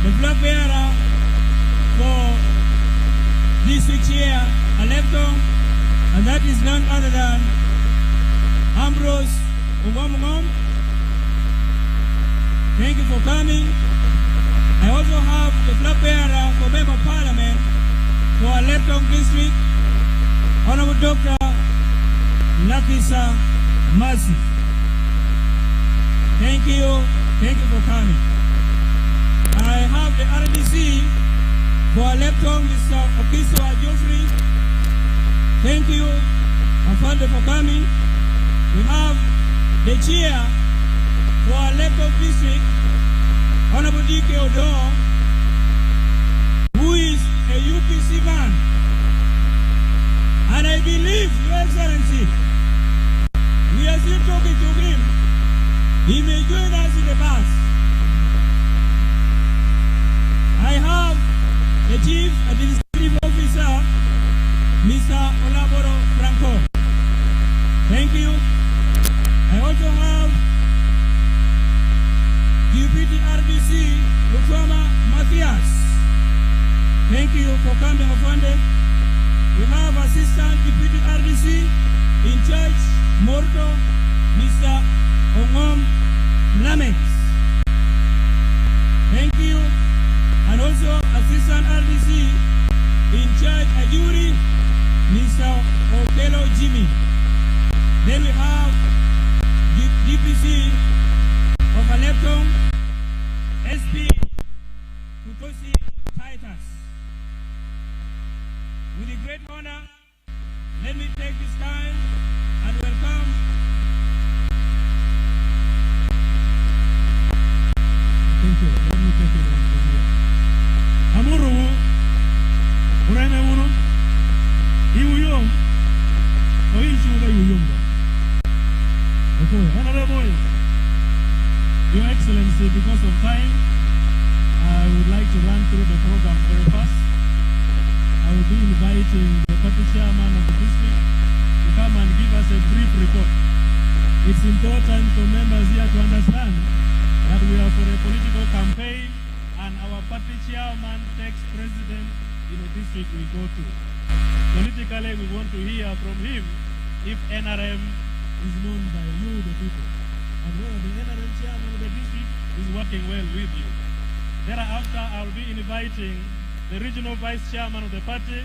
the flag bearer for district chair, Alebtong, and that is none other than Ambrose Ongomongom. Thank you for coming. I also have the flag bearer for Member of Parliament for Alebtong District, Honorable Dr. Lakisa Masi. Thank you for coming. I have the RDC for Alebtong, Mr. Okiswa Geoffrey. Thank you, Afande, for coming. We have the chair for Alebtong District, Honorable D.K. Odor, who is a UPC man. And I believe, Your Excellency, we are still talking to him. He may join us in the bus. I have the Chief Administrative Officer, Mr. Olaboro Franco. Thank you. I also have Deputy RDC, Lutwama Matthias. Thank you for coming, Afande. We have Assistant Deputy RDC in charge, Morto, Mr. Ongom Lamex. Thank you. And also Assistant RDC in charge, Yoweri, Mr. Okelo Jimmy. Then we have DPC of Alebtong, SP Kutosi Titus. With a great honor, let me take this time and welcome thank you. Let me take it on from here. Amuru, Ureme Uru, Iuyom, Oishuga Iuyumba. Okay, Honorable, Your Excellency, because of time, I would like to run through the program very fast. I will be inviting the party chairman of the district to come and give us a brief report. It's important for members here to understand that we are for a political campaign and our party chairman takes president in a district we go to. Politically, we want to hear from him if NRM is known by you, the people, and whether the NRM chairman of the district is working well with you. Thereafter, I'll be inviting the regional vice chairman of the party,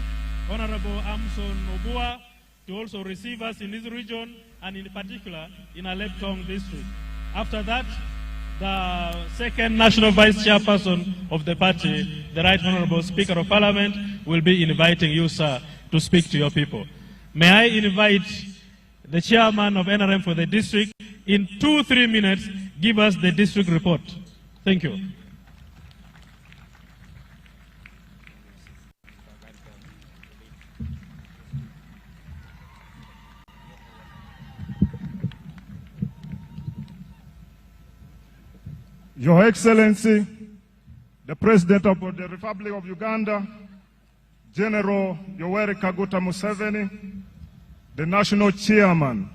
Honorable Amson Obua, to also receive us in this region and in particular in Alebtong district. After that, the second national vice chairperson of the party, the Right Honorable Speaker of Parliament, will be inviting you, sir, to speak to your people. May I invite the chairman of NRM for the district in 2-3 minutes, give us the district report. Thank you. Your Excellency, the President of the Republic of Uganda, General Yoweri Kaguta Museveni, the National Chairman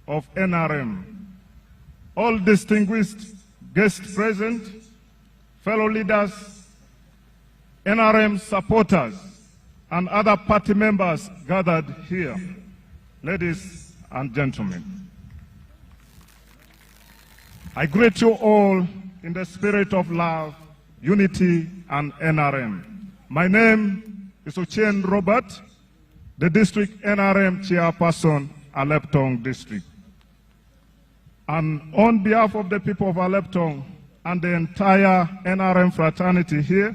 of NRM, all distinguished guests present, fellow leaders, NRM supporters, and other party members gathered here, ladies and gentlemen. I greet you all in the spirit of love, unity, and NRM. My name is Ochen Robert, the District NRM Chairperson, Alebtong District. And on behalf of the people of Alebtong and the entire NRM fraternity here,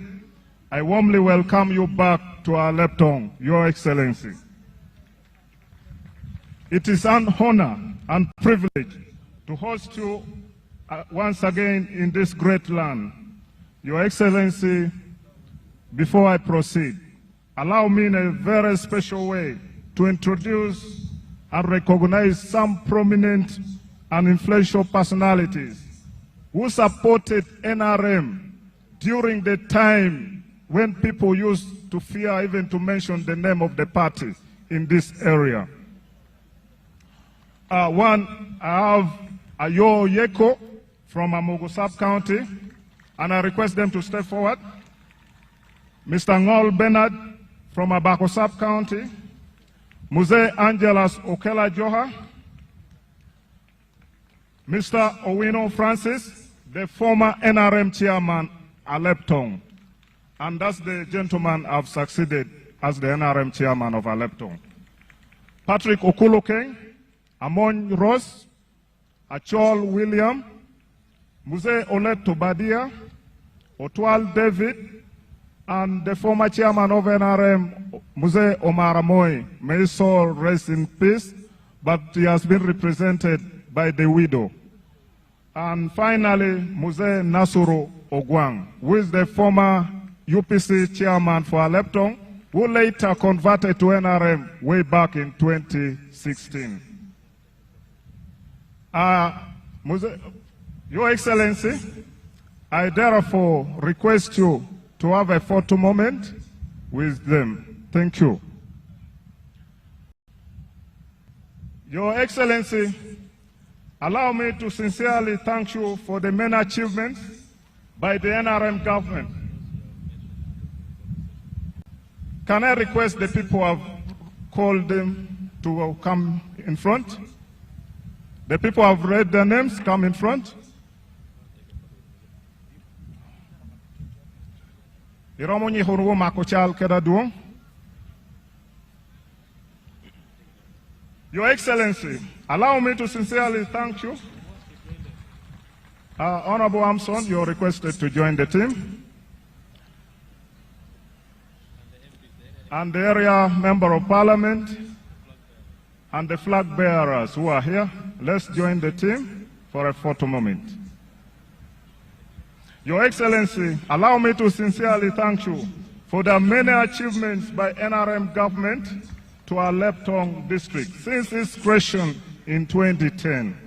I warmly welcome you back to Alebtong, Your Excellency. It is an honor and privilege to host you once again in this great land. Your Excellency, before I proceed, allow me in a very special way to introduce and recognize some prominent and influential personalities who supported NRM during the time when people used to fear even to mention the name of the party in this area. One, I have Ayo Yeko from Amogo Sub-County. and I request them to step forward. Mr. Ngol Bernard from Abakosap County, Muse Angelas Okela Joha, Mr. Owino Francis, the former NRM chairman, Alebtong, and that's the gentleman I've succeeded as the NRM chairman of Alebtong. Patrick Okuluke, Amon Ross, Achol William, Muse Olet Tobadia, Otwal David, and the former chairman of NRM, Muse Omar Moy. May his soul rest in peace, but he has been represented by the widow. And finally, Muse Nasuru Ogwang, who is the former UPC chairman for Alebtong, who later converted to NRM way back in 2016. Your Excellency, I therefore request you to have a photo moment with them. Thank you. Your Excellency, allow me to sincerely thank you for the many achievements by the NRM government. Can I request the people who have called them to come in front? The people who have read their names, come in front. Your Excellency, allow me to sincerely thank you. Honorable Amson, you're requested to join the team. And the area member of parliament and the flag bearers who are here, let's join the team for a photo moment. Your Excellency, allow me to sincerely thank you for the many achievements by NRM government to our Alebtong district since its creation in 2010,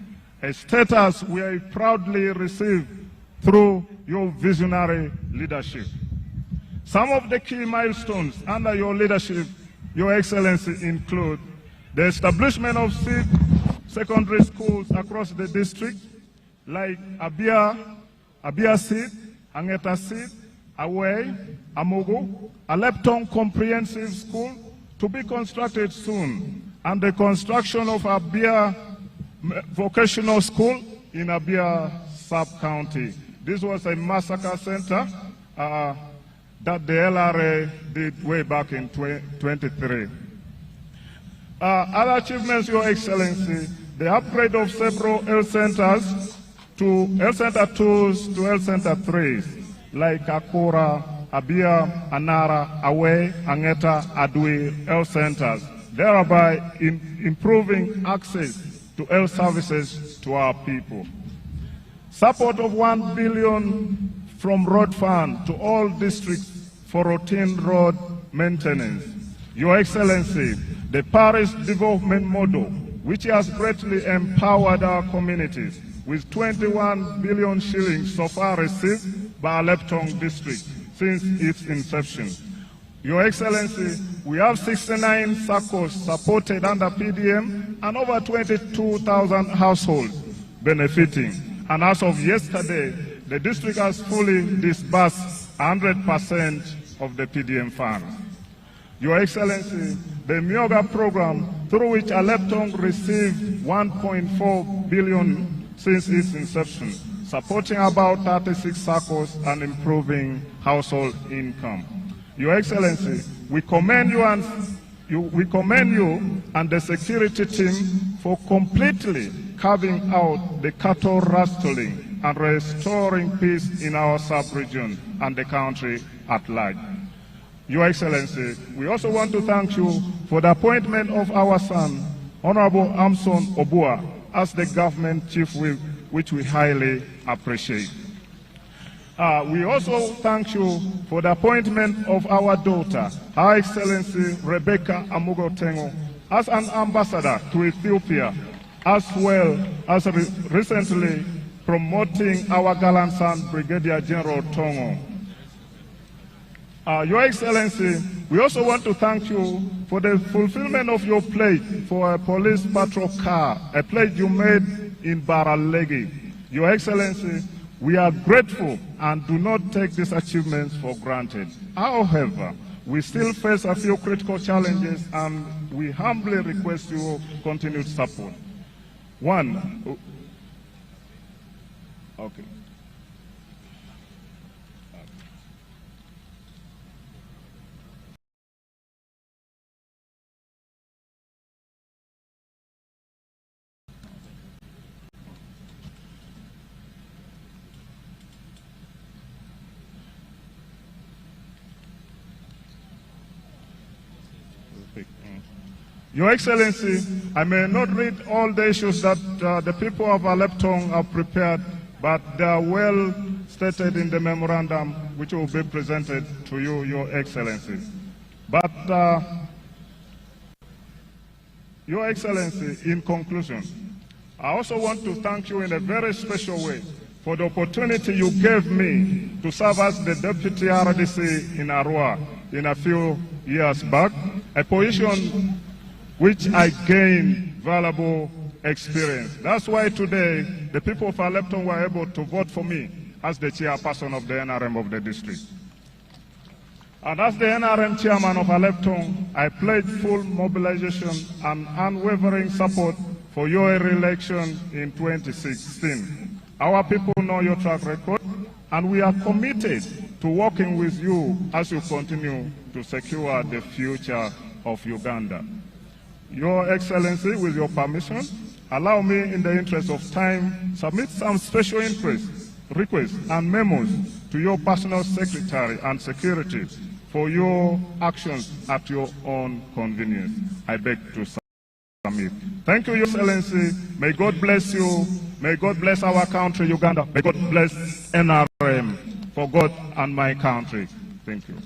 a status we proudly received through your visionary leadership. Some of the key milestones under your leadership, Your Excellency, include the establishment of 6 secondary schools across the district, like Abia Seed, Angeta Seed, Away, Amogo, Alebtong Comprehensive School, to be constructed soon, and the construction of Abia Vocational School in Abia Sub-County. This was a massacre center that the LRA did way back in 2023. Other achievements, Your Excellency, the upgrade of several health centers to health center 2s to health center 3s, like Akura, Abia, Anara, Awe, Angeta, Adui health centers, thereby improving access to health services to our people. Support of 1 billion from road fund to all districts for routine road maintenance. Your Excellency, the Paris development model, which has greatly empowered our communities, with 21 billion shillings so far received by Alebtong district since its inception. Your Excellency, we have 69 SACCOs supported under PDM and over 22,000 households benefiting. And as of yesterday, the district has fully disbursed 100% of the PDM funds. Your Excellency, the Myoga program, through which Alebtong received 1.4 billion since its inception, supporting about 36 SACCOs and improving household income. Your Excellency, we commend you and the security team for completely carving out the cattle rustling and restoring peace in our sub-region and the country at large. Your Excellency, we also want to thank you for the appointment of our son, Honorable Amson Obua, as the government chief whip, which we highly appreciate. We also thank you for the appointment of our daughter, Her Excellency Rebecca Amugotengo, as an ambassador to Ethiopia, as well as recently promoting our gallant son, Brigadier General Tongo. Your Excellency, we also want to thank you for the fulfillment of your pledge for a police patrol car, a pledge you made in Baralegi. Your Excellency, We are grateful and do not take these achievements for granted. However, we still face a few critical challenges, and we humbly request your continued support. One, okay. Your Excellency, I may not read all the issues that the people of Alebtong have prepared, but they are well stated in the memorandum which will be presented to you, Your Excellency. But, Your Excellency, in conclusion, I also want to thank you in a very special way for the opportunity you gave me to serve as the Deputy RDC in Arua in a few years back, a position which I gained valuable experience. That's why today the people of Alebtong were able to vote for me as the chairperson of the NRM of the district. And as the NRM chairman of Alebtong, I pledge full mobilization and unwavering support for your re-election in 2016. Our people know your track record, and we are committed to working with you as you continue to secure the future of Uganda. Your Excellency, with your permission, allow me, in the interest of time, submit some special requests and memos to your personal secretary and security for your actions at your own convenience. I beg to submit. Thank you, Your Excellency. May God bless you. May God bless our country, Uganda. May God bless NRM for God and my country. Thank you.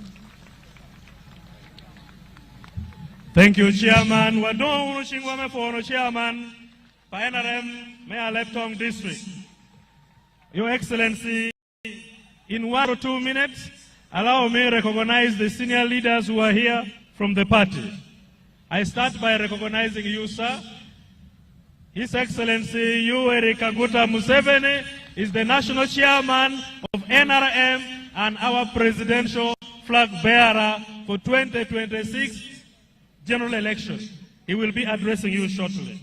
Thank you, Chairman. Wadon Urushingwame for Chairman, NRM, Mayor Alebtong District. Your Excellency, in 1 or 2 minutes, allow me to recognize the senior leaders who are here from the party. I start by recognizing you, sir. His Excellency Yoweri Museveni is the national chairman of NRM and our presidential flag bearer for 2026 general election. He will be addressing you shortly.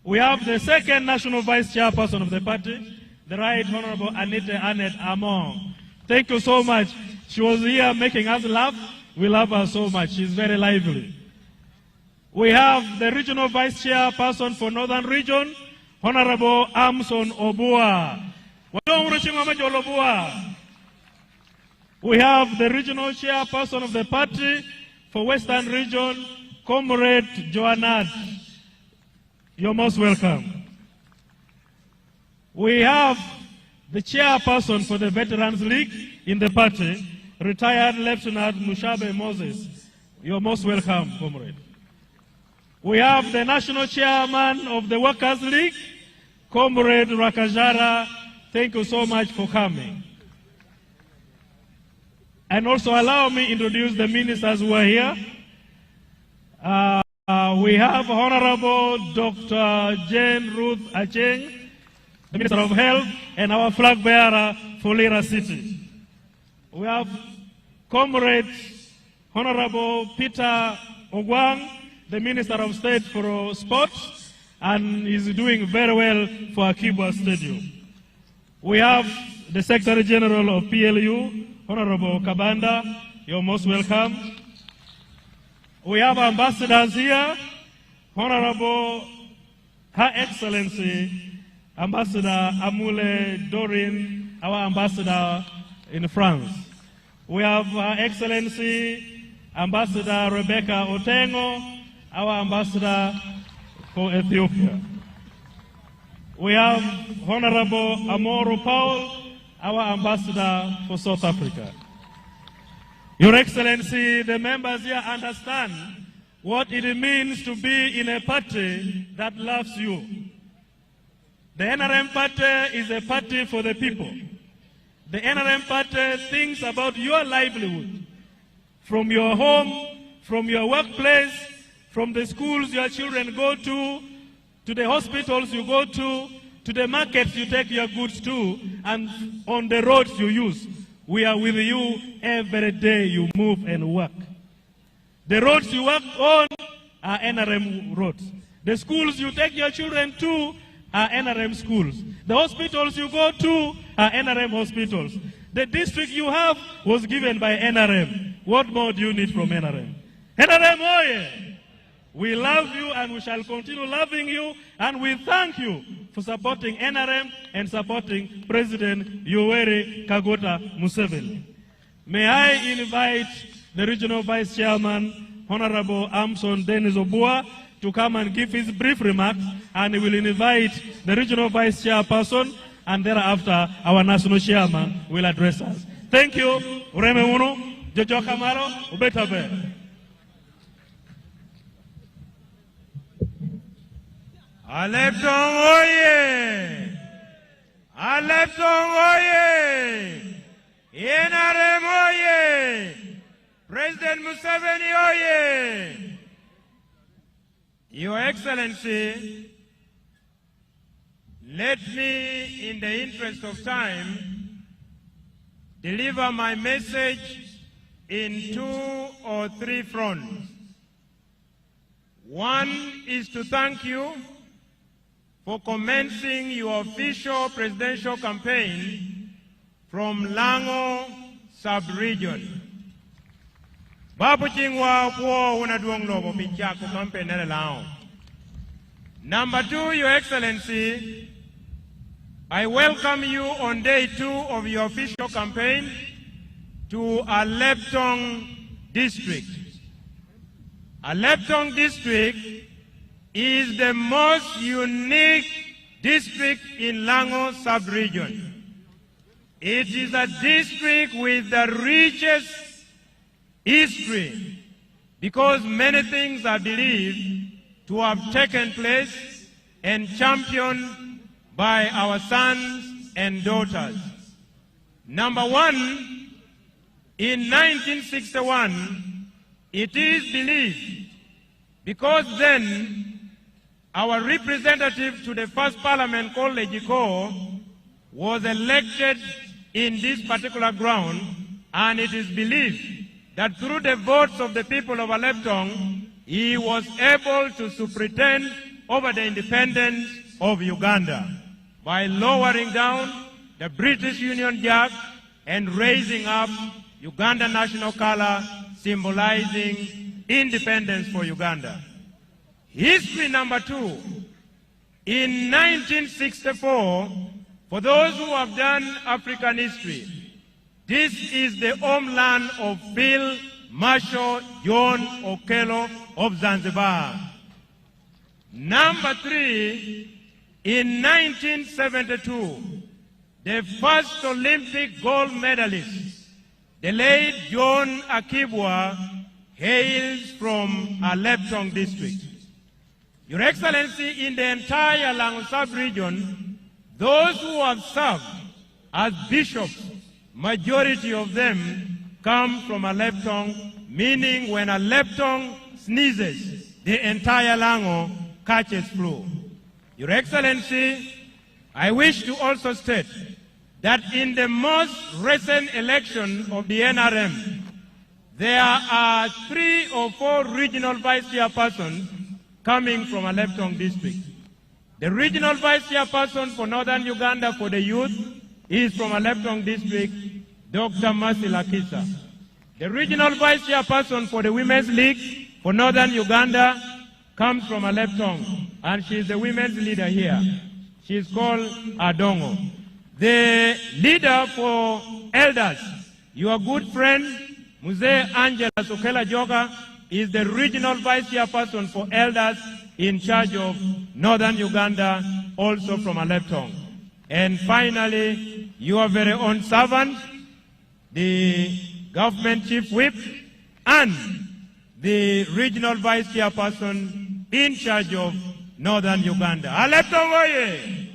We have the second national vice chairperson of the party, the Right Honorable Anita Annette Amon. Thank you so much. She was here making us laugh. We love her so much. She's very lively. We have the regional vice chairperson for Northern Region, Honorable Amson Obua. We have the regional chairperson of the party for Western Region, Comrade Joanad. You're most welcome. We have the chairperson for the Veterans League in the party, retired Lieutenant Mushabe Moses. You're most welcome, comrade. We have the national chairman of the Workers League, Comrade Rakajara. Thank you so much for coming. And also allow me to introduce the ministers who are here. We have Honorable Dr. Jane Ruth Acheng, the Minister of Health, and our flag bearer for Lira City. We have Comrade Honorable Peter Ogwang, the Minister of State for Sports, and is doing very well for Akibwa Stadium. We have the Secretary General of PLU, Honorable Kabanda. You're most welcome. We have ambassadors here, Honorable Her Excellency Ambassador Amule Dorin, our ambassador in France. We have Her Excellency Ambassador Rebecca Otengo, our ambassador for Ethiopia. We have Honorable Amoro Paul, our ambassador for South Africa. Your Excellency, the members here understand what it means to be in a party that loves you. The NRM party is a party for the people. The NRM party thinks about your livelihood, from your home, from your workplace, from the schools your children go to the hospitals you go to To the markets you take your goods to, and on the roads you use. We are with you every day you move and work. The roads you work on are NRM roads. The schools you take your children to are NRM schools. The hospitals you go to are NRM hospitals. The district you have was given by NRM. What more do you need from NRM? NRM, oye! We love you and we shall continue loving you, and we thank you for supporting NRM and supporting President Yoweri Museveni. May I invite the Regional Vice Chairman, Honorable Amson Dennis Obua, to come and give his brief remarks, and he will invite the Regional Vice Chairperson, and thereafter our National Chairman will address us. Thank you. Ureme Uno, Jojo Kamaro, Ubetabe. Alebtong oye! Alebtong oye! NRM oye! President Museveni oye! Your Excellency, let me, in the interest of time, deliver my message in 2 or 3 fronts. One is to thank you for commencing your official presidential campaign from Lango sub-region. Babu Chingwa Kuo Unaduong Lobo Pichaku campaign Lao. Number 2, Your Excellency, I welcome you on day 2 of your official campaign to Alebtong district. Alebtong district is the most unique district in Lango sub-region. It is a district with the richest history because many things are believed to have taken place and championed by our sons and daughters. Number 1, in 1961, it is believed, because then our representative to the first parliament called Lejiko was elected in this particular ground, and it is believed that through the votes of the people of Alebtong, he was able to superintend over the independence of Uganda by lowering down the British Union Jack and raising up Uganda national color, symbolizing independence for Uganda. History number 2, in 1964, for those who have done African history, this is the homeland of Phil Marshal John Okello of Zanzibar. Number 3, in 1972, the first Olympic gold medalist, the late John Akibwa, hails from Alebtong district. Your Excellency, in the entire Lango sub-region, those who have served as bishops, majority of them come from Alebtong, meaning when Alebtong sneezes, the entire Lango catches flu. Your Excellency, I wish to also state that in the most recent election of the NRM, there are 3 or 4 regional vice chairpersons coming from Alebtong district. The regional vice chairperson for Northern Uganda for the youth is from Alebtong district, Dr. Mercy Lakisa. The regional vice chairperson for the Women's League for Northern Uganda comes from Alebtong, and she is the women's leader here. She is called Adongo. The leader for elders, your good friend, Muse Angela Sokela Joka, is the regional vice chairperson for elders in charge of Northern Uganda, also from Alebtong. And finally, your very own servant, the government chief whip, and the regional vice chairperson in charge of Northern Uganda. Alebtong oye!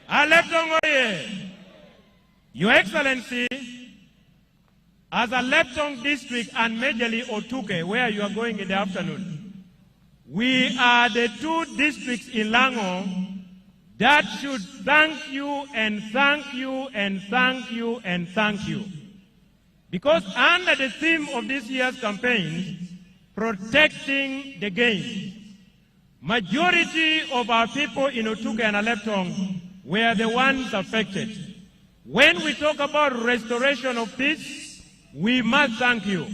Alebtong oye! Your Excellency, as Alebtong district and majorly Otuke, where you are going in the afternoon, we are the 2 districts in Lango that should thank you and thank you and thank you and thank you. Because under the theme of this year's campaign, protecting the game, majority of our people in Otuke and Alebtong were the ones affected. When we talk about restoration of peace, we must thank you.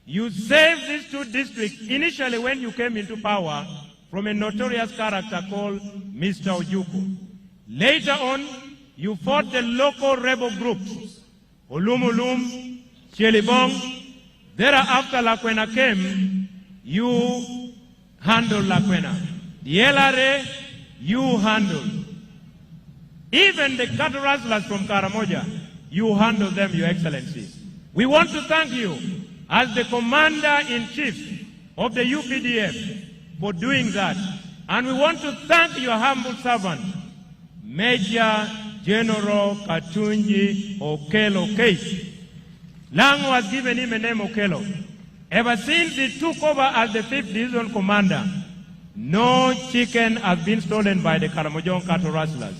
You saved these two districts initially when you came into power from a notorious character called Mr. Ojukwu. Later on, you fought the local rebel groups, Olumulum, Chelibong. Thereafter, Lakwena came, you handled Lakwena. The LRA, you handled. Even the cattle rustlers from Karamoja, you handled them, Your Excellency. We want to thank you as the Commander-in-Chief of the UPDF for doing that. And we want to thank your humble servant, Major General Katunji Okello Case. Lango has given him a name, Okello. Ever since he took over as the 5th Division Commander, no chicken has been stolen by the Karamojong cattle rustlers.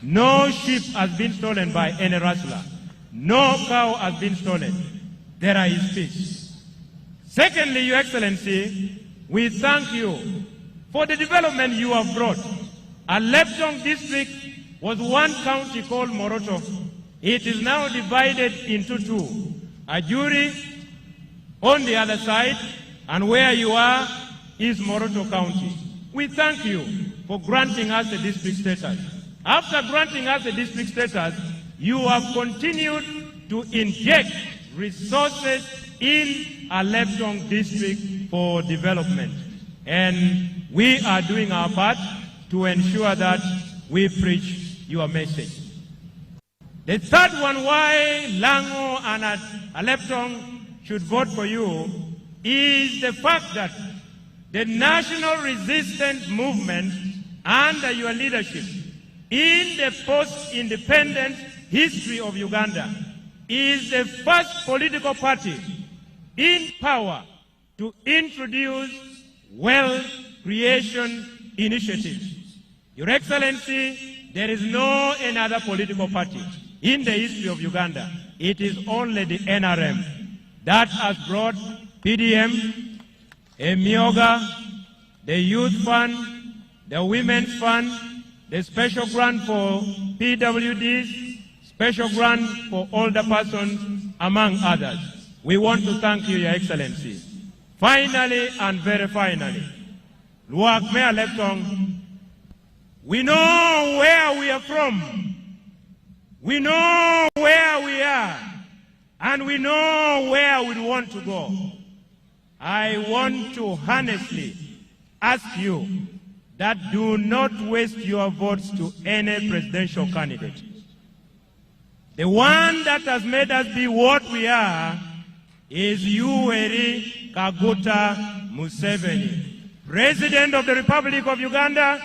No sheep has been stolen by any rustler. No cow has been stolen. There is peace. Secondly, Your Excellency, we thank you for the development you have brought. Alebtong district was one county called Moroto. It is now divided into two. Ajuri on the other side, and where you are is Moroto County. We thank you for granting us the district status. After granting us the district status, you have continued to inject resources in Alebtong district for development. And we are doing our part to ensure that we preach your message. The third one, why Lango and Alebtong should vote for you, is the fact that the national resistance movement under your leadership in the post-independence history of Uganda is the first political party in power to introduce wealth creation initiatives. Your Excellency, there is no another political party in the history of Uganda. It is only the NRM that has brought PDM, Emioga, the Youth Fund, the Women's Fund, the special grant for PWDs, special grant for older persons, among others. We want to thank you, Your Excellency. Finally, and very finally, Luakme Alebtong, we know where we are from, we know where we are, and we know where we want to go. I want to honestly ask you that do not waste your votes to any presidential candidate. The one that has made us be what we are is Yoweri Museveni, President of the Republic of Uganda,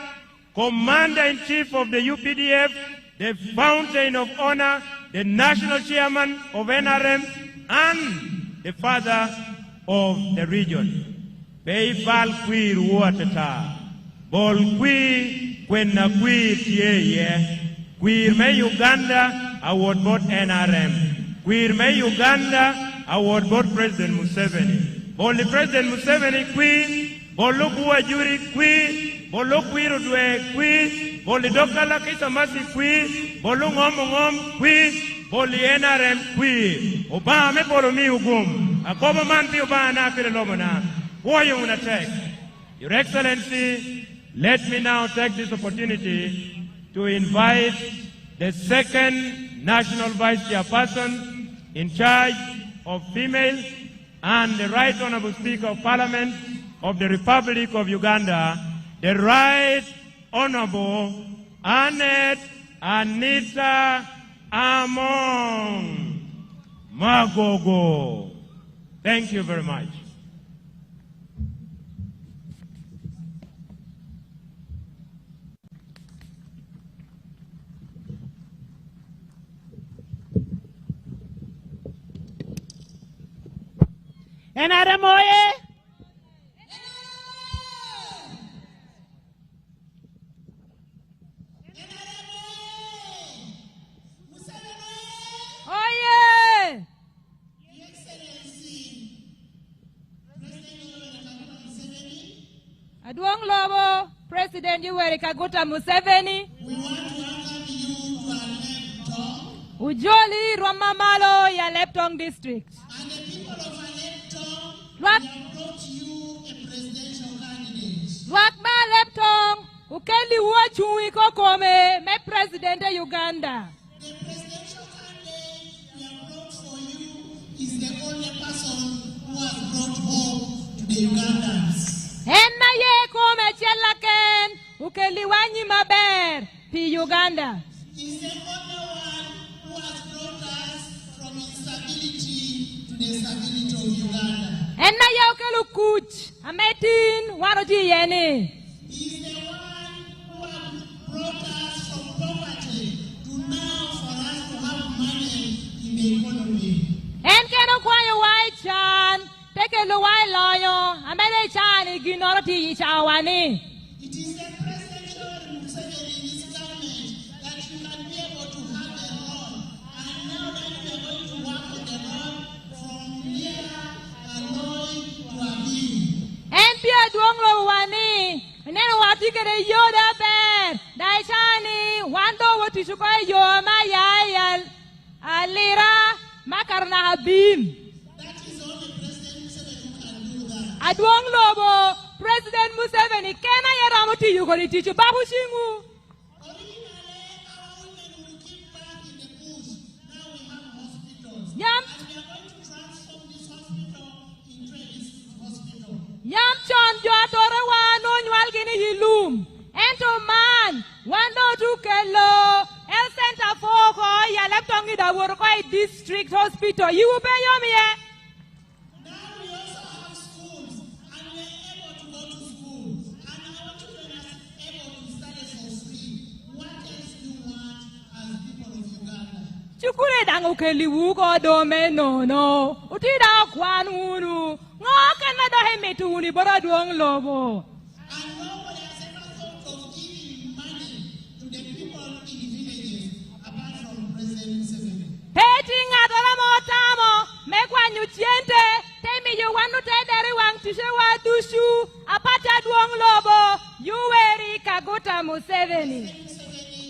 Commander-in-Chief of the UPDF, the Fountain of Honor, the National Chairman of NRM, and the Father of the region. Beifal Quir Watata, Bol Quir Quena Quir Tieye, Quir Me Uganda, award board NRM, Quir Me Uganda, award board President Museveni. Bol President Museveni Quir, Bolu Buajuri Quir, Bolu Quir Udwe Quir, Boli Dokala Kisamasi Quir, Bolu Ngom Quir, Boli NRM Quir, Obama Bolomi Ugum, Akoba Manti Obana Filomona, Woyung Attack. Your Excellency, let me now take this opportunity to invite the second National Vice Chairperson in charge of females and the Right Honorable Speaker of Parliament of the Republic of Uganda, the Right Honorable Annette Anita Among Magogo. Thank you very much. NRM oye! Aduong Lobo, President Yoweri Museveni. We want to welcome you to Alebtong. Ujoli Ramamalo ya Alebtong district. And the people of Alebtong, Lwak we have brought you a presidential candidate. ma Alebtong, ukendi uachui kokome, me President Uganda. The presidential candidate we have brought for you is the only person who has brought hope to the Ugandans. Enna ye kome chelaken, ukeli wanyi maber, pi Uganda. He's the only one who has brought us from instability to the stability of Uganda. Enna ye ukelu kuch, ametin waroji yeni. He's the one who has brought us from poverty to now for us to have money in the economy. En keno kwayo wai chan, teke lo wai loyo, amele chan iginoroti chawani. It is the President Yoweri Museveni in his government that you can be able to have the road. And now that we are going to work on the road from here and going to Abiy. En pia duong lo wani, neno wati kere yoda ber, dai chani, wando wati shukoy yo mayayal, alira, makarna abim. That is only President Museveni who can do that. Aduong Lobo, President Museveni, kena yaramoti yugori tichu babu shingu. Originally, our women will keep back in the bush. Now we have hospitals. Yam, And we are going to transform this hospital into a district hospital. yam chon jo atore wano nywal gini hilum. Ento man, wando tukelo, el center foko, ya Alebtong ida wurko district hospital. You will pay your me. Now we also have schools, and we are able to go to school. And our children are able to study for free. What else do you want as people of Uganda? Chukule dango keli wuko dome no. Utida kwan unu. Ngoke na dohe mituni bora duong Lobo. And nobody has ever thought of giving money to the people in villages apart from President Museveni. Peti ngatala motamo. Mekwa nyuchiente. Temi yu wanu tederi wang tishe wa dushu. Apata duong Lobo. Yoweri Museveni. Museveni,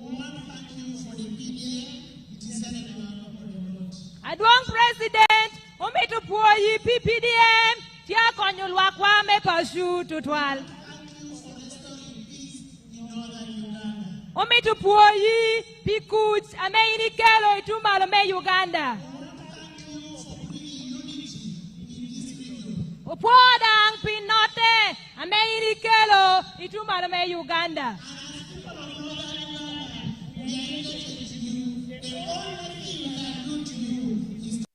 we want to thank you for the PDA. It is Senator Alebtong. Aduong President. Umitu puoyi PPDM. Tia konyulwa kwa mekoshu tutwal. Thank you for restoring peace in northern Uganda. Umitu puoyi pikuch ameini kelo itumalo me Uganda. Thank you for bringing unity in this region. Upodang pinote ameini kelo itumalo me Uganda. People of northern Uganda, we are indebted to you. The only thing we can do to you is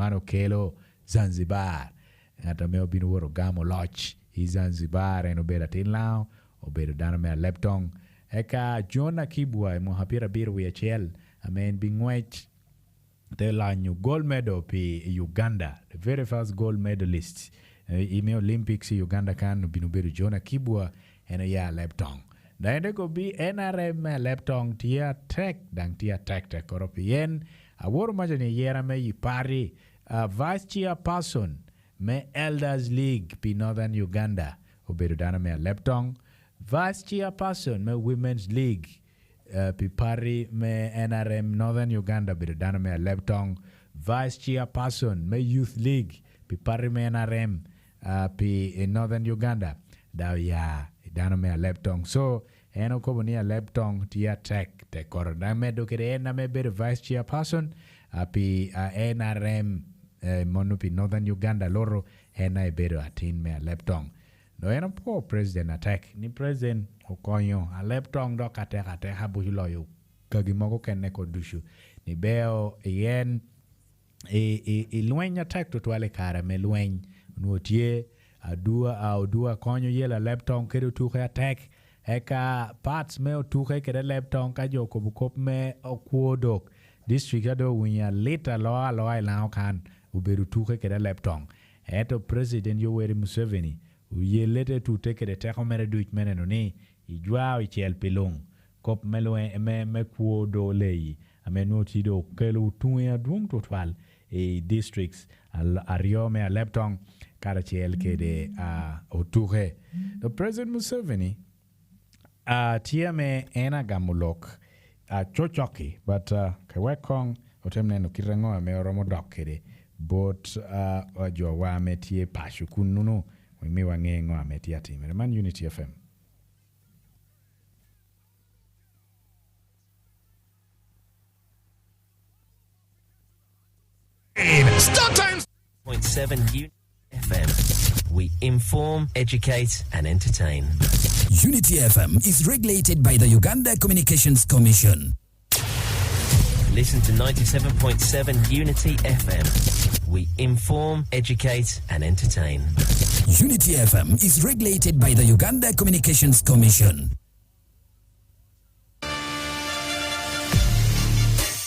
mano kelo Zanzibar ng'ato me obino wuoro gamo loch i Zanzibar en obedo atin lao obedo dano me Alebtong eka Jona Kibwa mo hapira biru wi achiel amen bingwech the lanyu gold medal pi Uganda the very first gold medalist ime Olympics Uganda kan bino bedo Jona Kibwa en ya Alebtong daende ko bi NRM Alebtong tia tek dang tia tek tek koropien aworo maja ni yera me yipari vice chairperson me Elders League pi Northern Uganda obedo dana me Alebtong vice chairperson me Women's League pi pari me NRM Northern Uganda obedo dana me Alebtong vice chairperson me Youth League pi pari me NRM pi Northern Uganda daw ya dana me Alebtong so eno ko ni Alebtong tia tek te kor na me do kere na me bedo vice chairperson pi NRM mono pi Northern Uganda loro ena bedo atin me Alebtong no eno po president attack ni president okonyo Alebtong do kate habu hiloyo kagimogo kenne ko dushu ni beo yen lweny attack to twale kara me lweny nuotie adua konyo yela Alebtong kedo tuke attack eka parts me otuke kede Alebtong ka joko bukop me okuodok district ado winya lita loa ilao kan uberu tuke kede Alebtong eto president Yoweri Museveni uyelete tute kede teko mere duich mene no ni ijwao ichiel pilung kop melwe me kuodo lei amenu tido kelu tuya duong total districts ario me Alebtong kada chiel kede otuke the president Museveni tiame ena gamulok chochoki but kawekong otemne no kirango me oromo dokere but jo wa metie pashu kununu mi wangengo ametia time man Unity FM Start times 0.7 FM. We inform, educate, and entertain. Unity FM is regulated by the Uganda Communications Commission. Listen to 97.7 Unity FM. We inform, educate, and entertain. Unity FM is regulated by the Uganda Communications Commission.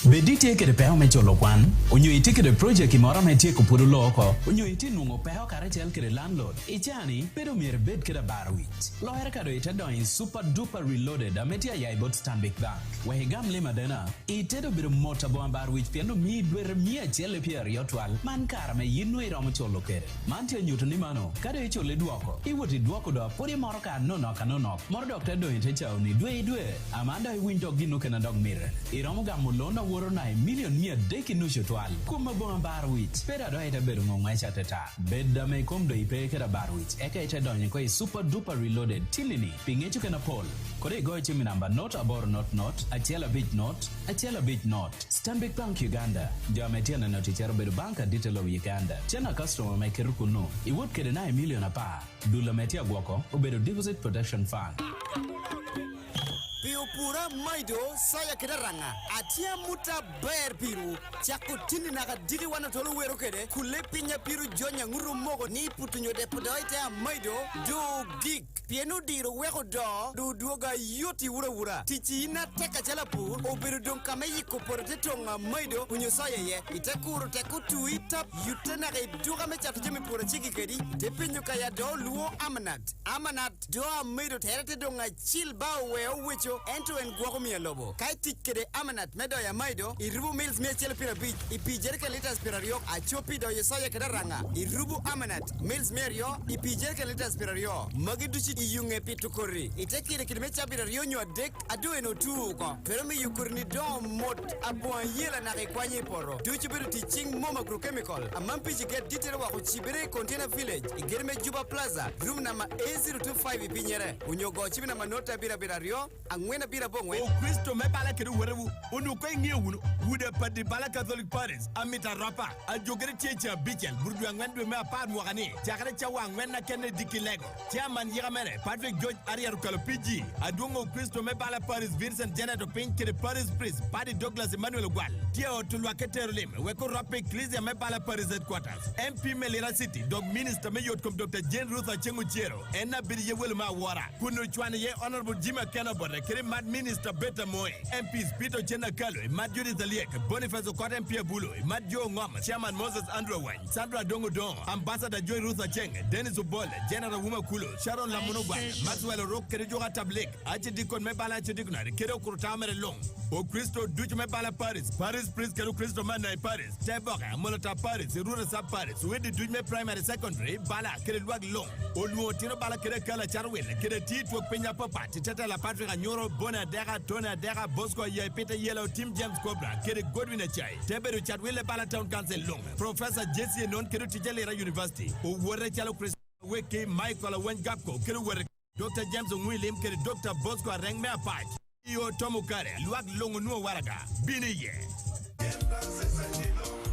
Bedi teke de peo me cholo kwan, onyo iteke de project imora me teke puru loko, onyo iti nungo peo kare chel kere landlord. Ichani, pero mire bed kere barwit. Loher kado itedo in super duper reloaded ametia yaibot Stanbic Bank. Wehigam lima dena, itedo biro mota boan barwit piano mi dwere mia chele pia riotwal, man kara me yinu iromo cholo kere. Mantia nyuto ni mano, kado ichole duoko. Iwoti duoko do, puri moro ka nonok. Moro doktor do itechao ni dwe. Amanda iwinto gino kena dog mire. Iromo gamulona woro na million mia deki nusho twal kuma bomba barwit pera do ita bedo ngwacha tata bedda me komdo ipeke da barwit eka ita donye ko super duper reloaded tilini pingechu kana pol kore go chimi number not abor not achela bit not Stanbic Bank Uganda jametia na notichero bedo banka detail of Uganda tena customer me keruku no iwot kede na million apa dula metia gwoko obedo deposit protection fund. Pura maido saya kedaranga atia muta ber piru chakutini naga didi wana tolu wero kede kule pinya piru jonya nguru mogo ni putunyo de podoite maido do gig pienu diro weko do duoga yoti wura tichi ina teka chalapu obiru don kame yiko porte tonga maido unyo saya ye itekuru tekutu itap yutena ke duga me chatu jemi pura chiki kedi de pinyo kaya do luo amanat do maido terete donga chilba weo wicho ento en guago mi lobo kai tikede amanat medo ya maido irubu mills mi chele pira bich ipijerke liters pirario a chopi do yesaya kedaranga irubu amanat mills merio ipijerke liters pirario magiduchi iyunge pitukori itekire kimecha pirario nyo dek adu eno tuko pero mi yukurni do mot abwa yela na kwanye poro duchi biru teaching moma agrochemical amampi get detail wa kuchibere container village igerme juba plaza room number A025 ipinyere unyogo chibi na manota pirario angwena na bira bongwe. O Kristo me bala kere werewu. Unu ko ngi wunu. Wude padi bala Catholic Paris. Amita rapa. A jogere checha bichel. Burdu angwendu me apart mwagani. Jakare chawa ngwenna kene dikilego. Chairman yigamere. Patrick George Ariaru Kalo PG. Adungo Kristo me bala Paris Vincent Janet Pink kere Paris Priest. Padi Douglas Emmanuel Gwal. Tia otulwa ketero lim. Weko rape Ecclesia me bala Paris headquarters. MP Melira City. Dog Minister me yot kom Dr. Jane Ruth Achengu Chiero. Enna bidi ye welma wara. Kunu chwane ye Honorable Jima Kenabode. Kere Mad Minister Beta Moe. MPs Peter Chena Kalo. Mad Judith Aliek. Boniface Okot MP Bulo. Mad Joe Ngom. Chairman Moses Andrew Wine. Sandra Dongo Don. Ambassador Joy Ruth Acheng. Dennis Obole. General Wuma Kulo. Sharon Lamunogwa. Maxwell Rock Kere Joga Tablik. Ache Dikon me bala Ache Dikunari. Kere Okurutamere Long. O Christo Duch me bala Paris. Paris Prince Kere Christo Mana Paris. Teboka. Molota Paris. Rura Sub Paris. Wedi Duch me primary secondary. Bala Kere Luag Long. O Luotino Bala Kere Kala Charwin. Kere Tito Penya Papa. Titata La Patrick Anyoro. Bona Dega. Tona Dega. Bosco Ye Peter Yellow. Team James Cobra. Kere Godwin Achai. Teberu Chatwile Bala Town Council Long. Professor Jesse Non Kere Tijalera University. O Wore Chalo Chris Wiki Michael Wengapko. Kere Wore Dr. James William. Kere Dr. Bosco Rengme Apach. Iyo Tomukare. Luag Long Nuo Waraga. Bini Ye.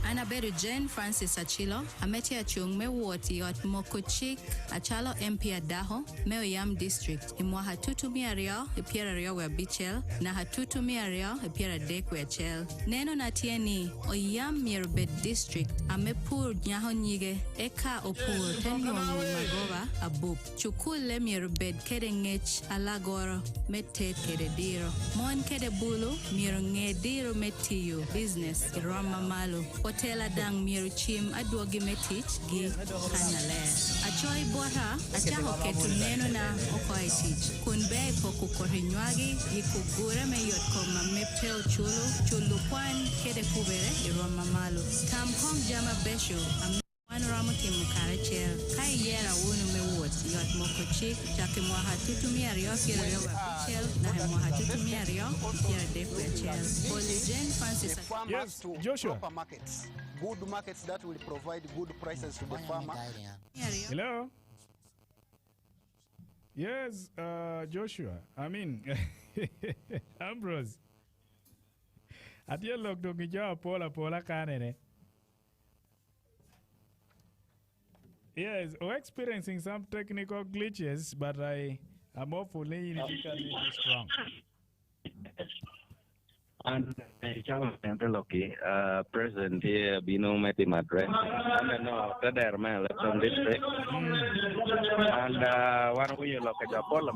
Anaberu Jane Francis Achilo, ameti achung me woti yot Mokochik, Achalo MP Adaho, Meo Yam District, imwa hatutu miario, ipiera rio we bichel, na hatutu miario, ipiera dek we chel. Neno na tieni, o Yam Mirabed District, amepur nyaho nyige, eka opur, tenyo magova, abub. Chukule Mirabed kede ngech, alagoro, mete kede diro. Mon kede bulu, miro ngediro metiyo, business, irama malu. Hotel Adang Miru Chim Adwogi Metich Gi Kanale. Achoy Bora, Achaho Ketu Neno na Okoi Teach. Kunbe Poku Korinwagi, Yikugura Mayot Koma Meptel Chulu, Chulu Kwan, Kede Kubere, Iroma Malu. Tam Kong Jama Besho, One Ramukim Karachel, Kai Yera Wunu Mewots, Yot Mokochik, Chakimwaha Tutumia Kira Chel, Nahemwaha Tutumia Kira Defrechel. Holy Jane Francis. Yes, Joshua. Markets. Good markets that will provide good prices to the farmer. Hello. Yes, Joshua. I mean, Ambrose. At your look, do you Pola Canene? Yes, we're experiencing some technical glitches, but I am hopefully strong. And President here, Bino Meti Madre, and no, Taderma, Alebtong district. And one we look at the Pola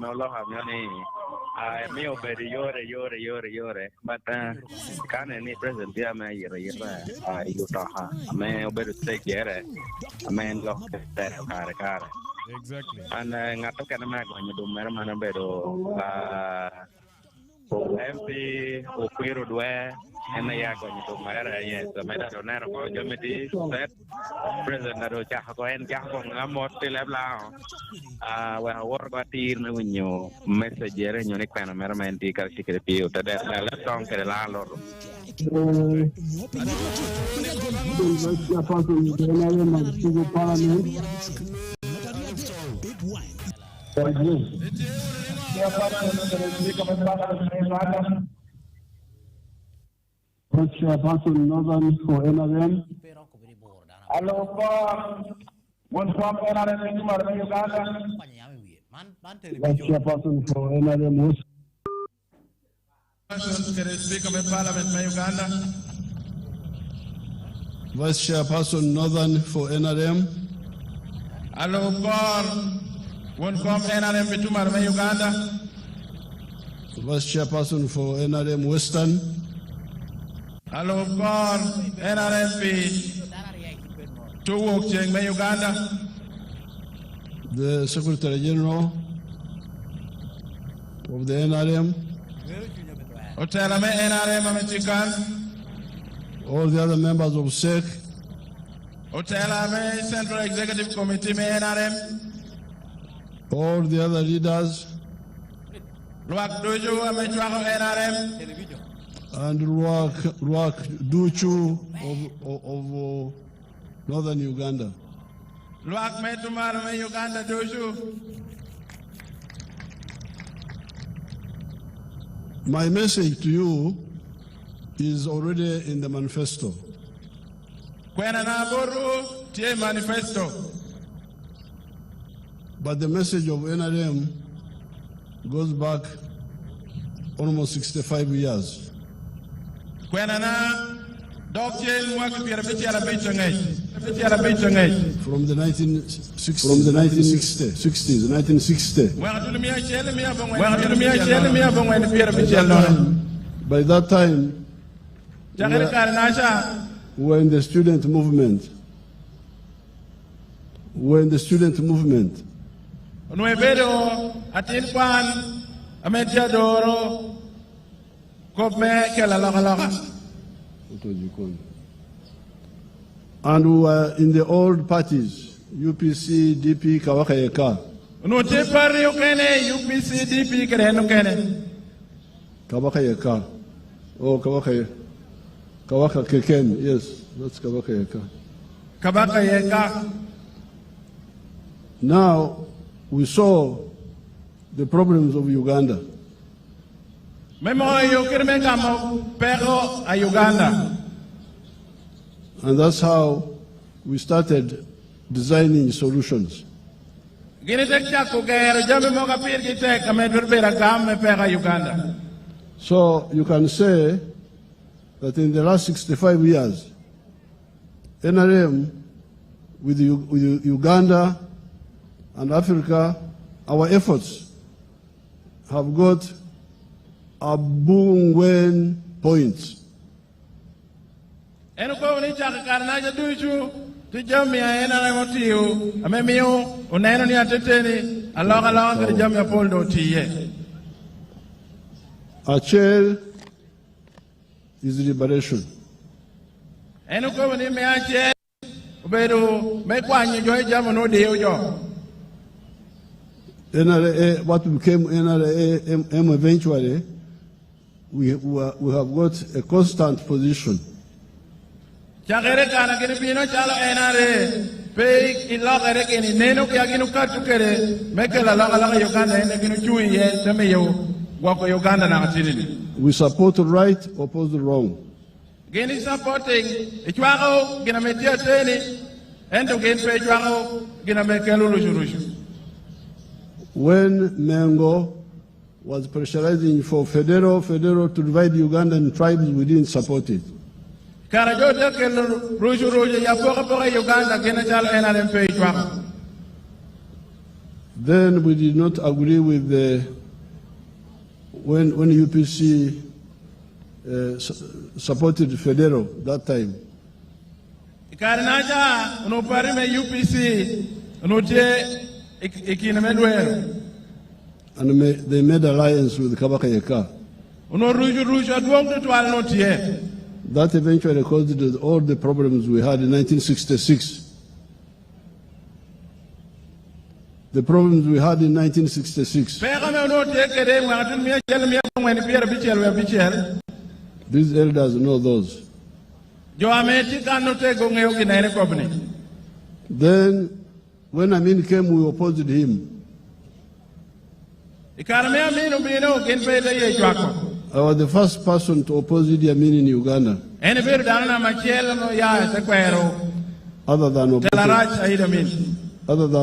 I may obey Yore, but can any president be a mayor? You talk, I may obey the state here. I may look at that car. Exactly. And I took a mag when you do Merman Bedo. MP Okwiro Dwe and the Yago to Mara, yes, the Medadonero for Jomity said President Chaco and Capon Amor still have now. When I work at the when you message and unique Panamera Tika Secretary to that Alebtong to the landlord. Chairperson Northern for NRM. Hello, one from NRM in Uganda. Chairperson for NRM. Speaker of Parliament in Uganda. Vice Chairperson Northern for NRM. Hello, one from NRM in Uganda. Vice Chairperson for NRM Western. Hello, NRMP. Two works in Uganda. The Secretary General of the NRM. All the other members of SEC. Central Executive Committee NRM. All the other leaders. And Ruak Duchu of Northern Uganda. Luak Metumar Uganda Duchu. My message to you is already in the manifesto. Kwena na boru tie manifesto. But the message of NRM goes back almost 65 years. Kwena na dokje mwaka pira bichara bichangay. From the 1960s. By that time, we were in the student movement. And we were in the old parties, UPC, DP, Kawakayeka. Kawakayeka. Oh, Kawaka Keken, yes, that's Kawakayeka. Now, we saw the problems of Uganda. And that's how we started designing solutions. So you can say that in the last 65 years, NRM with Uganda and Africa, our efforts have got a boom-wen point. Our chair is liberation. NRA, what became NRA eventually, we have got a constant position. We support the right, oppose the wrong. When Mengo was pressurizing for federal to divide Ugandan tribes, we didn't support it. Then we did not agree with when UPC supported federal that time. And they made alliance with Kabakayeka. That eventually caused all the problems we had in 1966. The problems we had in 1966. These elders know those. Then, when Amin came, we opposed him. I was the first person to oppose Idi Amin in Uganda. Other than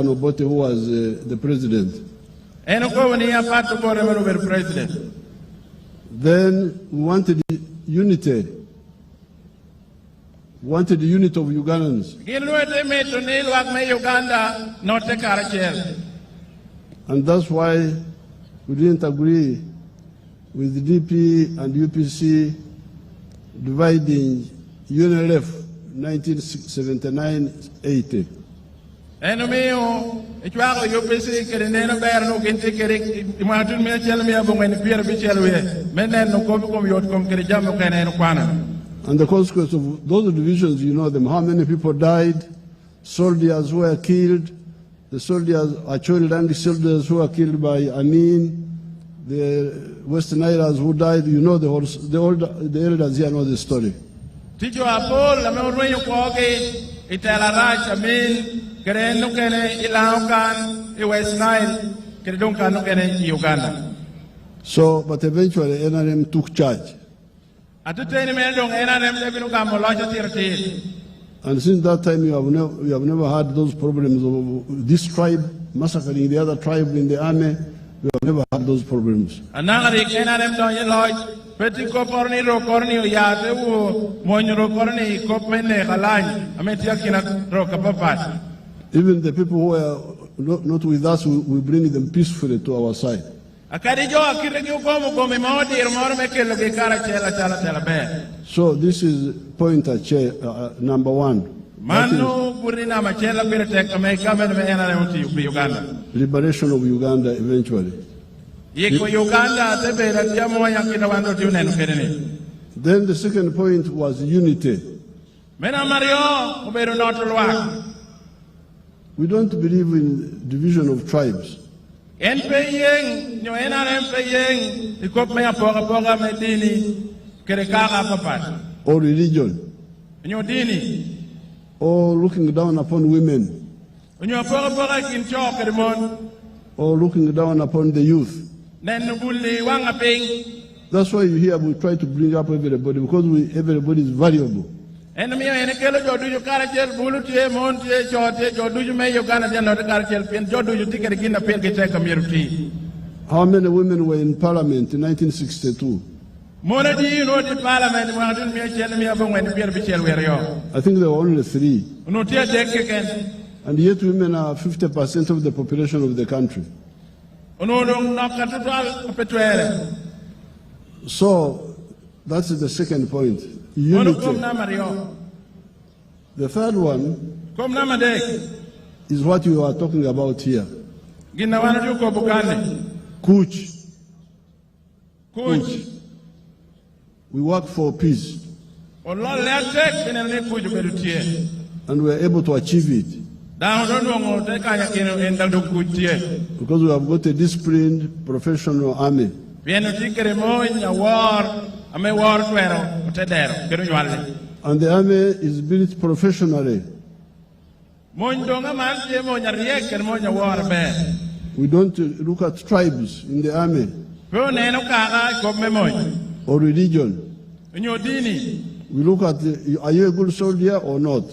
Obote, who was the president. Then we wanted unity. Wanted the unity of Ugandans. And that's why we didn't agree with the DP and UPC dividing UNLF 1979-80. And the consequence of those divisions, you know them, how many people died, soldiers were killed, the soldiers, actually Rangi soldiers who were killed by Amin, the Western Islands who died, you know the elders here know the story. So, but eventually NRM took charge. And since that time, you have never had those problems of this tribe massacring the other tribe in the army. We have never had those problems. Even the people who are not with us, we bring them peacefully to our side. So this is point number one. Liberation of Uganda eventually. Then the second point was unity. We don't believe in division of tribes. Or religion. Or looking down upon women. Or looking down upon the youth. That's why you hear we try to bring up everybody, because everybody is valuable. How many women were in parliament in 1962? I think there were only 3. And yet women are 50% of the population of the country. So that's the second point. Unity. The third one is what you are talking about here. Kuch. We work for peace. And we are able to achieve it. Because we have got a disciplined professional army. And the army is built professionally. We don't look at tribes in the army or religion. We look at, are you a good soldier or not?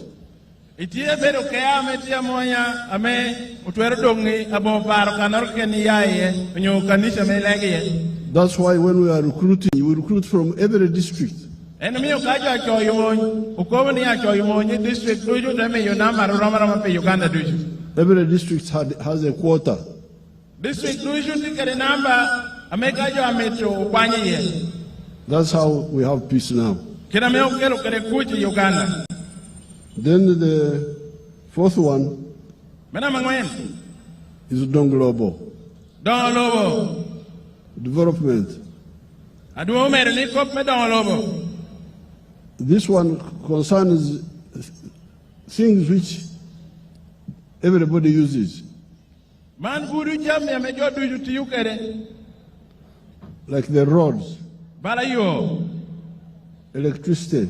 That's why when we are recruiting, we recruit from every district. Every district has a quota. That's how we have peace now. Then the fourth one is Donglobo. Development. This one concerns things which everybody uses. Like the roads, electricity,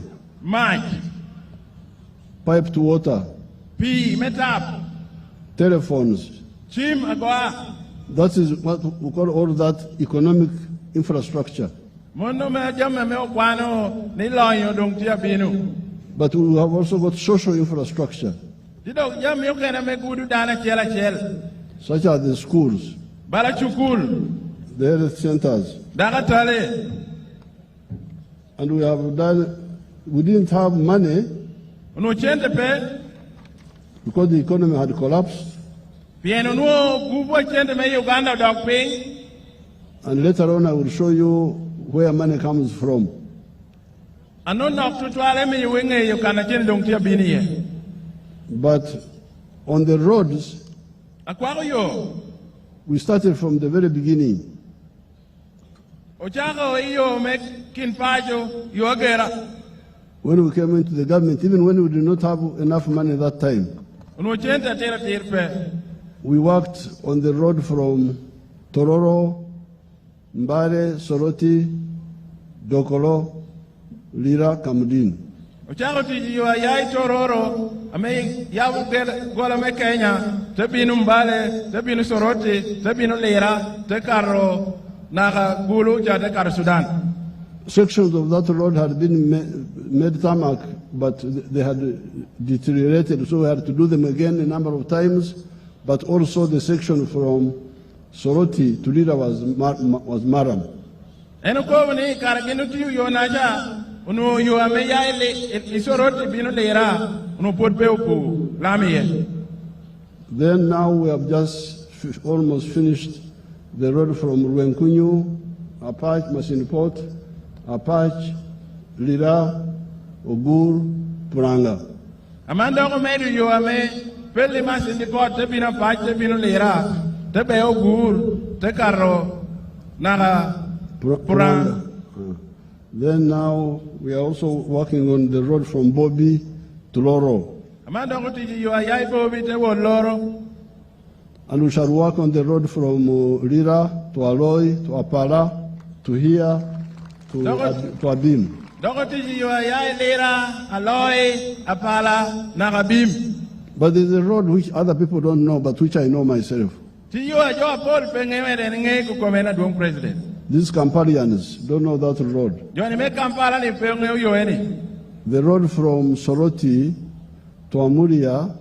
piped water, telephones. That is what we call all that economic infrastructure. But we have also got social infrastructure, such as the schools, the health centers. And we didn't have money because the economy had collapsed. And later on I will show you where money comes from. But on the roads, we started from the very beginning. When we came into the government, even when we did not have enough money that time, we worked on the road from Tororo, Mbare, Soroti, Dokolo, Lira, Kamudin. naga gulu jada kar Sudan. Sections of that road had been made tarmac, but they had deteriorated, so we had to do them again a number of times. But also the section from Soroti to Lira was Maram. Eno ko ni karaginu tiu yo naja unu yo ameya ile Soroti binu Lira unu potbe oku lamiye. Then now we have just almost finished the road from Ruenkunyu, Apache, Machine Port, Apache, Lira, Ogur, Puranga. Amanda ko medu yo ame pele Machine Port te bina Apache te binu Lira te be Ogur te karo naga Puranga. Then now we are also working on the road from Bobi to Loro. Amanda ko tiji yo ayai Bobi te wo Loro. And we shall work on the road from Lira to Aloy to Apara to here to Abim. But there's a road which other people don't know, but which I know myself. These Kampalians don't know that road. The road from Soroti to Amuria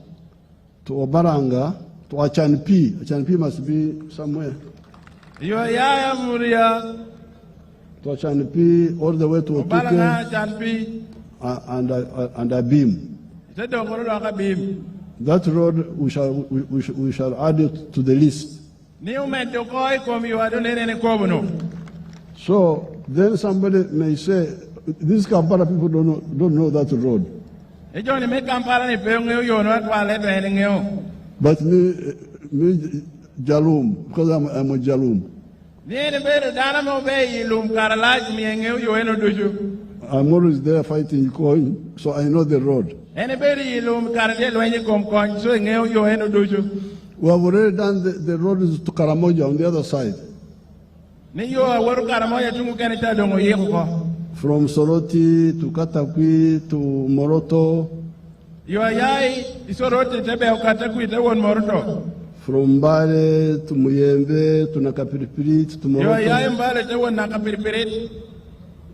to Obaranga to Achanpi. Achanpi must be somewhere. To Achanpi all the way to Otuke and Abim. That road we shall add it to the list. So then somebody may say, these Kampala people don't know that road. But me Jalum, because I'm a Jalum. I'm always there fighting coin, so I know the road. We have already done the roads to Karamoja on the other side. From Soroti to Katakwi to Moroto. From Mbale to Muyembe to Nakapiripirit to Moroto.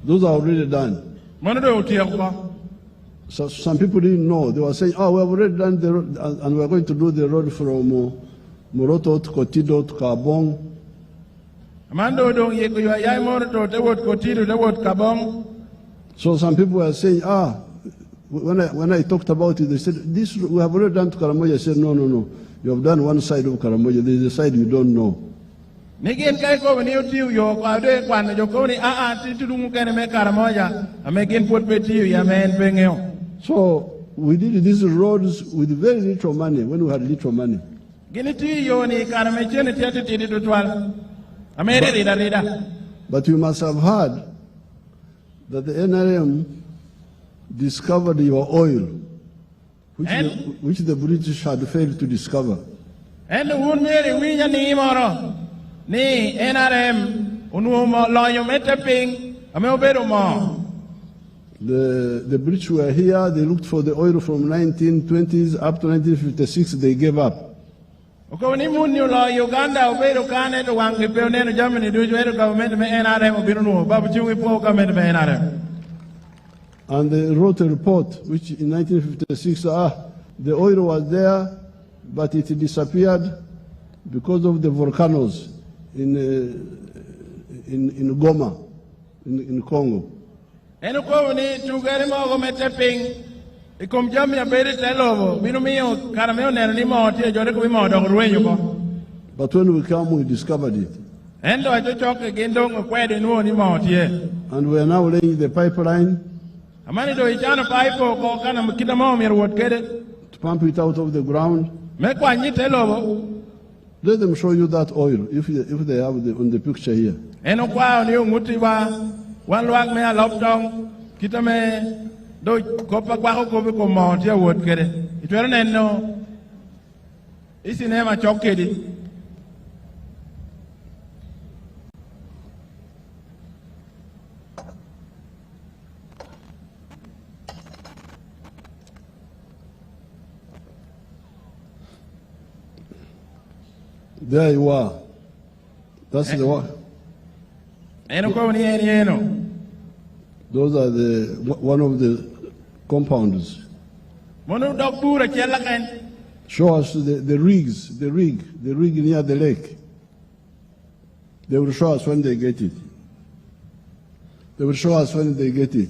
Those are already done. So some people didn't know. They were saying, oh, we have already done the road, and we're going to do the road from Moroto to Kotido to Kabong. So some people were saying, when I talked about it, they said, this we have already done to Karamoja. I said, no. You have done one side of Karamoja. There is a side you don't know. So we did these roads with very little money, when we had little money. But you must have heard that the NRM discovered your oil, which the British had failed to discover. The British were here, they looked for the oil from 1920s up to 1956, they gave up. And they wrote a report, which in 1956, the oil was there, but it disappeared because of the volcanoes in Goma, in Congo. But when we come, we discovered it. And we are now laying the pipeline to pump it out of the ground. Let them show you that oil, if they have on the picture here. There you are. That's the one. Those are one of the compounds. Show us the rig near the lake. They will show us when they get it. They will show us when they get it.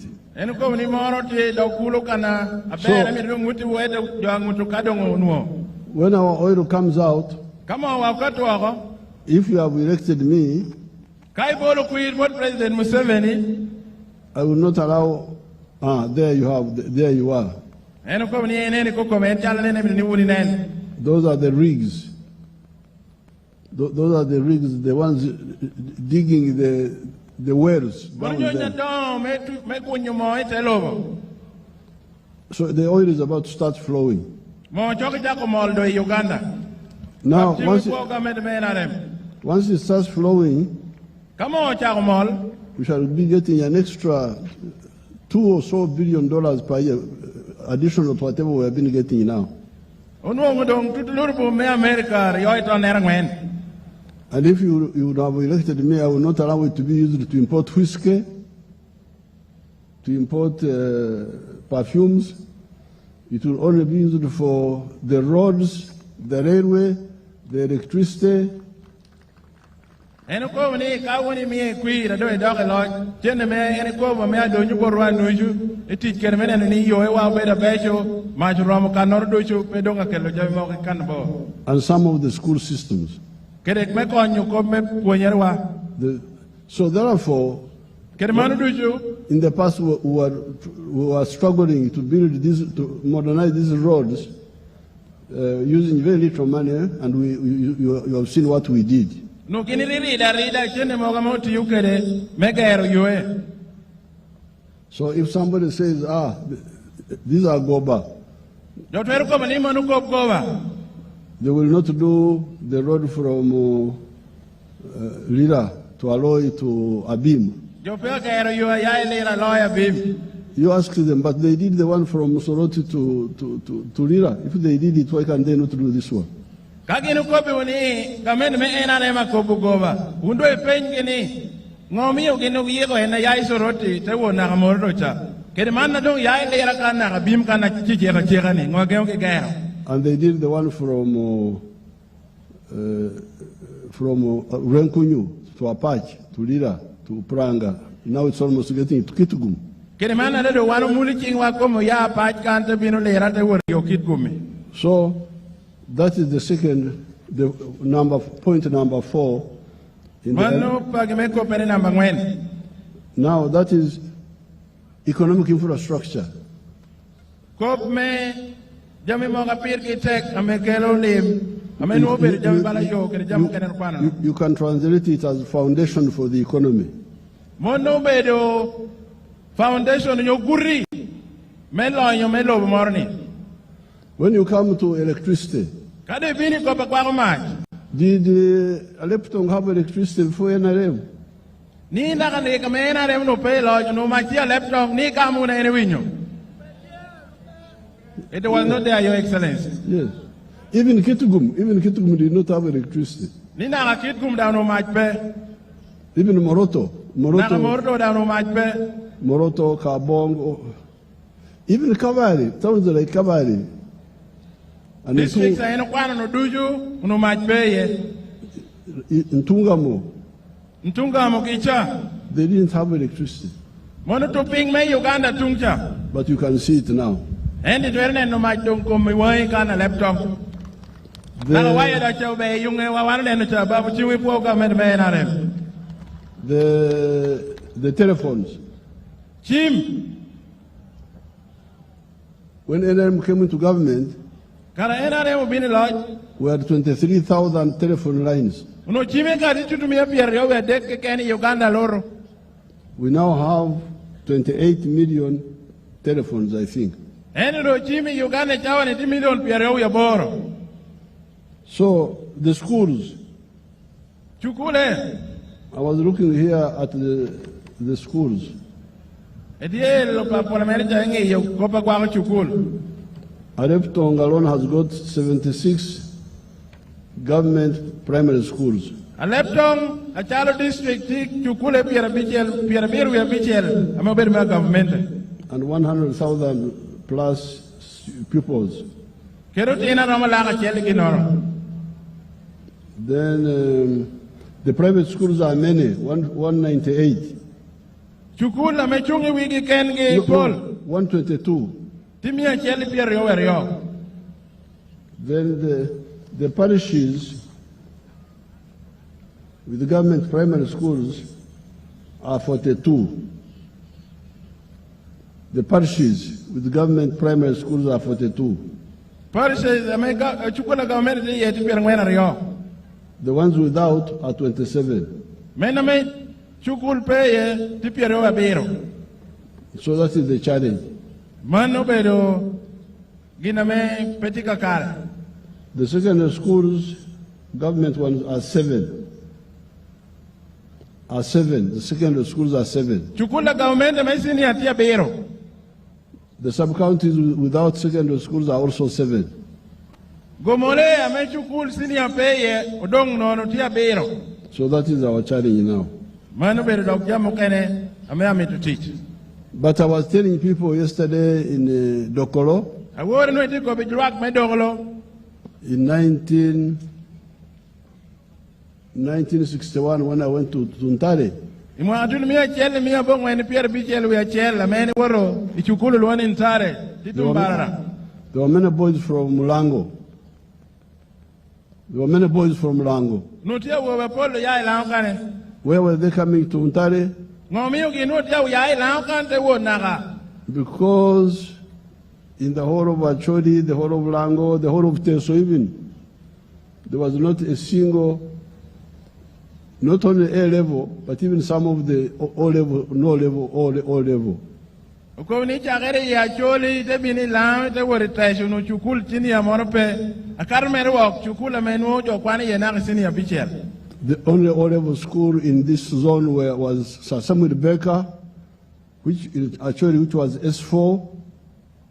When our oil comes out, if you have elected me, President Museveni, I will not allow. There you are. Those are the rigs. Those are the rigs, the ones digging the wells down there. So the oil is about to start flowing. Now, once it starts flowing, we shall be getting an extra $2 or so billion per year, additional to whatever we have been getting now. And if you would have elected me, I will not allow it to be used to import whiskey, to import perfumes. It will only be used for the roads, the railway, the electricity. And some of the school systems. So therefore, in the past we were struggling to build to modernize these roads using very little money, and you have seen what we did. So if somebody says, these are Goba, they will not do the road from Lira to Aloy to Abim. You ask them, but they did the one from Soroti to Lira. If they did it, why can they not do this one? And they did the one from Renkunyu to Apache to Lira to Pranga. Now it's almost getting to Kitugum. So that is the second, point number 4. Now that is economic infrastructure. You can translate it as foundation for the economy. When you come to electricity, did Alebtong have electricity before NRM? It was not there, Your Excellency. Yes. Even Kitugum did not have electricity. Even Moroto, Kabong, even Kavari, towns like Kavari. And in Tungamo, they didn't have electricity. But you can see it now. The telephones. When NRM came into government, we had 23,000 telephone lines. We now have 28 million telephones, I think. So the schools. I was looking here at the schools. Alebtong alone has got 76 government primary schools. Alebtong, a Chalo district, Chukule Pierabir, we are Bichel, I'm a better government. And 100,000 plus pupils. Kerutina Ramalaga Chelikinor. Then the private schools are many, 198. Chukula Mechungi Wiki Kenge Paul. 122. Timia Cheli Pierio. Then the parishes with the government primary schools are 42. The parishes with the government primary schools are 42. Parishes, Chukula government, the ones without are 27. Mename Chukul pay Tipiero Abero. So that is the challenge. Manobero Giname Peticakara. The secondary schools, government ones are 7. The secondary schools are 7. Chukula government Messini Atia Bero. The sub-counties without secondary schools are also 7. Gomole Amechukul Senior Pay Odong no Tia Bero. So that is our challenge now. Manobero Jamokane, Amami to teach. But I was telling people yesterday in Dokolo, I wouldn't wait to go to Drag Medogolo. In 1961, when I went to Tuntare, there were many boys from Mulango. Where were they coming to Tuntare? Because in the whole of Acholi, the whole of Lango, the whole of Teso even, there was not a single, not only A level, but even some of the O level, no level, O level. The only O level school in this zone was Samuel Becker, which was S4.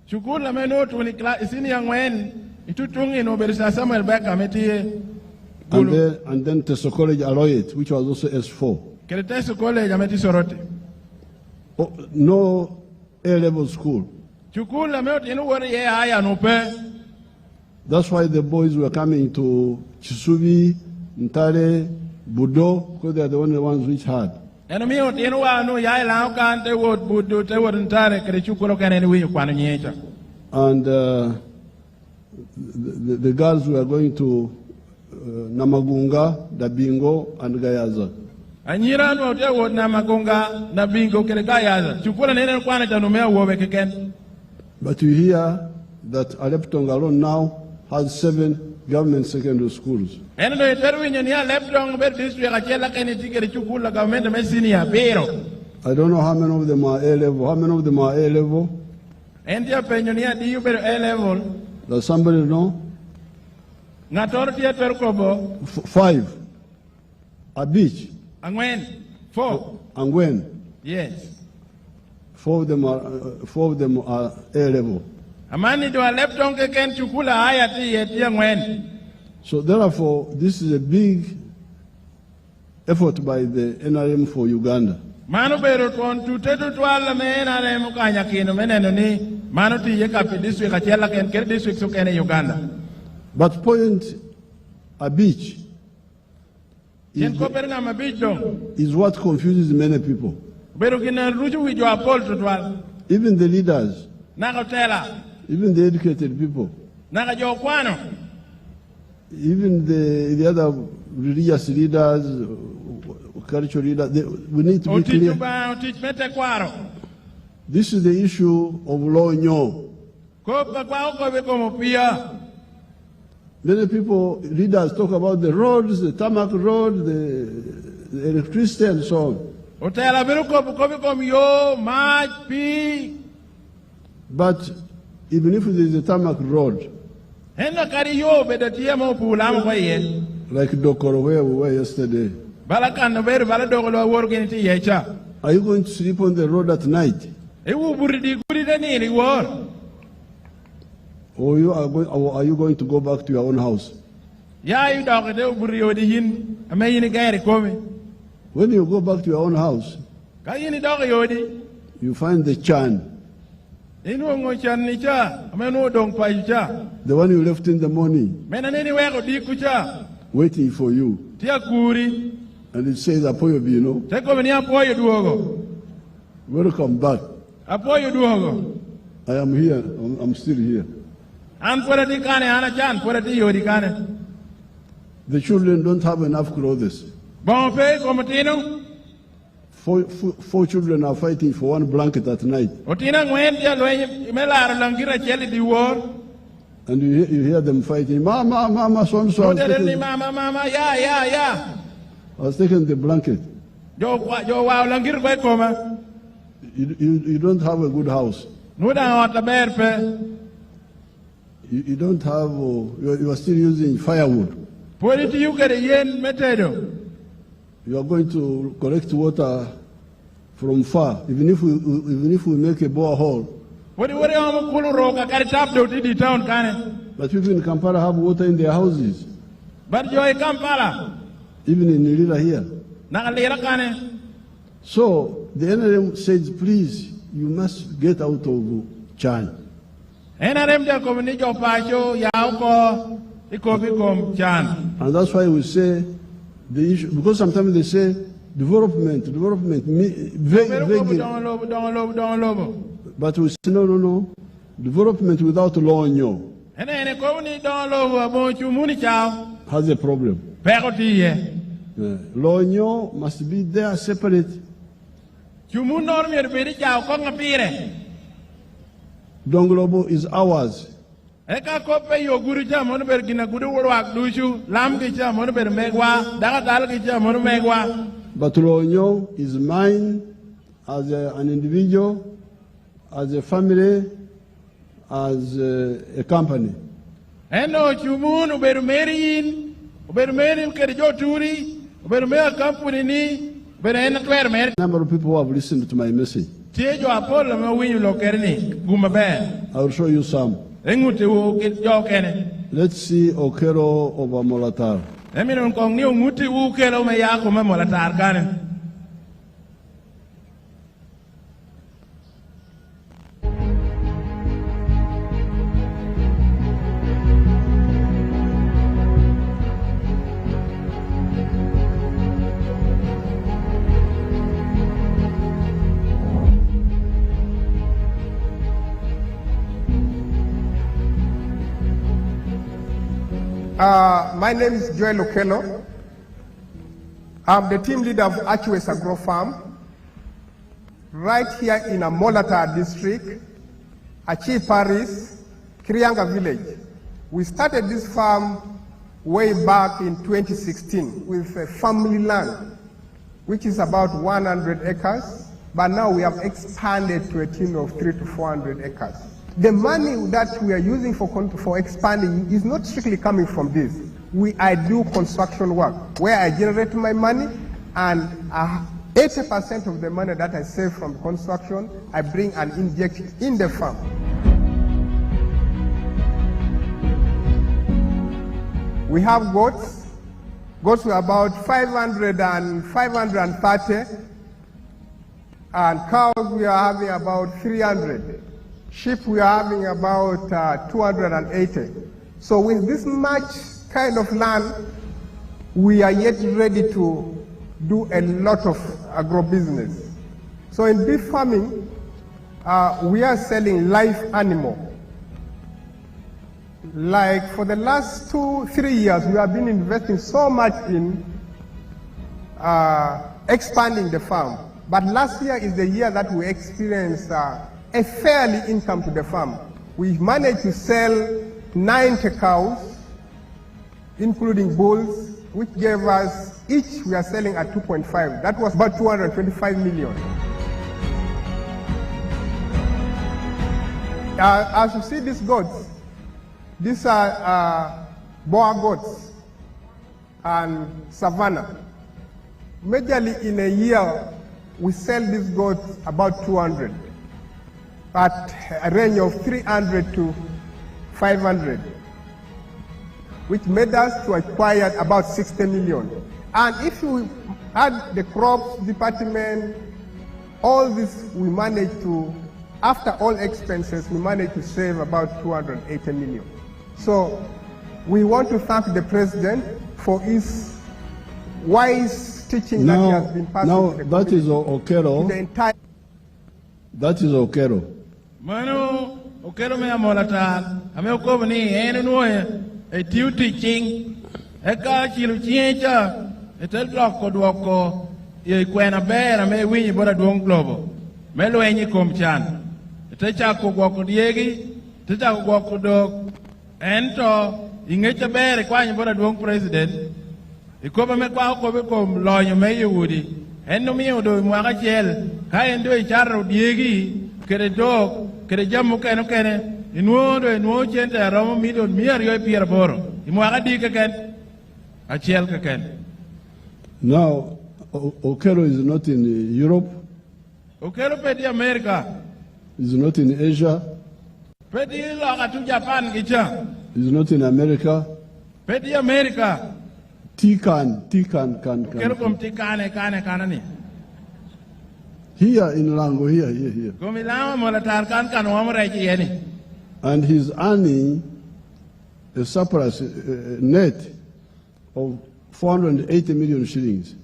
Chukula meno to sini yang wen itu tungi no berisa Samuel Becker metie and then Teso College Aloyet, which was also S4. Kele Teso College ameti sorote. No A level school. Chukula meno tinu wori ye haya no pe. That's why the boys were coming to Chisubi, Ntare, Budo, because they are the only ones which had. And the girls were going to Namagunga, Dabingo, and Gayaza. But you hear that Alebtong alone now has 7 government secondary schools. I don't know how many of them are A level. How many of them are A level? Does somebody know? 5. A beach. Angwen. 4. Angwen. Yes. 4 of them are A level. So therefore, this is a big effort by the NRM for Uganda. But Point a beach is what confuses many people. Even the leaders. Even the educated people. Even the other religious leaders, cultural leaders, we need to be clear. This is the issue of law nyo. Many people, leaders talk about the roads, the tarmac road, the electricity and so on. But even if there is a tarmac road, like Dokoro where we were yesterday, are you going to sleep on the road at night? Or are you going to go back to your own house? Ya yu dog de buriyo di yin ame yin gairi komi. When you go back to your own house, Ka yin dog yodi. you find the chan, Inu ngo chan ni cha ame no dong pa yu cha. the one you left in the morning, Mena nini weko di ku cha. waiting for you. Tia kuri. And it says, Apoyobino, Teko meni apoyo duogo. welcome back. Apoyo duogo. I am here. I'm still here. An pora di kane ana chan pora di yodi kane. The children don't have enough clothes. Bon pe komatino. Four children are fighting for one blanket at night. Otina ngwen dia loye melar langira cheli di war. And you hear them fighting, Mama, Mama, so and so. Mama, yeah. I was taking the blanket. Yo wow langir kwe koma. You don't have a good house. Nuda ota berpe. You don't have, you are still using firewood. Politi you get a yen metedo. You are going to collect water from far, even if we make a borehole. What do you roka carry tap do the town kane? But people in Kampala have water in their houses. But you in Kampala. Even in Nilila here. Nakalira kane. So the NRM says, please, you must get out of Chan. NRM de community of Pacho Yauko Ikobikom Chan. And that's why we say the issue, because sometimes they say development, vaguely. Don't. But we say no. Development without law has a problem. Law must be there separate. Donglobo is ours. Eka kope yo guru cha monu ber gina guru wak dushu lam ki cha monu ber megwa daga dal ki cha monu megwa. But Lonyo is mine as an individual, as a family, as a company. Eno chumun uber merin keri jo turi uber mea company ni uber ena twer mer. Number of people who have listened to my message. Tiejo apolo me winyu lo kerni gumabe. I will show you some. Enguti wo jo kene. Let's see Okero of Molatar. Eminon kong ni unguti wo kelo me yako me Molatar kane. My name is Joel Okello. I'm the team leader of Achwes Agro Farm, right here in a Molatar district, Achi Paris, Krianga village. We started this farm way back in 2016 with a family land, which is about 100 acres, but now we have expanded to a team of 300 to 400 acres. The money that we are using for expanding is not strictly coming from this. I do construction work where I generate my money, and 80% of the money that I save from construction, I bring and inject in the farm. We have goats. Goats were about 530, and cows we are having about 300. Sheep we are having about 280. So with this much kind of land, we are yet ready to do a lot of agro-business. So in beef farming, we are selling live animal. Like for the last 2-3 years, we have been investing so much in expanding the farm. But last year is the year that we experienced a fairly income to the farm. We managed to sell 90 cows, including bulls, which gave us, each we are selling at 2.5. That was about 225 million. As you see these goats, these are Boer goats and Savannah. Majorly in a year, we sell these goats about 200. At a range of 300 to 500. which made us to acquire about 60 million. And if we add the crops department, all this we managed to, after all expenses, we managed to save about 280 million. So we want to thank the president for his wise teaching that he has been passing to the that is Okero. The entire that is Okero. Manu Okero me amolata ame okobo ni ene noe e tiu teaching e ka chilu chiencha e tel doko dwoko ye kwena bera me winyi bora duong globo me lwenyi kom chan e te chako gwoko diegi te chako gwoko dok ento ingecha bere kwanyi bora duong president ikoba me kwa ko be kom lonyo me yudi enno mi odo mwaka chiel ka endo e charro diegi kere dok kere jamu keno kene inuo chente romo million miario e pier boro imwaka dike ken achiel ke ken. Now Okero is not in Europe. Okero pedi America. Is not in Asia. Pedi loka tu Japan gicha. Is not in America. Pedi America. Tikan. Okero kom tikane kanani. Here in Lango, here. Komilama molatar kan wamrechi yeni. And he's earning a surplus net of 480 million shillings.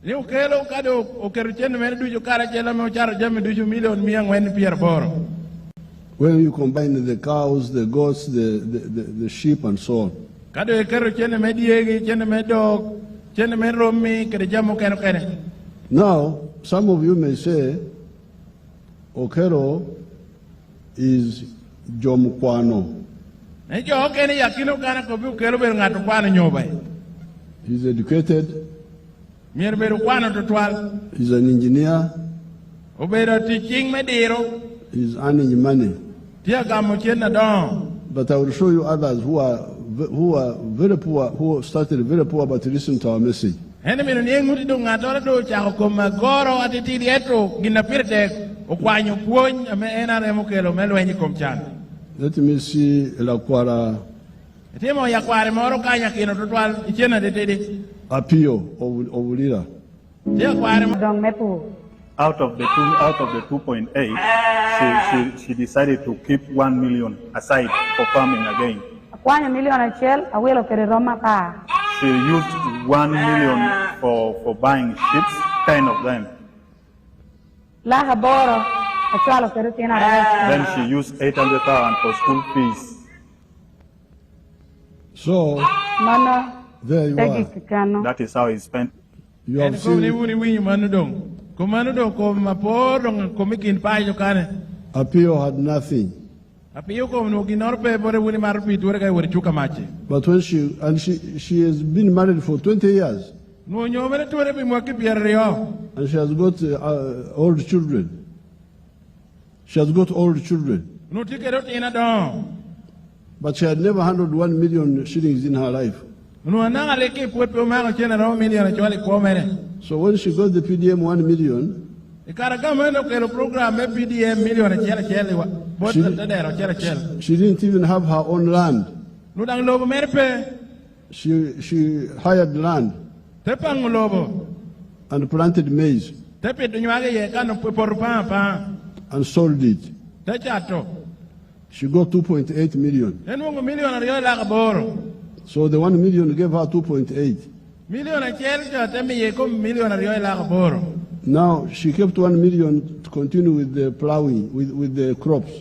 Ni Okero kado Okero chen me dujo kara chela me char jame dujo million miang wen pier boro. When you combine the cows, the goats, the sheep and so on. Kado Okero chen me diegi, chen me dog, chen me romi kere jamo kene. Now, some of you may say, Okero is Jomkwano. He's educated. He's an engineer. He's earning money. But I will show you others who are very poor, who started very poor but listen to our message. Let me see Lakwara Apio of Lira. Out of the 2.8, she decided to keep 1 million aside for farming again. She used 1 million for buying ships, 10 of them. Then she used 800,000 for school fees. So, there you are. That is how he spent. You have seen Apio had nothing. But when she has been married for 20 years. And she has got old children. But she had never handled 1 million shillings in her life. So when she got the PDM 1 million, she didn't even have her own land. She hired land and planted maize and sold it. She got 2.8 million. So the 1 million gave her 2.8. Now she kept 1 million to continue with the plowing, with the crops.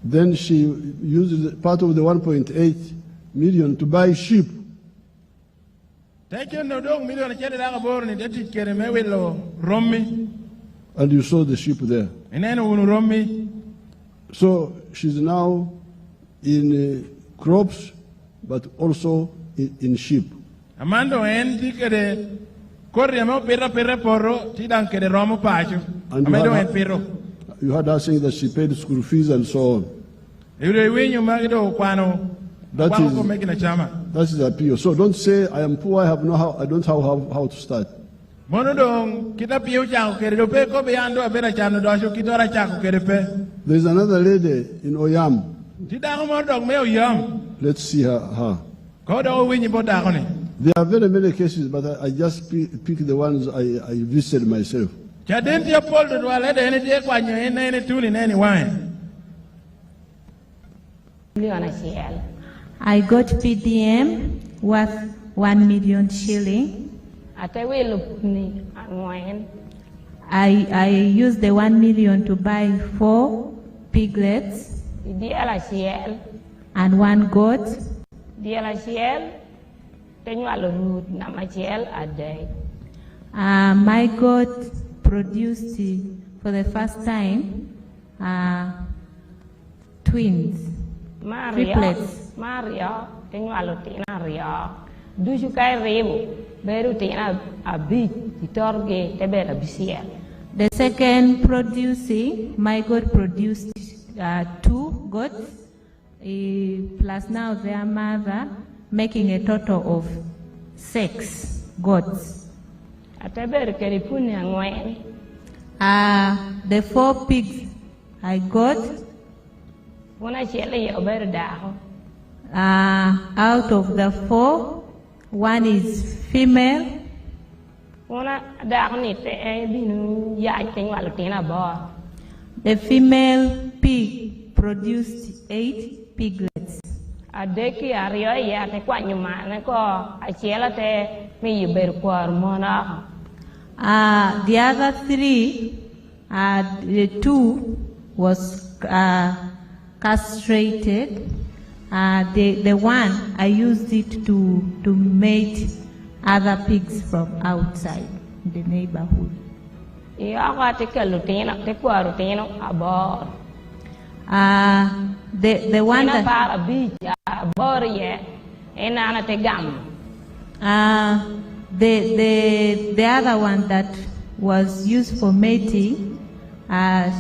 Then she used part of the 1.8 million to buy sheep. And you saw the sheep there. So she's now in crops, but also in sheep. And you had her saying that she paid school fees and so on. That is appeal. So don't say I am poor, I don't have how to start. Monodong kita piu chako kere do pe ko be ando abera chano do sho kitora chako kere pe. There's another lady in Oyam. Tida ko modong me Oyam. Let's see her. Ko do winyi boda ko ni. There are very many cases, but I just pick the ones I visited myself. Chadenti ya pol do wale de ene tie kwa nyo ene tuni neni wine. I got PDM worth 1 million shilling. I used the 1 million to buy 4 piglets and 1 goat. My goat produced for the first time twins, triplets. The second producing, my goat produced 2 goats, plus now their mother, making a total of 6 goats. The 4 pigs I got, out of the 4, 1 is female. The female pig produced 8 piglets. The other 3, the 2 was castrated. The 1 I used it to mate other pigs from outside the neighborhood. The one that the other one that was used for mating,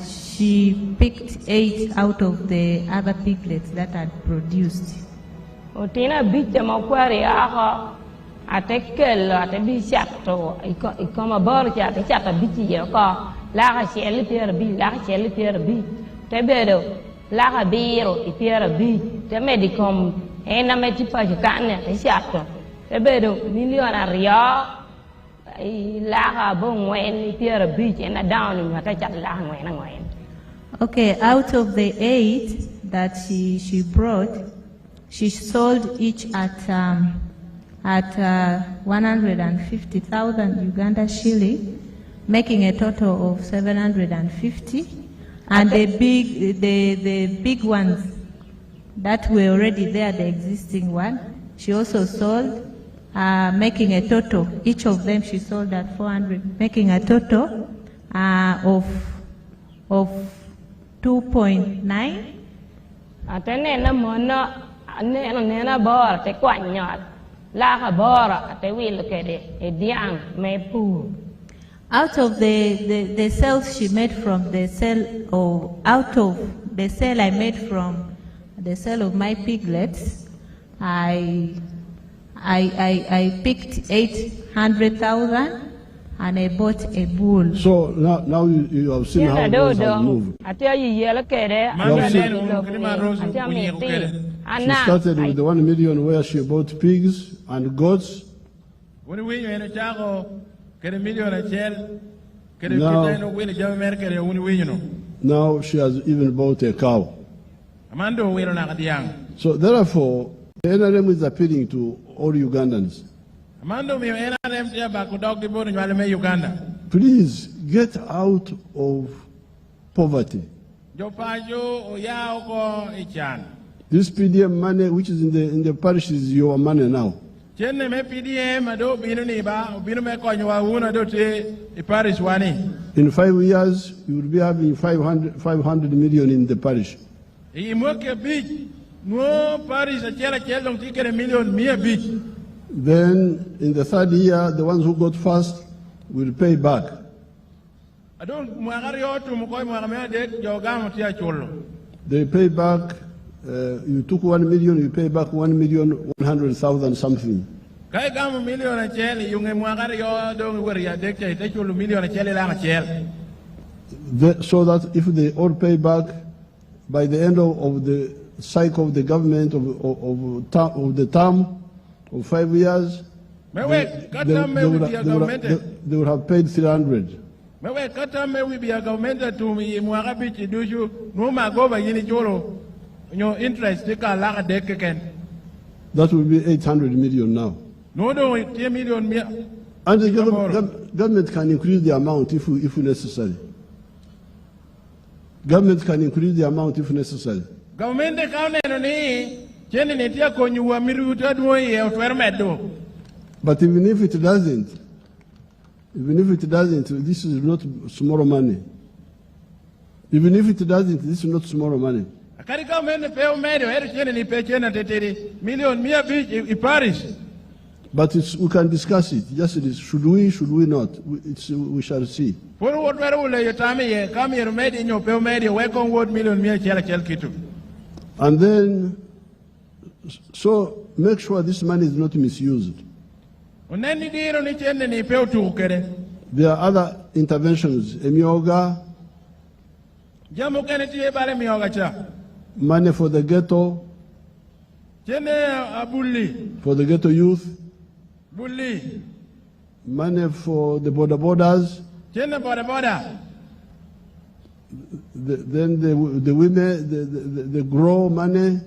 she picked 8 out of the other piglets that had produced. Okay, out of the 8 that she brought, she sold each at 150,000 Uganda shilling, making a total of 750. And the big ones that were already there, the existing one, she also sold, making a total. Each of them she sold at 400, making a total of 2.9. Out of the sales she made from the sale, or out of the sale I made from the sale of my piglets, I picked 800,000 and I bought a bull. So now you have seen how those have moved. She started with the 1 million where she bought pigs and goats. Now she has even bought a cow. So therefore, the NRM is appealing to all Ugandans. Please get out of poverty. This PDM money, which is in the parish, is your money now. In 5 years, you will be having 500 million in the parish. Then, in the 3rd year, the ones who got first will pay back. They pay back, you took 1 million, you pay back 1,100,000 something. Kai gamo million achiel yunge mwagari yo dong wari ya dekcha itachulu million achiel lang achiel. So that if they all pay back by the end of the cycle of the government of the term of 5 years, they would have paid 300. Mewe kata mewi biya government to mi mwaga bichi dushu numa goba yini cholo nyo interest tika laga dekeken. That will be 800 million now. No, 10 million. And the government can increase the amount if necessary. Government can increase the amount if necessary. Government account ni cheni netia konyuwa miruta duoye otwermedo. But even if it doesn't, this is not small money. Even if it doesn't, this is not small money. Akari government pay medio eri cheni ni pay chena teteri million mia bich iparish. But we can discuss it. Yes, it is. Should we not? We shall see. And then, so make sure this money is not misused. There are other interventions. Emioga, money for the ghetto, for the ghetto youth, money for the borders, then the women, the grow money,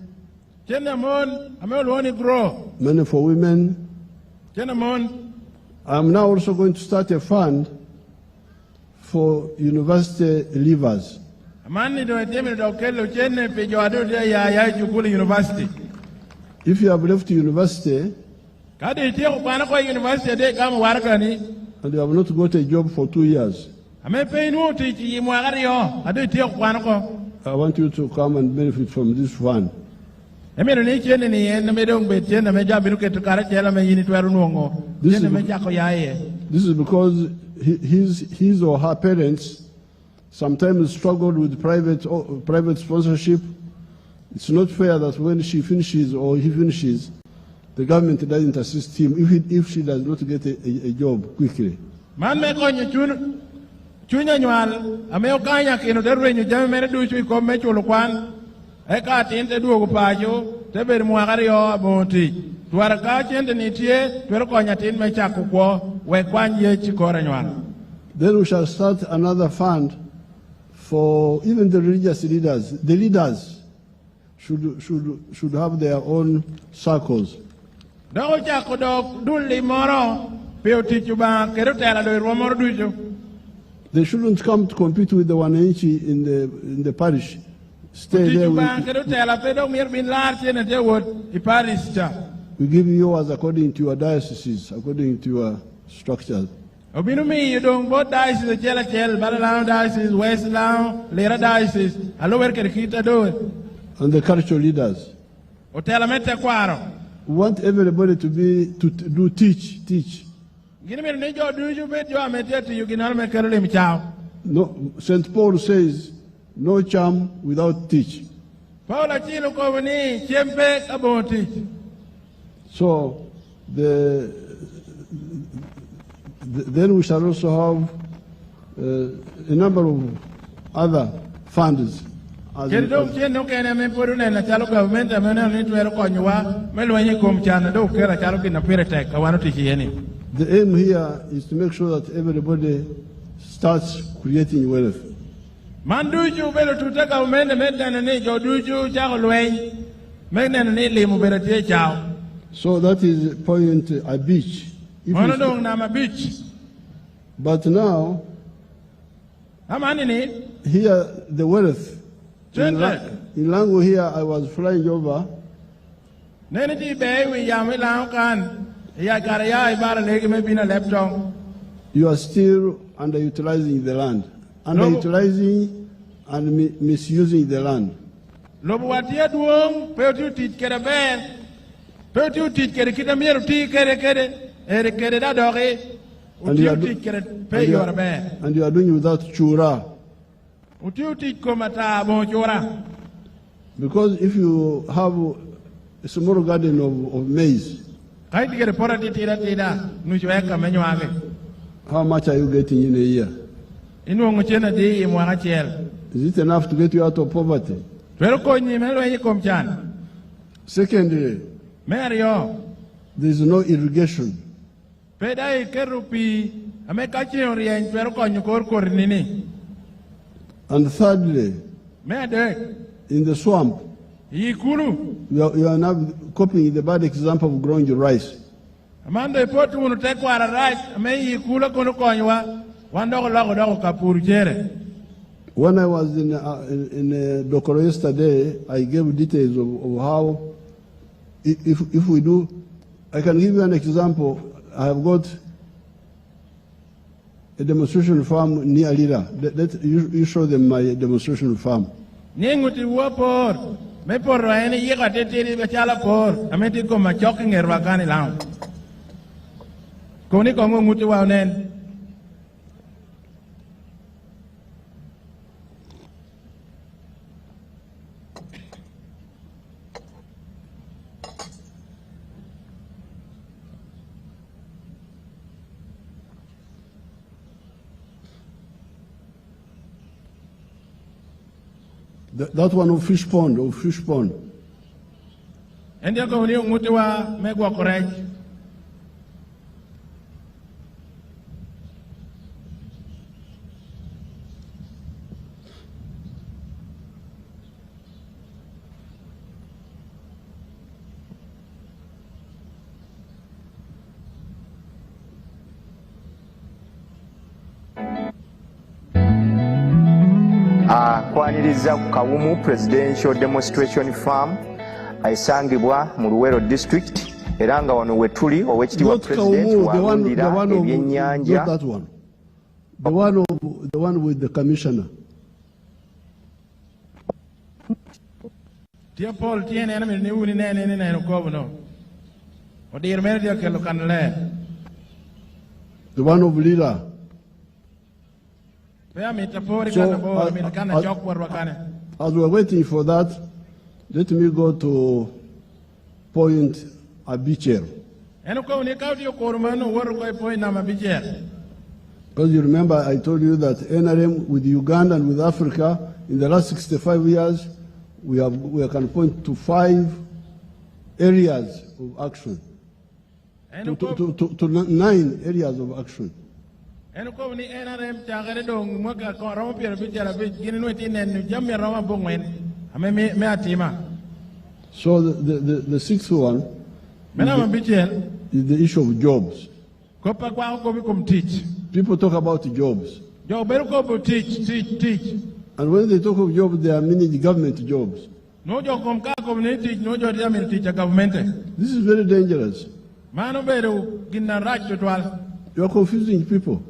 money for women. I'm now also going to start a fund for university leavers. If you have left university and you have not got a job for 2 years, I want you to come and benefit from this fund. This is because his or her parents sometimes struggled with private sponsorship. It's not fair that when she finishes or he finishes, the government doesn't assist him if she does not get a job quickly. Then we shall start another fund for even the religious leaders. The leaders should have their own circles. They shouldn't come to compete with the Wananchi in the parish. Stay there. We give you yours according to your dioceses, according to your structures. You don't both diocese, Badalang diocese, West Lao, Lera diocese, and the cultural leaders. We want everybody to teach. No, St. Paul says, no charm without teach. So then we shall also have a number of other funds. The aim here is to make sure that everybody starts creating wealth. So that is point a beach. But now, here the wealth. In Lango here, I was flying over. You are still underutilizing the land. Underutilizing and misusing the land. And you are doing without chura. Because if you have a small garden of maize, How much are you getting in a year? Is it enough to get you out of poverty? Secondly, there is no irrigation. And thirdly, in the swamp, you are now copying the bad example of growing your rice. When I was in Dokoro yesterday, I gave details of how, if we do, I can give you an example. I have got a demonstration farm near Lira. You show them my demonstration farm. That one of fish pond, And they're going to make work correct. Kwaniriza ku Kawumu Presidential Demonstration Farm ayisangibwa mu Luwero District era nga wano wetuli owekitiibwa President wawundira ebyennyanja. The one with the commissioner. Dear Paul, tiene enemy ni uni nene no governor. O dear media ke lo kanle. The one of Lira. So, as we are waiting for that, let me go to point Abicher. Because you remember I told you that NRM with Uganda and with Africa, in the last 65 years, we can point to 5 areas of action, to 9 areas of action. So the sixth one is the issue of jobs. People talk about jobs. And when they talk of jobs, they are meaning government jobs. This is very dangerous. You are confusing people.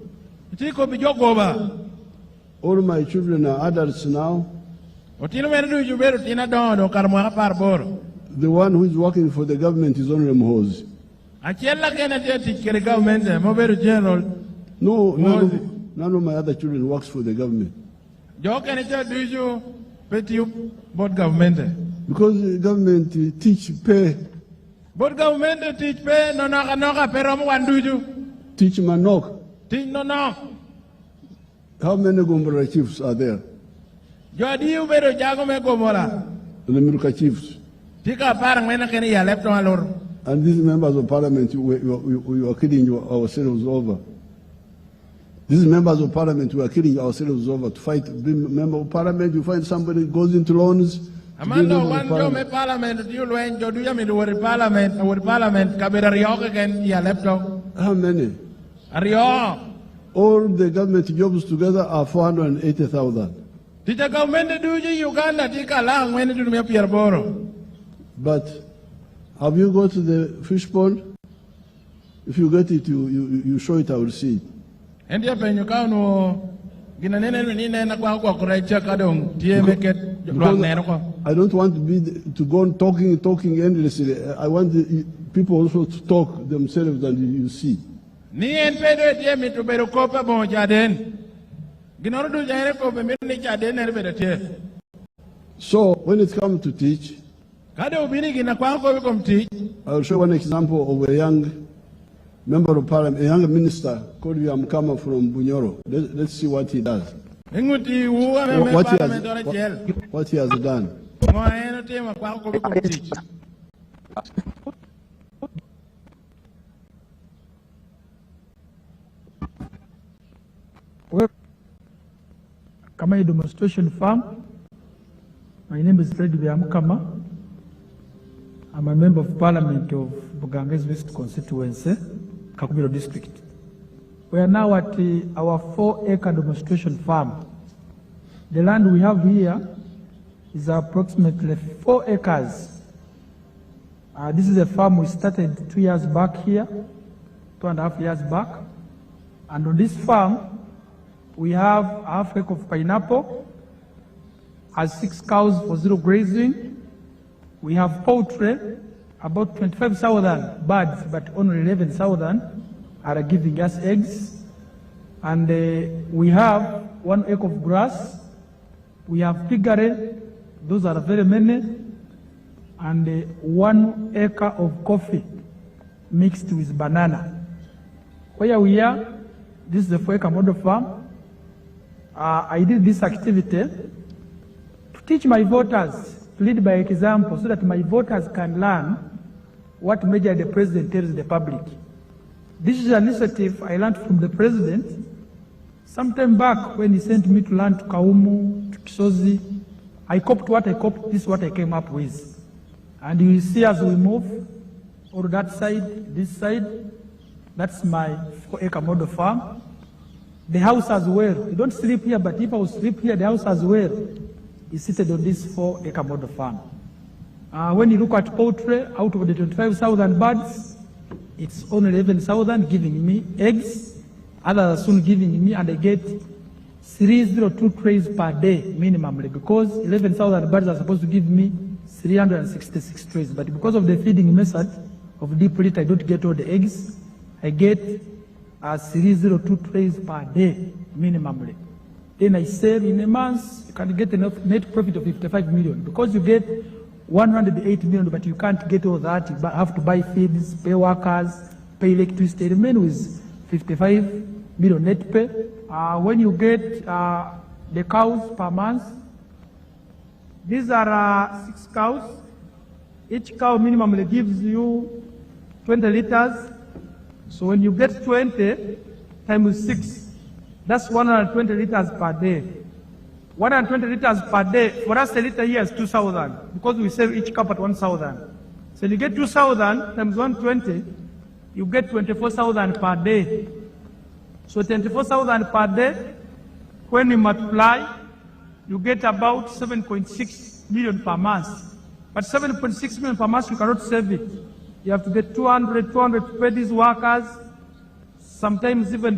All my children are adults now. The one who is working for the government is only Mhoz. No, none of my other children works for the government. Because the government teach pay. But government teach pay no teach manok. No. How many Gombora chiefs are there? The Miruka chiefs. And these members of parliament, we are killing ourselves over. These members of parliament, we are killing ourselves over to fight. Be member of parliament, you find somebody goes into loans. Amanda one parliament, you went to parliament, How many? All the government jobs together are 480,000. But have you go to the fish pond? If you get it, you show it, I will see it. Because I don't want to go on talking endlessly. I want people also to talk themselves and you see. So when it comes to teach, I'll show one example of a young member of parliament, a young minister called Yamkama from Bunyoro. Let's see what he does. What he has done. Kamai Demonstration Farm. My name is Fred Yamkama. I'm a member of Parliament of Buganges West Constituency, Kakubiro District. We are now at our 4-acre demonstration farm. The land we have here is approximately 4 acres. This is a farm we started 2 years back here, 2.5 years back. And on this farm, we have a half acre of pineapple, has 6 cows for zero grazing. We have poultry, about 25,000 birds, but only 11,000 are giving us eggs. And we have 1 acre of grass. We have piggery, those are very many. And 1 acre of coffee mixed with banana. Where we are, this is the 4-acre model farm. I did this activity to teach my voters, to lead by example, so that my voters can learn what measure the president tells the public. This is an initiative I learned from the president sometime back when he sent me to learn to Kaumu, to Kisozi. I copied what I copied, this is what I came up with. And you will see as we move, or that side, this side, that's my 4-acre model farm. The house as well. You don't sleep here, but if I will sleep here, the house as well is seated on this 4-acre model farm. When you look at poultry, out of the 25,000 birds, it's only 11,000 giving me eggs. Others are soon giving me, and I get 302 trays per day minimally, because 11,000 birds are supposed to give me 366 trays. But because of the feeding method of deep litter, I don't get all the eggs. I get 302 trays per day minimally. Then I sell in a month, you can get a net profit of 55 million. Because you get 108 million, but you can't get all that. You have to buy feeds, pay workers, pay electricity. You remain with 55 million net pay. When you get the cows per month, these are 6 cows. Each cow minimally gives you 20 liters. So when you get 20 times 6, that's 120 liters per day. 120 liters per day, for us a liter here is 2,000, because we sell each cup at 1,000. So you get 2,000 times 120, you get 24,000 per day. So 24,000 per day, when you multiply, you get about 7.6 million per month. But 7.6 million per month, you cannot save it. You have to get 200 to pay these workers, sometimes even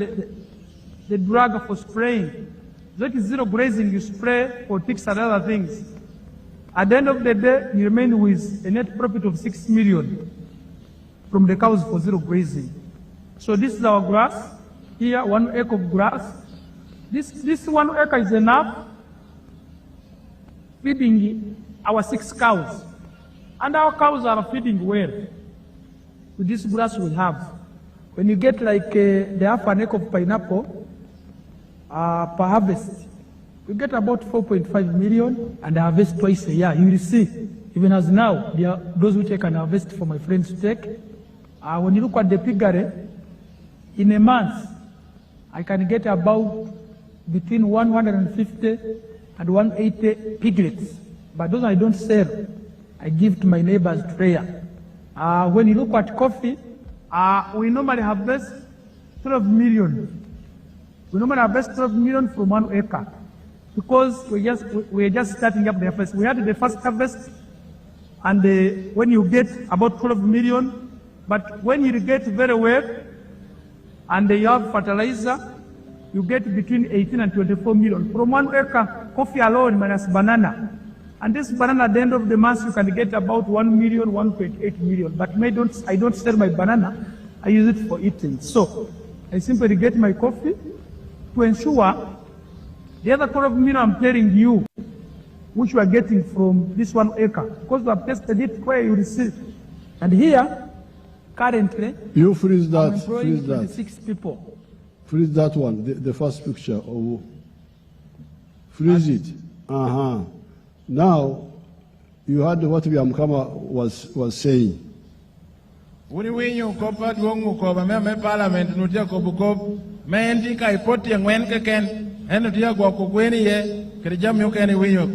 the drug for spraying. That is zero grazing, you spray for ticks and other things. At the end of the day, you remain with a net profit of 6 million from the cows for zero grazing. So this is our grass. Here, 1 acre of grass. This 1 acre is enough feeding our 6 cows. And our cows are feeding well with this grass we have. When you get like the half an acre of pineapple, per harvest, we get about 4.5 million, and I harvest twice a year. You will see, even as now, there are those which I can harvest for my friends to take. When you look at the piggery, in a month, I can get about between 150 and 180 piglets. But those I don't sell, I give to my neighbors to prayer. When you look at coffee, we normally harvest 12 million. We normally harvest 12 million from 1 acre, because we're just starting up the harvest. We had the first harvest, and when you get about 12 million, but when you irrigate very well, and you have fertilizer, you get between 18 and 24 million. From 1 acre, coffee alone minus banana. And this banana, at the end of the month, you can get about 1 million, 1.8 million. But I don't sell my banana, I use it for eating. So I simply get my coffee to ensure the other 12 million I'm telling you, which we are getting from this 1 acre, because we have tested it where you receive. And here, currently, you freeze that, I'm employing freeze that. 26 people. Freeze that one, the first picture. Oh, freeze it. Now, you heard what Biamkama was saying. Uri winyo kopa duongu koba me parliament nutia kobukob me endi ka ipoti ngwen keken enutia gwa kugweni ye kerjam yo kene winyo.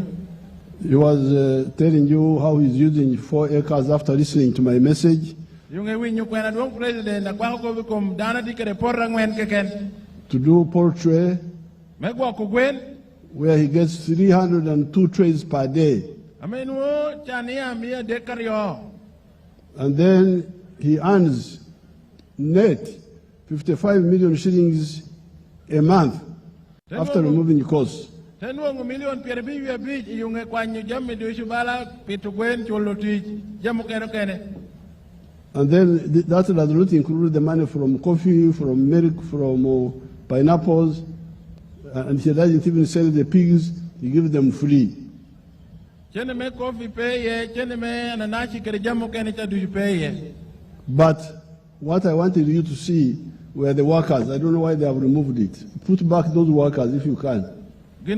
He was telling you how he's using 4 acres after listening to my message. Yung winyo kwena duong president na kwa ko bikom dana dikere porra ngwen keken. To do poultry, Me gwa kugwen where he gets 302 trays per day. amenwo chania mia dekaryo. And then he earns net 55 million shillings a month after removing costs. Tenuongo million pier biwi bich yunge kwanyo jamme duishu bala pitu gwen cholo tich jamu kene. And then that does not include the money from coffee, from milk, from pineapples, and he doesn't even sell the pigs, he gives them free. Chene me coffee pay ye, chene me ananachi kere jamu kene cha duishu pay ye. But what I wanted you to see were the workers. I don't know why they have removed it. Put back those workers if you can. The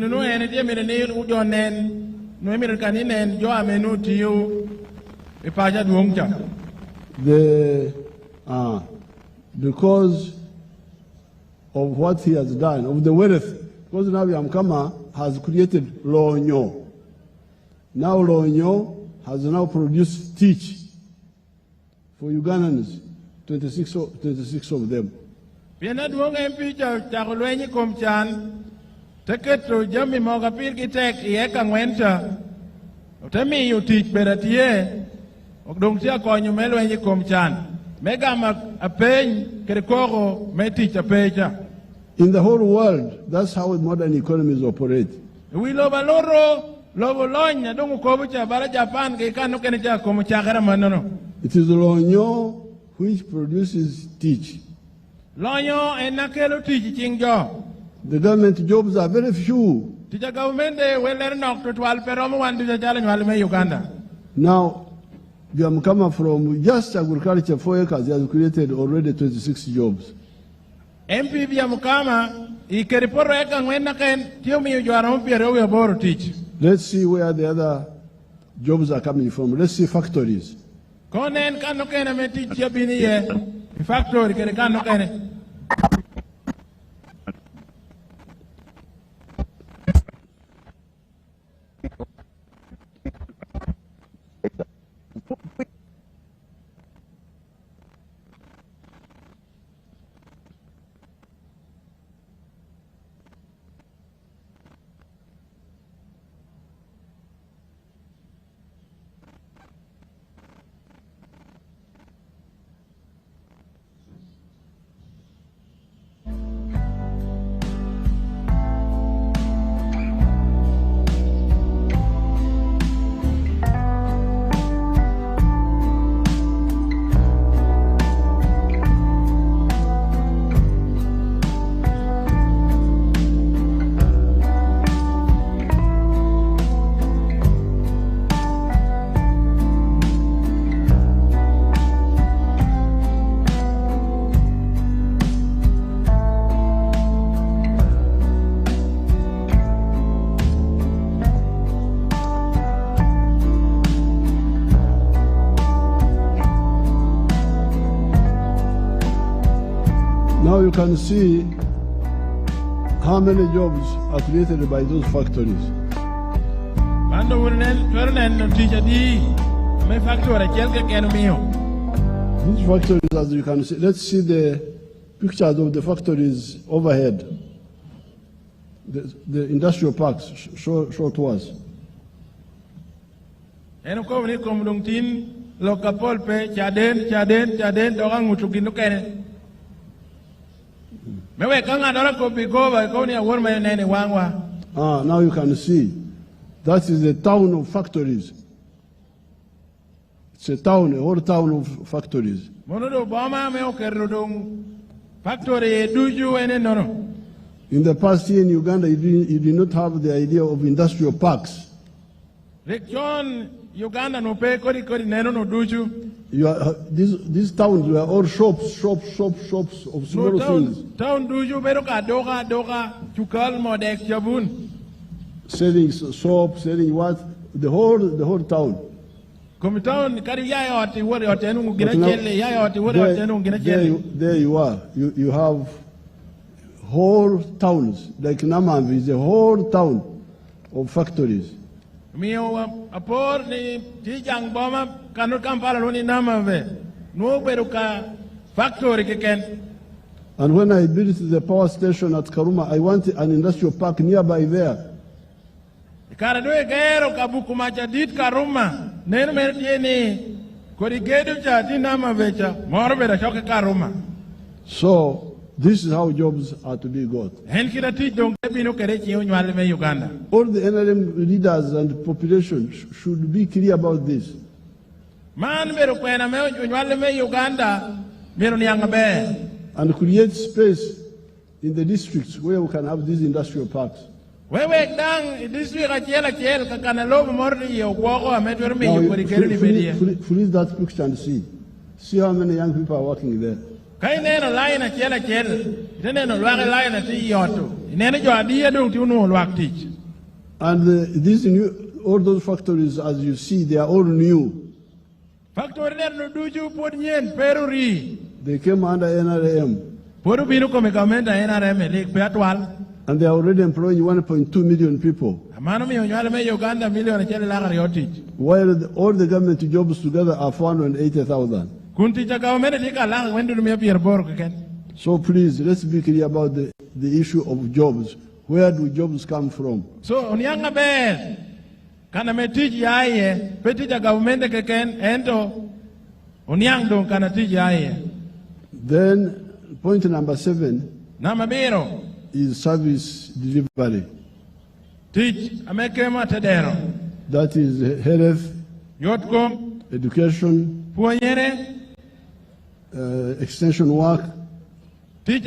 because of what he has done, of the wealth, because now Yamkama has created Lonyo. Now Lonyo has now produced teach for Ugandans, 26 of them. Piena duonga MP chakulwenyi komchan teketo jami moga pir kitek yeka ngwenta utemi yutich beratie okdong tia konyo melwenyi komchan mega apeny kerikoro metich apecha. In the whole world, that's how modern economies operate. Wilo baloro lobo lonya dongu kobucha bara Japan ke kanu kene cha komchakara manono. It is Lonyo which produces teach. Lonyo enakelo teach chingjo. The government jobs are very few. Tija government weler nok to 12 peromo wandu jala nywal me Uganda. Now, Biamkama from just agriculture 4 acres, he has created already 26 jobs. MP Biamkama ikeriporo eka ngwena ken tiomi ujwara mpiero we boro teach. Let's see where the other jobs are coming from. Let's see factories. Konen kano kene meti chabini ye factory kene kano kene. Now you can see how many jobs are created by those factories. These factories, as you can see, let's see the pictures of the factories overhead. The industrial parks, show to us. Now you can see. That is the town of factories. It's a town, a whole town of factories. In the past year in Uganda, you did not have the idea of industrial parks. John Uganda no pay kori neno no duju. These towns were all shops of small things. Town duju pero ka doga chukal modek jabun. Selling soap, selling what? The whole town. Come town kari ya oti wori otenu gina chele ya oti wori otenu gina chele. There you are. You have whole towns like Namamvi is a whole town of factories. Mio apor ni tijang boma kanut Kampala loni Namamve. No beruka factory keken. And when I built the power station at Karuma, I wanted an industrial park nearby there. Karadwe gero kabuku machadit Karuma. Nenu mertieni korigedu cha tinama vecha. Moro bera shoke Karuma. So this is how jobs are to be got. All the NRM leaders and population should be clear about this. And create space in the districts where we can have these industrial parks. Now, freeze that picture and see. See how many young people are working there. And these new, all those factories, as you see, they are all new. They came under NRM. And they are already employing 1.2 million people. While all the government jobs together are 480,000. So please, let's be clear about the issue of jobs. Where do jobs come from? So onyanga be kana metiji aye petija government keken ento onyang don kana tiji aye. Then point number 7 namabiro is service delivery. Teach amekema tedero. That is health, yotkom, education, puonyere, extension work. This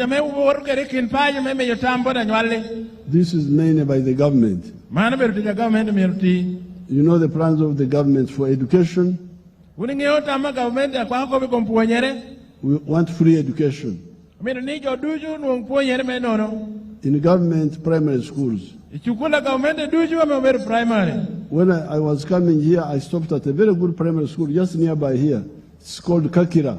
is mainly by the government. You know the plans of the government for education. We want free education in government primary schools. When I was coming here, I stopped at a very good primary school just nearby here. It's called Kakira.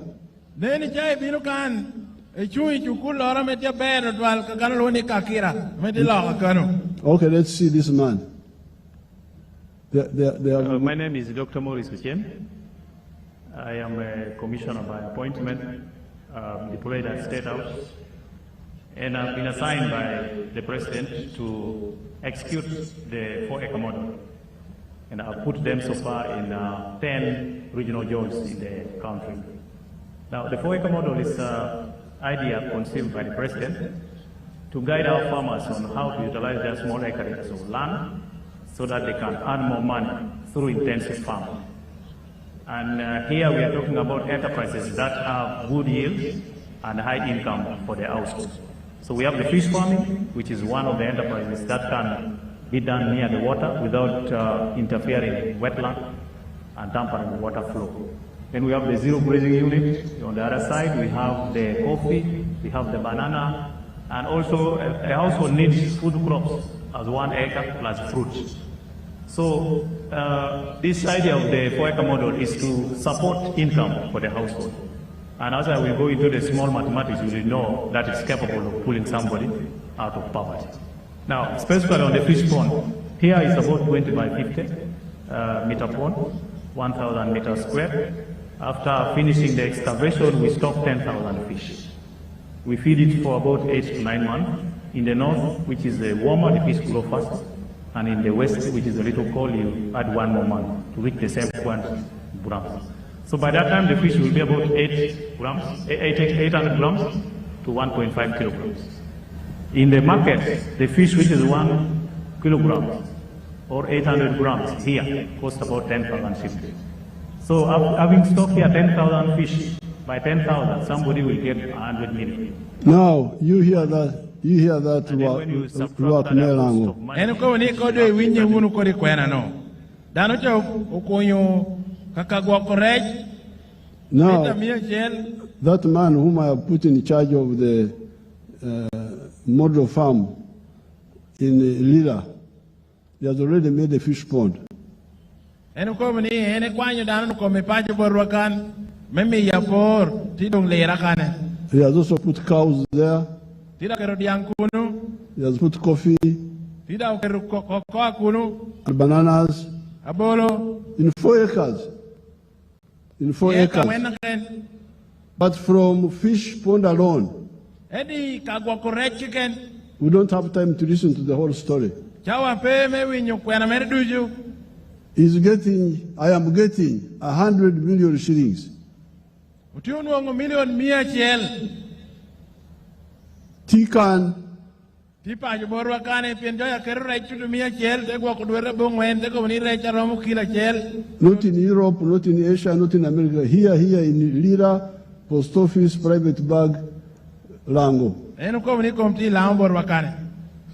Okay, let's see this man. My name is Dr. Maurice Uchem. I am a commissioner by appointment, deployed at State House, and I've been assigned by the President to execute the 4-acre model. And I've put them so far in 10 regional zones in the country. Now, the 4-acre model is idea conceived by the President to guide our farmers on how to utilize their small acreages of land so that they can earn more money through intensive farming. And here we are talking about enterprises that have good yield and high income for their household. So we have the fish farming, which is one of the enterprises that can be done near the water without interfering in wetland and tampering with water flow. Then we have the zero grazing unit. On the other side, we have the coffee, we have the banana, and also a household needs food crops as 1 acre plus fruit. So this idea of the 4-acre model is to support income for the household. And as I will go into the small mathematics, you will know that it's capable of pulling somebody out of poverty. Now, specifically on the fish pond, here is about 20 by 50 meter pond, 1,000 meters square. After finishing the excavation, we stock 10,000 fish. We feed it for about 8 to 9 months. In the north, which is the warmer, the fish grow fast. And in the west, which is a little cold, you add 1 more month to reach the same grams. So by that time, the fish will be about 800 grams to 1.5 kilograms. In the market, the fish which is 1 kilogram or 800 grams here costs about 10,050. So having stocked here 10,000 fish, by 10,000, somebody will get 100 million. Now, you hear that Dano cha okonyo kakagwa korej. Now, that man whom I have put in charge of the model farm in Lira, he has already made a fish pond. Eno ko mani ene kwanyo dano ko me pacho borwakan memi yapor tidong lera kane. He has also put cows there. Tida kero diang kuno. He has put coffee. Tida kero cocoa kuno. And bananas. Abolo. In 4 acres. In 4 acres. But from fish pond alone, Edi kagwa korek chicken. we don't have time to listen to the whole story. Chawa pe me winyo kwena merduju. I am getting 100 million shillings. Utiunu million mia chiel. Tikan. Tipa juborwa kane pienjo ya kero rechutu mia chiel. Tegwa kudwere bongwen. Tego mni recha romu kila chiel. Not in Europe, not in Asia, not in America. Here in Lira, post office, private bag, Lango. Eno ko mni komti lao borwa kane.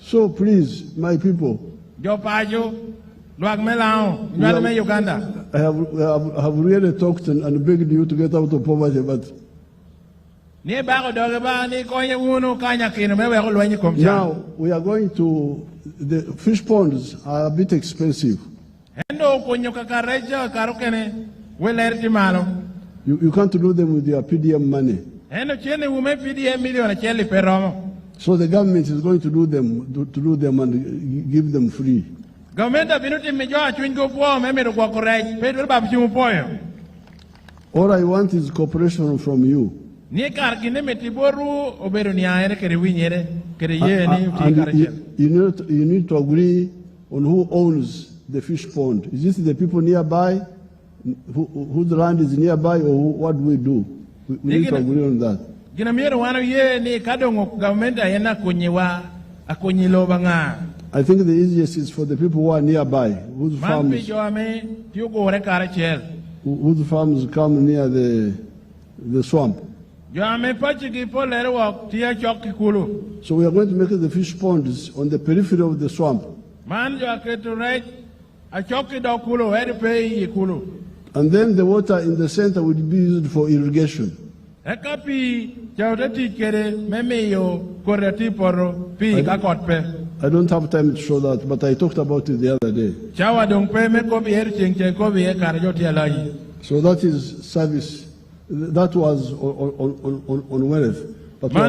So please, my people. Jo pajo. Luag me lao. Nyalo me Uganda. I have really talked and begged you to get out of poverty, but now we are going to, the fish ponds are a bit expensive. You can't do them with your PDM money. So the government is going to do them and give them free. All I want is cooperation from you. And you need to agree on who owns the fish pond. Is this the people nearby, whose land is nearby, or what do we do? We need to agree on that. I think the easiest is for the people who are nearby, whose farms come near the swamp. So we are going to make the fish ponds on the periphery of the swamp. And then the water in the center will be used for irrigation. I don't have time to show that, but I talked about it the other day. So that is service. That was on wealth. But we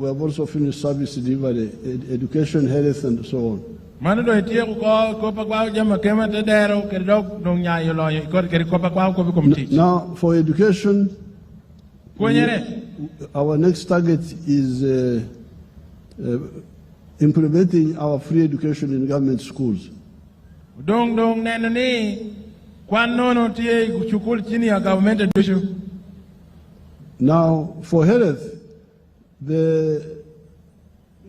have also finished service delivery, education, health, and so on. Now, for education, our next target is implementing our free education in government schools. Now, for health, the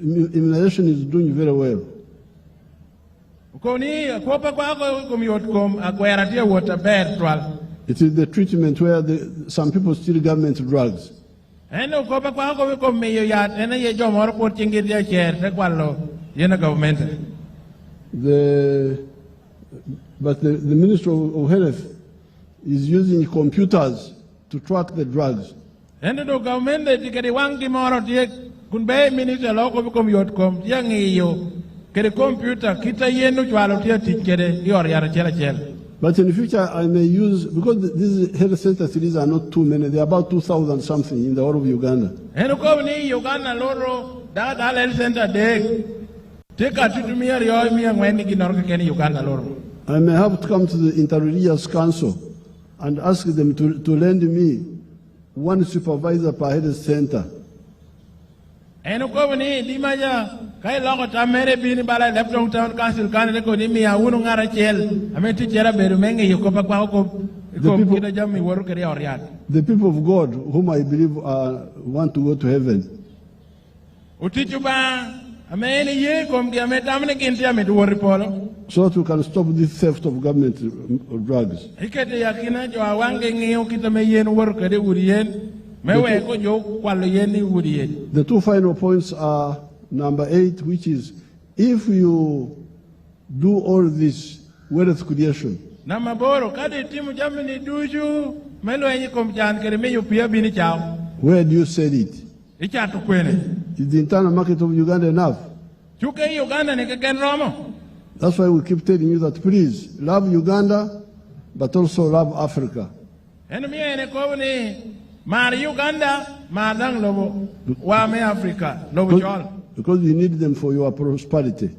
immunization is doing very well. It is the treatment where some people steal government drugs. But the Minister of Health is using computers to track the drugs. But in the future, I may use, because these health centers, these are not too many, they are about 2,000 something in the whole of Uganda. I may have to come to the Inter-Religious Council and ask them to lend me one supervisor per health center. The people of God, whom I believe want to go to heaven. So that we can stop this theft of government drugs. The two final points are number 8, which is if you do all this wealth creation. Namaboro kadi timu Germany duju melo enyi komjan kere me yupia bini chao. Where do you sell it? Icha tukwene. Is the internal market of Uganda enough? Chuke Uganda ne keken romo. That's why we keep telling you that please love Uganda, but also love Africa. Eno mi ene ko ni mar Uganda madang lobo wa me Africa lobo chol. Because you need them for your prosperity.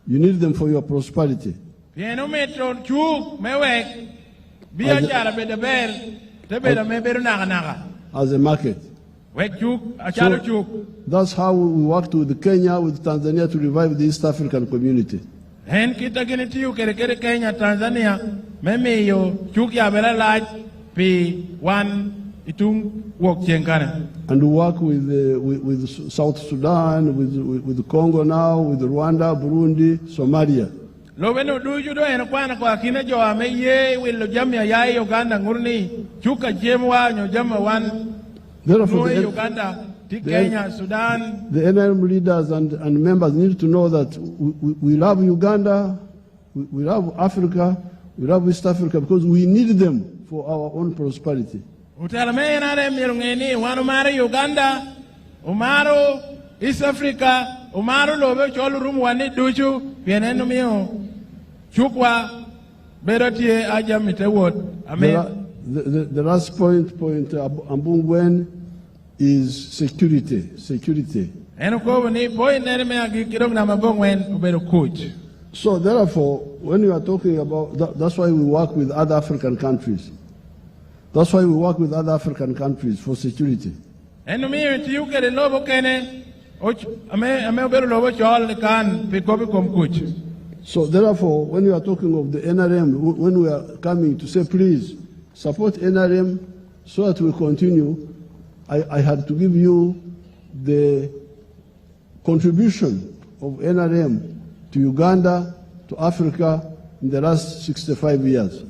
You need them for your prosperity. Pieno metro chuk mewek biya chara beda bel te beda me beru naga. As a market. Wek chuk acharo chuk. That's how we worked with Kenya, with Tanzania to revive the East African community. Hen kita gini tiu kere Kenya Tanzania meme yo chuk ya bela laj pi wan itung wok chenkane. And we work with South Sudan, with Congo now, with Rwanda, Burundi, Somalia. Loveno duju do en kwana kwa kina jo ame ye wilo jamia ya Uganda ngurni chuka jemwa nyo jama wan. Therefore, Uganda, Kenya, Sudan. The NRM leaders and members need to know that we love Uganda, we love Africa, we love East Africa because we need them for our own prosperity. Utalame NRM yerungeni wanu mari Uganda, umaru East Africa, umaru lobe cholu rumu wani duchu, pienenu miyo chukwa berotie aja mitewot. Amen. The last point Ambungwen is security. So therefore, when you are talking about that's why we work with other African countries. That's why we work with other African countries for security. So therefore, when you are talking of the NRM, when we are coming to say, please, support NRM so that we continue, I had to give you the contribution of NRM to Uganda, to Africa in the last 65 years.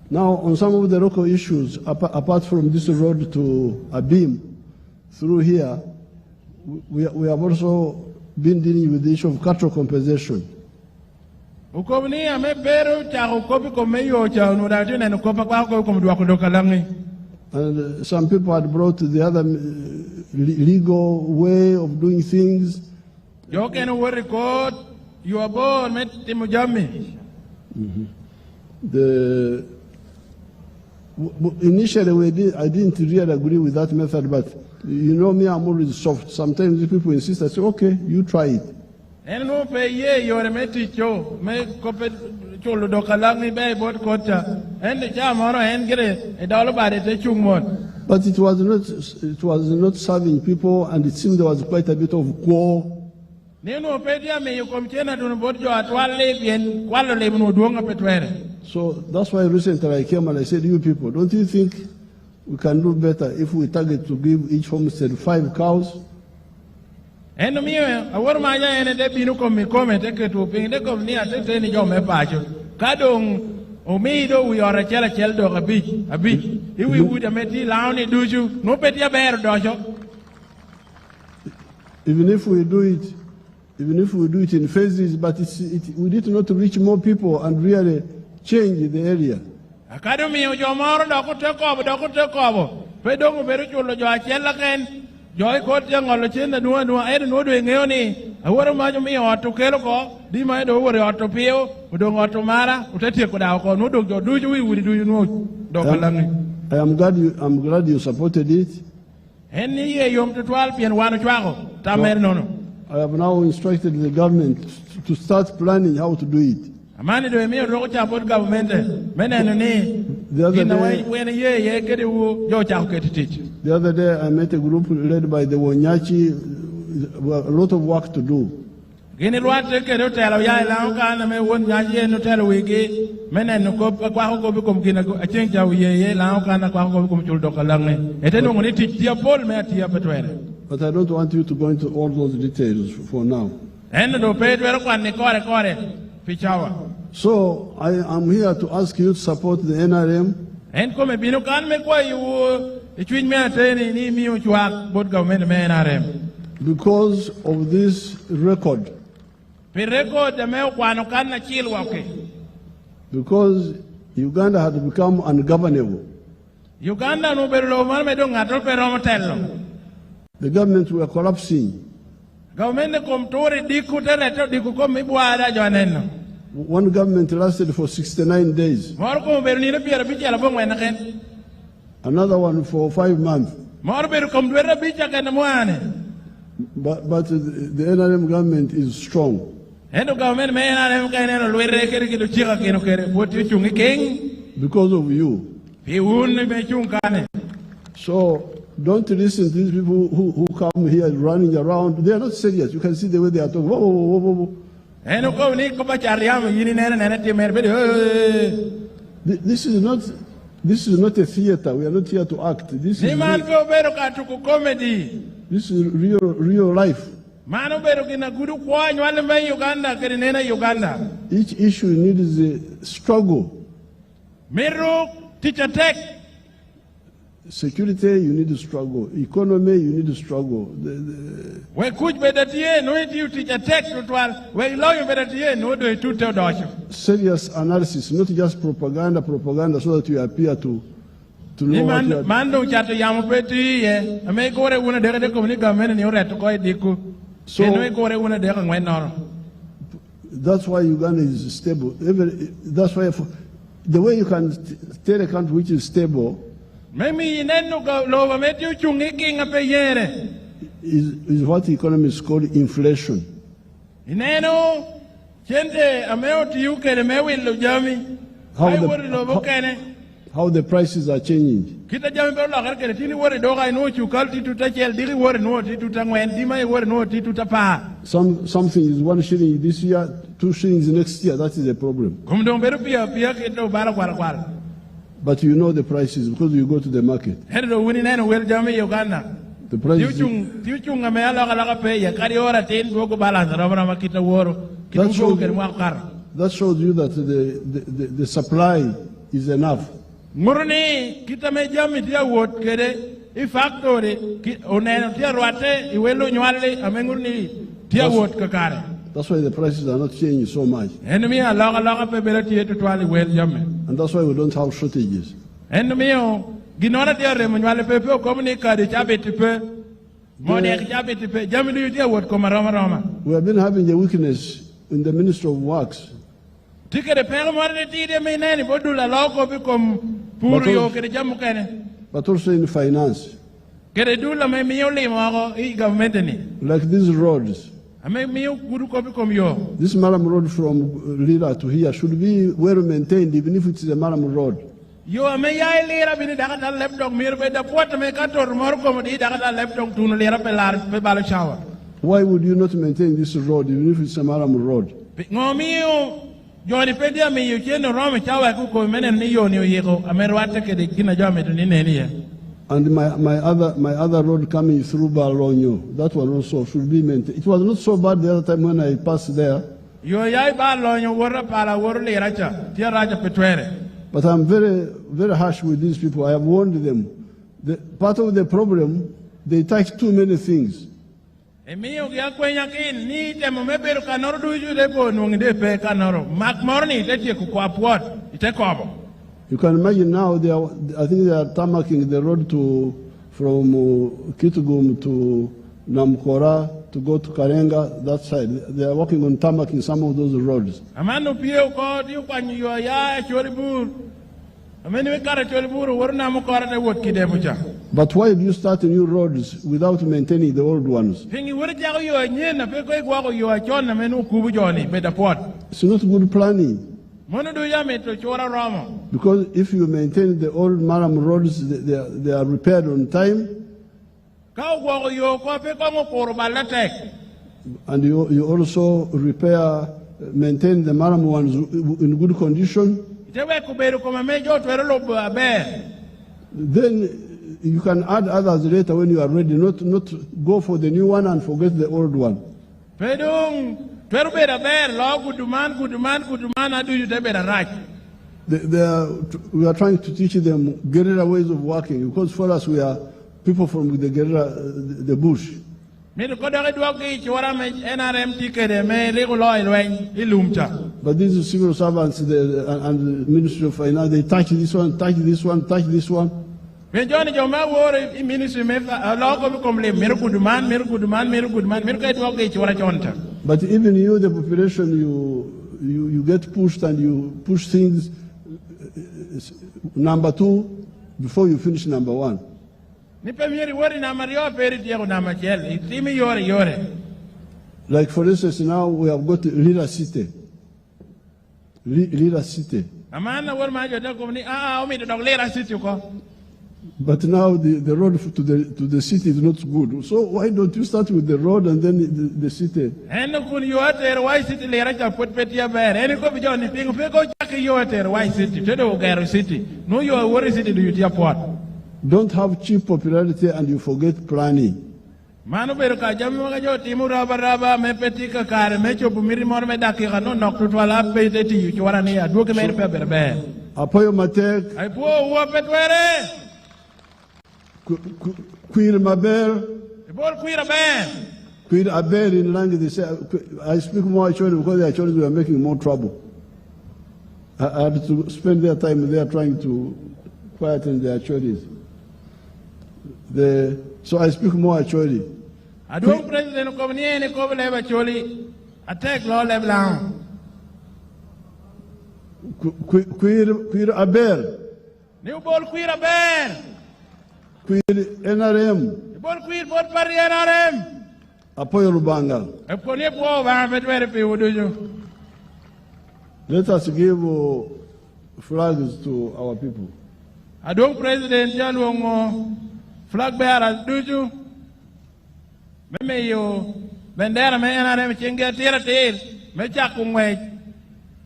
Now, on some of the local issues, apart from this road to Abim, through here, we have also been dealing with the issue of cattle compensation. And some people had brought the other legal way of doing things. Initially, I didn't really agree with that method, but you know me, I'm always soft. Sometimes the people insist. I say, okay, you try it. But it was not serving people, and it seemed there was quite a bit of quarrel. So that's why recently I came and I said, you people, don't you think we can do better if we target to give each homestead 5 cows? Even if we do it in phases, but we need not to reach more people and really change the area. I'm glad you supported it. I have now instructed the government to start planning how to do it. The other day I met a group led by the Wanyachi, a lot of work to do. But I don't want you to go into all those details for now. So I am here to ask you to support the NRM. En come bino kan me kwa yu ichwin me ateni ni mi uchwak bot government me NRM. Because of this record. Pi record me kwano kan na chilwa ke. Because Uganda had become ungovernable. Uganda no berlo man me do ngato pero motello. The government were collapsing. Government kom tori diku tereto diku kom ibwada joneno. One government lasted for 69 days. Another one for 5 months. But the NRM government is strong. Because of you. So don't listen to these people who come here running around. They are not serious. You can see the way they are talking. Whoa, whoa, whoa, whoa. This is not a theater. We are not here to act. This is real life. Each issue needs a struggle. Security, you need to struggle. Economy, you need to struggle. Serious analysis, not just propaganda, so that you appear to know what you are. That's why Uganda is stable. That's why the way you can tell a country which is stable is what economists call inflation. How the prices are changing. Something is 1 shilling this year, 2 shillings next year. That is a problem. But you know the prices because you go to the market. The prices. That shows you that the supply is enough. That's why the prices are not changing so much. And that's why we don't have shortages. We have been having a weakness in the Ministry of Works. But also in finance. Like these roads. This Maram road from Lira to here should be well maintained, even if it's a Maram road. Why would you not maintain this road, even if it's a Maram road? And my other road coming through Balonyo, that one also should be maintained. It was not so bad the other time when I passed there. But I'm very, very harsh with these people. I have warned them. Part of the problem, they touch too many things. You can imagine now, I think they are tarmacking the road from Kitgum to Namkora to go to Karenga, that side. They are working on tarmacking some of those roads. But why do you start new roads without maintaining the old ones? It's not good planning. Because if you maintain the old Maram roads, they are repaired on time. And you also maintain the Maram ones in good condition. Then you can add others later when you are ready, not go for the new one and forget the old one. we are trying to teach them guerrilla ways of working, because for us we are people from the guerrilla, the bush. But these civil servants and the Ministry of Finance, they touch this one, touch this one, touch this one. But even you, the population, you get pushed and you push things number 2 before you finish number 1. Like for instance, now we have got Lira City. Lira City. But now the road to the city is not good. So why don't you start with the road and then the city? Don't have cheap popularity and you forget planning. Apoyo Matek, Queer Mabel, Queer Abel in language. They say, I speak more Acholi because the Acholis were making more trouble. I had to spend their time there trying to quieten the Acholis. So I speak more Acholi. I don't President Komniene Kovaleva Choli, attack law Leblanc. Queer Abel. New ball Queer Abel. Queer NRM. Ball Queer Bot Pari NRM. Apoyo Lubanga. Let us give flags to our people. I don't President Jalongo flag bearers, do you? Me yo bendera me NRM chinga tira til me chakungwe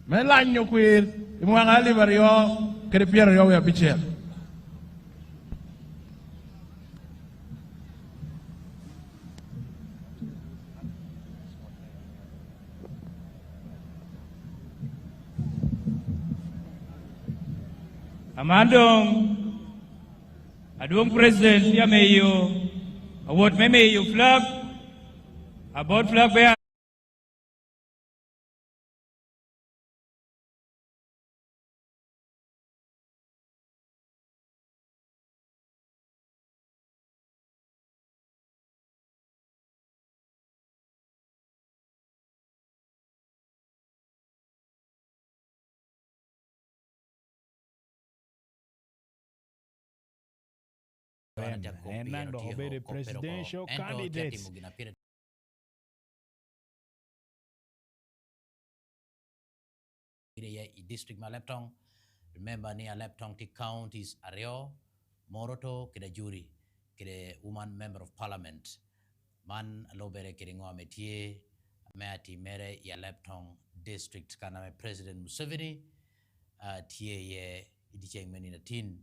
me lanyo queer imwanga liverio krepier yo ya bichel. Amandong Adong President ya meyo award me meyo flag about flag bear and the presidential candidates. District Alebtong, remember near Alebtong count is Ario, Moroto, Kida Jury, Kida woman member of parliament, man lobere kiringo metier, meati mere ya Alebtong district kana President Museveni, tie ye idicheng menina tin.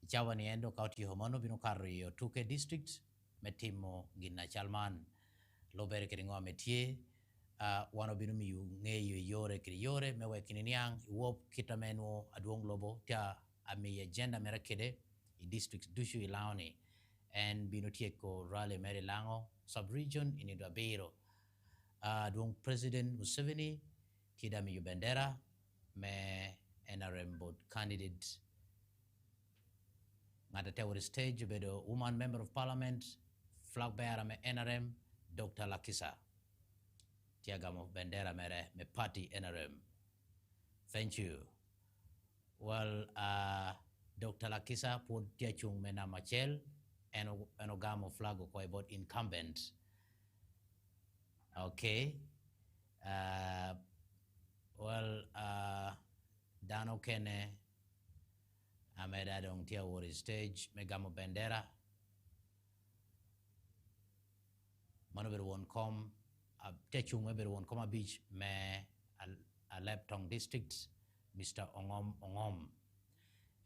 Chawa ni endo kauti homono binu karri yo tuke district metimo gina chalman lobere kiringo metie wano binu mi nge yore kiri yore mewe kininiang iwop kita menu aduong lobo tia ami agenda merakede i district dushu ilaoni and binu tieko rale meri lango sub-region inido abiro aduong President Museveni kida mi bendera me NRM board candidate at the tower stage, bedo woman member of parliament, flag bearer me NRM, Dr. Lakisa. Tiagamo bendera mere me party NRM. Thank you. Well, Dr. Lakisa put tiachung mena machel enogamo flag ko about incumbent. Okay. Dano kene ameda dong tia wori stage megamo bendera manober won kom techung meber won koma beach me Alebtong district Mr. Ongom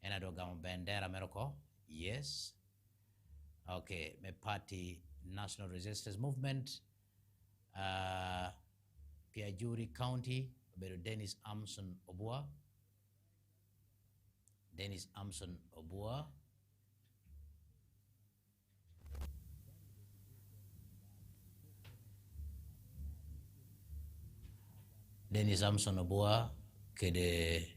ena do gamo bendera meroko yes okay me party National Resistance Movement Piajuri County bedo Dennis Amson Obua Dennis Amson Obua. Dennis Amson Obua kede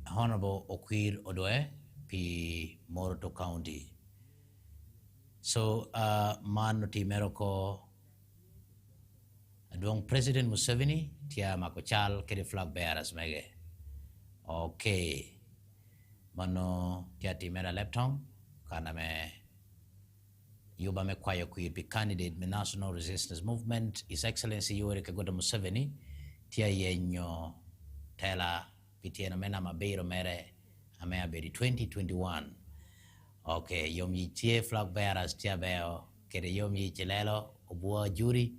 Honorable Okwir Odoe pi Moroto County. So man ti meroko adong President Museveni tia makochal kede flag bearers mege. Okay. Mano tia ti mera Alebtong kana me Yuba me kwayo kuir be candidate me National Resistance Movement, His Excellency Yoweri Museveni, tia yenyo tela pitiena mena mabeiro mere amea beri 2021. Okay, yom yi tie flag bearers tia beo, kere yom yi chilelo, Obua Juri,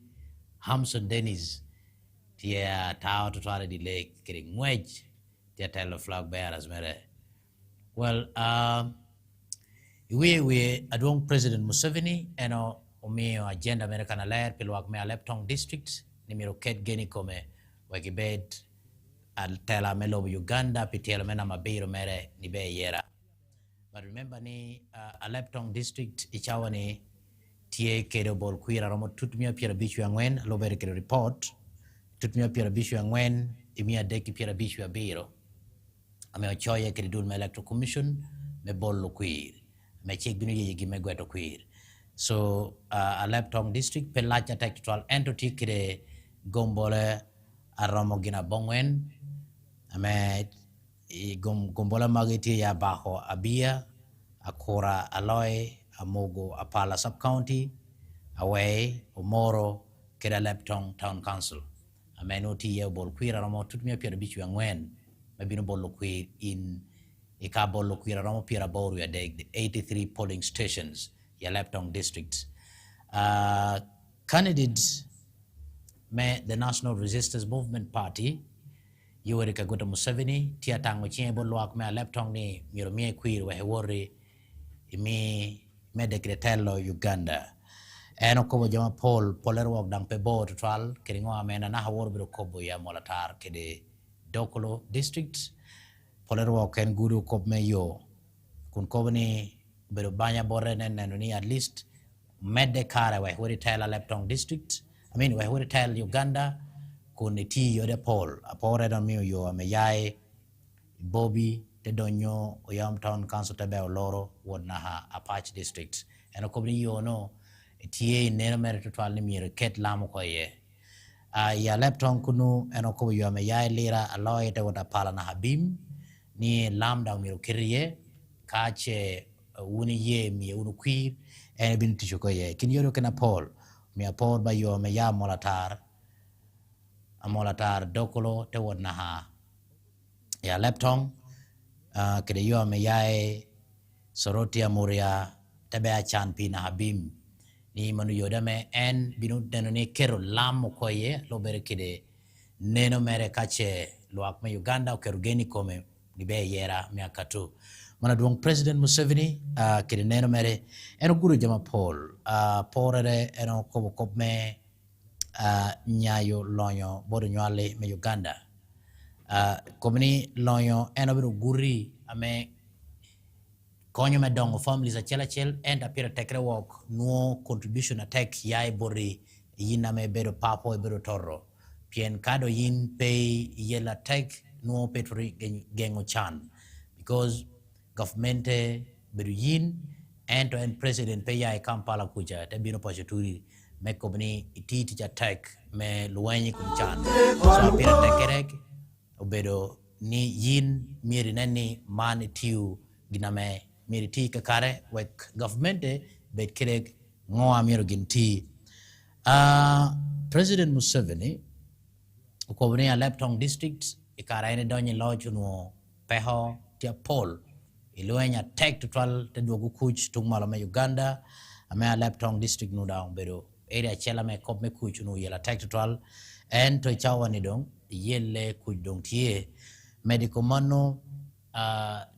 Hamson Dennis, tia tao tutwale di lake, kere ngwej, tia telo flag bearers mere. Well, we adwong President Museveni eno umio agenda American aler pilwak me Alebtong district ni miro ket geni kome wakibed al tela melo Uganda pitela mena mabiro mere ni be yera. But remember ni Alebtong district ichawa ni tie kedo bol kuira romo tutmia pira bishu angwen lobere kedo report tutmia pira bishu angwen imia deki pira bishu abiro ame ochoye kedo dul me electoral commission me bol lo kuir me check binu yegi me gweto kuir. So Alebtong district pe lacha tactual entity kire gombole aromo gina bongwen ame gombola magiti ya baho abia akora aloy amogo apala sub county away omoro kire Alebtong town council ame noti ye bol kuir aromo tutmia pia bichu angwen me binu bol lo kuir in ikabolo kuira romo pira boru ya deg 83 polling stations ya Alebtong district. Candidates me the National Resistance Movement Party Yoweri Museveni tia tango chiebo luak me Alebtong ni miro mie kuir wa hewori imi me decretello Uganda. Eno kobo jama polero wak dang pebo total kiringo amena na hawor biro kobo ya molatar kede Dokolo district polero ken guru kop me yo kun kobni bero banya borre nen ni at least medde kare wa hori tell Alebtong district wa hori tell Uganda kun ti yo de pol apore da mi yo ame yai Bobby te donyo oyam town council tabe loro wodna ha Apache district eno kobni yo no tie ne mere total ni mi ket lamo ko ye ya Alebtong kunu eno ko yo ame yai lira aloy te wota pala na habim ni lambda miro kiriye kache uni ye mi unu kuir ene bin ticho ko ye kin yoro kana Paul mi Paul ba yo me ya molatar Dokolo te wodna ha ya Alebtong kede yo me yae Sorotia Muria tabe achan pi na habim ni manu yoda me en binu denone kero lamo ko ye lo bere kede neno mere kache luak me Uganda kero geni kome nibe yera miaka tu mana duong President Museveni kede neno mere eno guru jama Paul porere eno kobo kop me nyayo lonyo bodo nywale me Uganda komni lonyo eno biru guri ame konyo me dongo families a chel and apira tekre walk no contribution attack yai bori yina me bedo papo e bedo torro pien kado yin pay yela tech no petri gengo chan because government bedu yin and president pay ya Kampala kuja te bino pacheturi me kobni ititi cha tech me luwanyi kumchan so apira tekerek obedo ni yin miri nani man tiu giname miri ti kakare wek government bet kerek ngoa miro ginti President Museveni ukobni Alebtong district ikaraine donye lodge no peho tia Paul iluenya tek total te dogu kuch tungmala me Uganda ame Alebtong district no down bedo area chela me kop me kuch no yela tek total en to chawani dong yelle kuch dong tie medical mano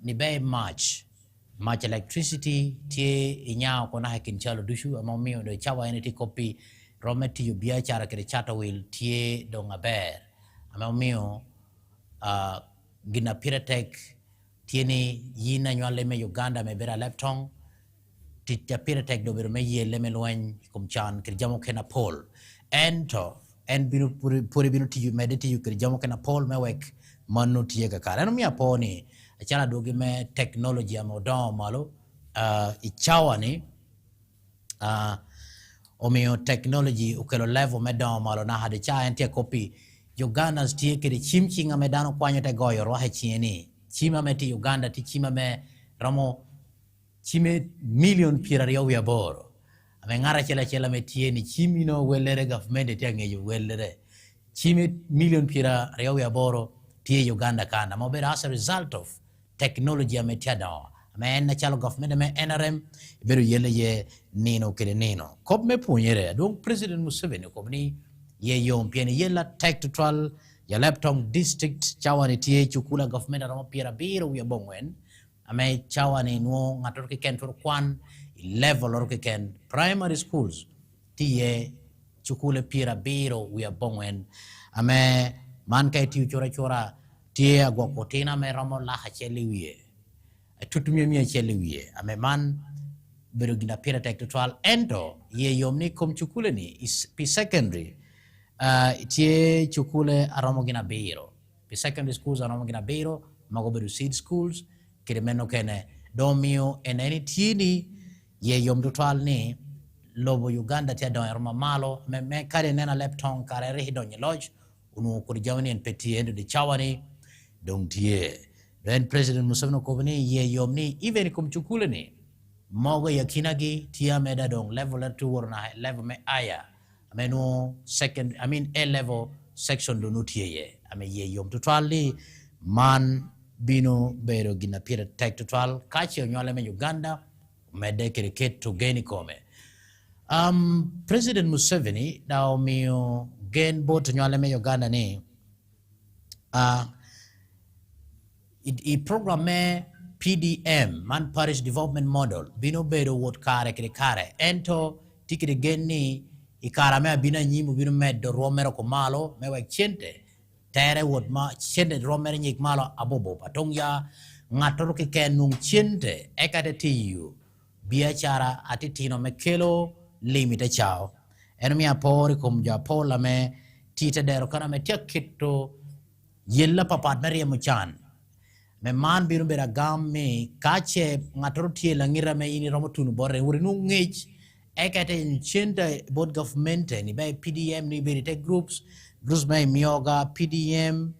ni bay much electricity tie inyao kona hakin chalo dushu amamio do chawa ene ti kopi rometi yubia chara kere chata will tie dong aber Amamio gina piratek tiene yina nywale me Uganda me bera Alebtong tija piratek do bero me ye leme loen kumchan kiri jamo kena pol ento en binu puri binu tiju mediti yu kiri jamo kena pol me wek manu tiye kakara eno mi aponi achala dogi me technology amo don malo ichawa ni omio technology ukelo level me don malo na hadi cha entia kopi Uganda's tie kiri chimchinga me dano kwanyo te goyo rohe chieni chima me ti Uganda ti chima me ramo chime million pira riyo ya boro ame ngara chela me tieni chimino welere government ti angeyo welere chime million pira riyo ya boro tie Uganda kana mo bera as a result of technology ame tiada ame enna chalo government ame NRM beru yele ye nino kire nino kop me punyere donc president Museveni kobni ye yom pieni yela tactical ya Alebtong district chawani tie chukula government ramo pira biro ya bongwen ame chawani no ngator ke ken for kwan level or ke ken primary schools tie chukule pira biro ya bongwen ame man kai tiu chora tie agokotina me ramo la hacheli wiye tutumye mi hacheli wiye ame man biro gina pira tactical endo ye yom ni kom chukule ni is pi secondary tie chukule aromogina beiro the secondary schools aromogina beiro magoberu seed schools kiremeno kene domio en any tini ye yom total ni lobo Uganda tia don aroma malo me kare nena Alebtong kare rehi don lodge unu kurjawani en peti endo de chawani don tie then president Museveni kobni ye yom ni even kum chukule ni mogo yakinagi tia meda don level 2 or na level me aya ameno second A level section do nutie ame ye yom totally man bino bero gina pira tech total kachi onywale me Uganda mede cricket to geni kome President Museveni dao mio gen bot onywale me Uganda ni i program me PDM man parish development model bino bero wot kare ento tikiri geni ikara me bina nyimu bino med romero ko malo me wek chente tere wot ma chente romero nyik malo abobo patong ya ngator ke kenung chente ekate tiyu biachara atitino me kelo limite chao eno mi apori kum ja pola me tita dero kana me tiakito yella papat meria muchan me man bino bera gamme kache ngator tie langira me ini romo tunu bore urinu ngej ekate chenta board government ni by PDM ni be tech groups by mioga PDM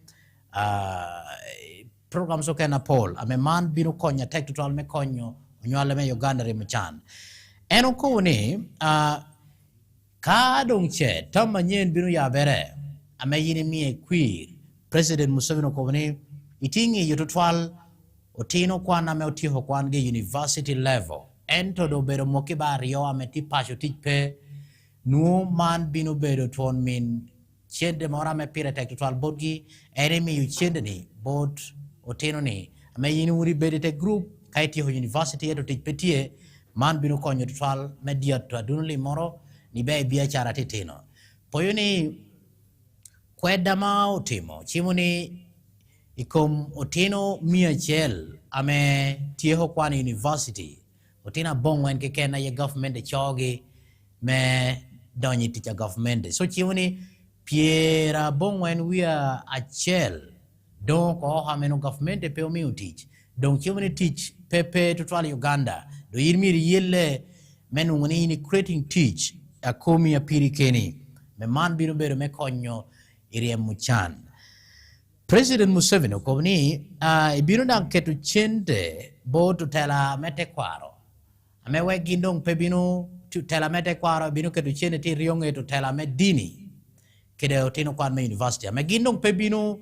programs okay na Paul ame man bino konya tech total me konyo onywale me Uganda re mchan eno ko ni ka dong che tamanyen bino ya bere ame yini mi queer president Museveni ko ni itingi yototwal otino kwana me otiho kwan ge university level ento do bero moki bario ameti pasho tikpe nu man binu bero ton min chende mora me pira tactical bodgi enemy yu chende ni bod oteno ni ame yini wuri bede te group kaiti ho university eto tikpe tie man binu konyo total media to adunuli moro ni be bia chara teteno poyoni kweda ma otimo chimuni ikom oteno mia chel ame tieho kwani university otina bongwen ke kena ye government de chogi me donyi ticha government so chiwni piera bongwen wia achel don ko hameno government pe omi teach don chiwni teach pepe to twali Uganda do yirmi yelle menu ngoni ni creating teach akomi apiri keni me man bino bero me konyo iri muchan President Museveni ko ni ibino dan ketu chende bo to tela mete kwaro ame we gindong pebino to tela mete kwaro bino ketu chende ti rionge to tela me dini kede otino kwan me university ame gindong pebino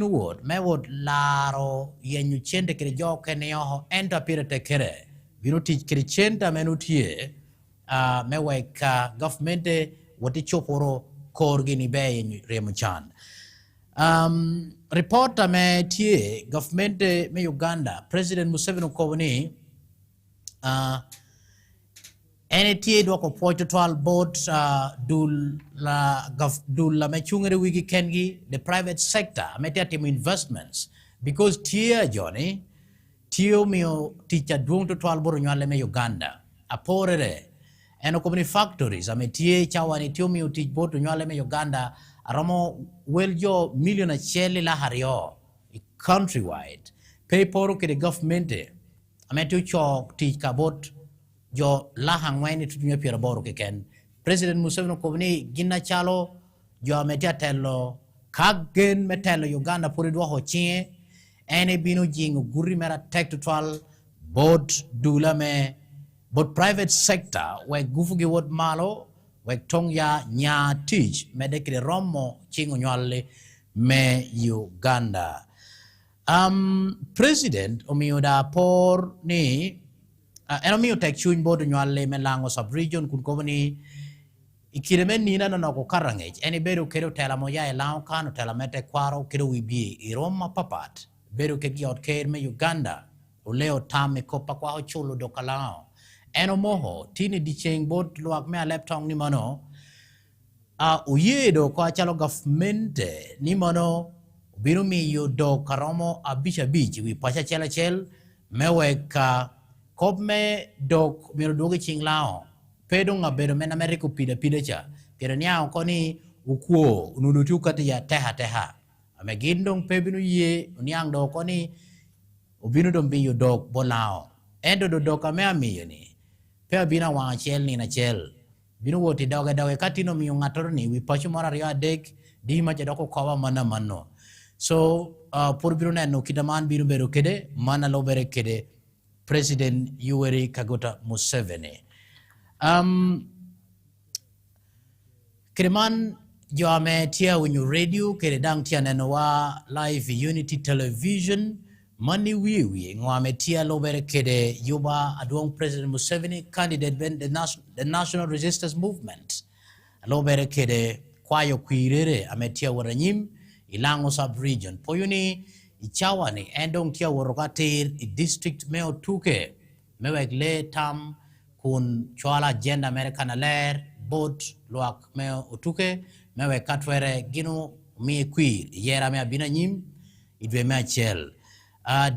word me word laro yenyu chende kede jo kene yo enta pire te kere bino ti kede chenda menutie me we ka government woti choporo korgi ni be yenyu remuchan reporter me tie government me Uganda President Museveni ko ni ene tie do ko poito twal bot dul la mechungere wigi kengi the private sector ametia team investments because tie Johnny tio mio ticha duong to twal boro nyale me Uganda aporere eno company factories ametie chawani tio mio tich bot nyale me Uganda aramo weljo million acheli la hario countrywide pay poro ke the government ametio chok tich kabot jo lahang waini tutunya pira boro ke ken President Museveni ko ni ginna chalo jo ametia tello kagen metelo Uganda puri do ho chie ene binu jingu guri mera tek to twal board dula me board private sector we gufugi wod malo we tongya nya teach medekre romo chingu nywalle me Uganda president omiuda por ni eno miu tek chuny board nywalle me lango sub region kun komani ikireme nina no ko karangej eni beru kedo tela moya e law kanu tela mete kwaro kedo wibi iroma papat beru ke giot ker me Uganda uleo tame kopa kwa chulo do kalao eno moho tini di cheng bot luak me Alebtong ni mano uyedo kwa chalo government ni mano biru mi yo do karomo abisha beach wi pasha chela chel meweka kop me dok miru doge ching lao pedo nga bedo mena America pida cha pero nyao koni ukuo ununutu kati ya teha amegindong pebinu ye unyang do koni ubinu dombi yo dog bolao endo do doka me amiyo ni pe bina wa chel ni na chel binu woti doga kati no miyo ngator ni wi pachu mara ria dek di ma cha doko kawa mana mano so por binu na no kidaman binu beru kede mana lo bere kede President Yoweri Kaguta Museveni Kreman jo ame tia winyu radio kere dang tia nenowa live Unity Television mani wiwi ngwame tia lobere kede yuba aduang President Museveni candidate ben the National Resistance Movement lobere kede kwayo kwirere ame tia waranyim ilango sub region poyuni ichawani endong tia worokatir i district meo tuke mewek le tam kun chwala agenda American aler bot luak meo utuke mewe katwere gino mi kwir yera me abina nyim idwe me chel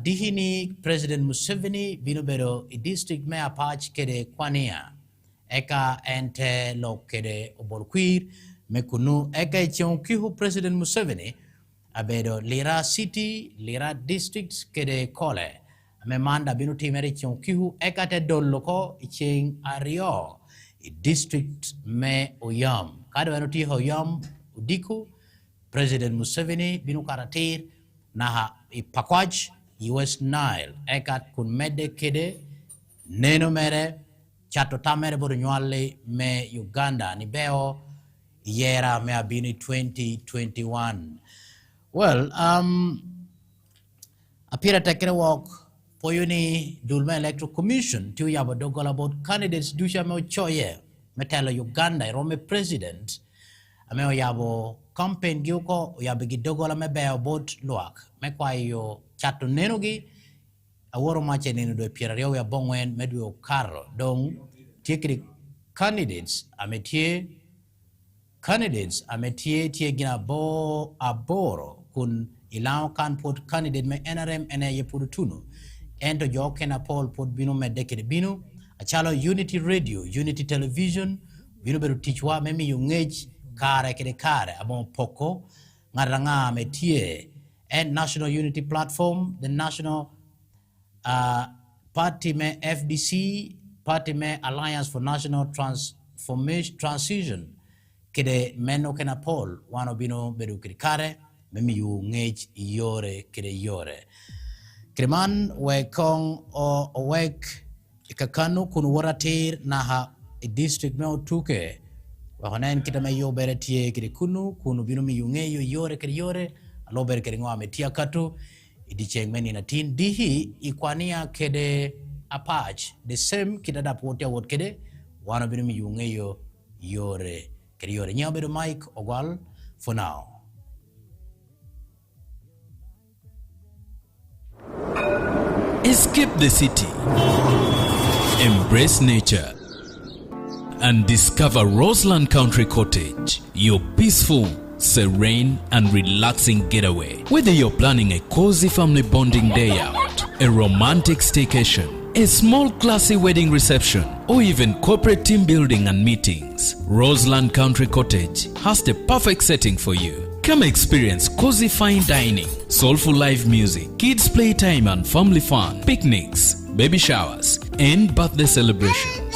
dihini President Museveni bino bero i district me apach kede kwania eka ente lo kede obol kwir me kunu eka chion kihu President Museveni abedo Lira City Lira district kede kole me manda binu timeri chion kihu eka te doloko icheng ario i district me oyam kado eno ti hoyam udiku President Museveni binu karatir naha i pakwaj i West Nile ekat kun mede kede neno mere chato tamere bodo nywale me Uganda ni beo yera me abini 2021 well apira tekere walk poyuni dulma electoral commission tu yabo dogola about candidates dusha me choye metelo Uganda rome president ameo yabo campaign giuko yabo gidogola me beo bot luak me kwa yo chato neno gi aworo mache neno do piera reo ya bongwen medwe karo dong tikri candidates ametie tie gina bo aboro kun ilao kan pot candidate me NRM ene ye purutunu ento jo kena Paul pot binu me dekede binu achalo Unity Radio Unity Television binu beru tichwa memi yungej kare kede kare abon poko ngaranga metie and National Unity Platform the National party me FDC party me Alliance for National Transition kede meno kena Paul wano binu beru kede kare memi yungej yore kede yore Kreman wekong o wek ikakanu kun waratir naha i district meo tuke wakonen kita me yo bere tie kiri kunu binu mi yunge yo yore kiri yore alo bere kiri ngwa me tia katu idi cheng meni na tin dihi ikwania kede apach the same kita da potia wot kede wana binu mi yunge yo yore kiri yore nyabedo Mike Ogwal for now. Escape the city. Embrace nature. and discover Roseland Country Cottage, your peaceful, serene and relaxing getaway. Whether you're planning a cozy family bonding day out, a romantic staycation, a small classy wedding reception, or even corporate team building and meetings, Roseland Country Cottage has the perfect setting for you. Come experience cozy fine dining, soulful live music, kids playtime and family fun, picnics, baby showers, and birthday celebrations.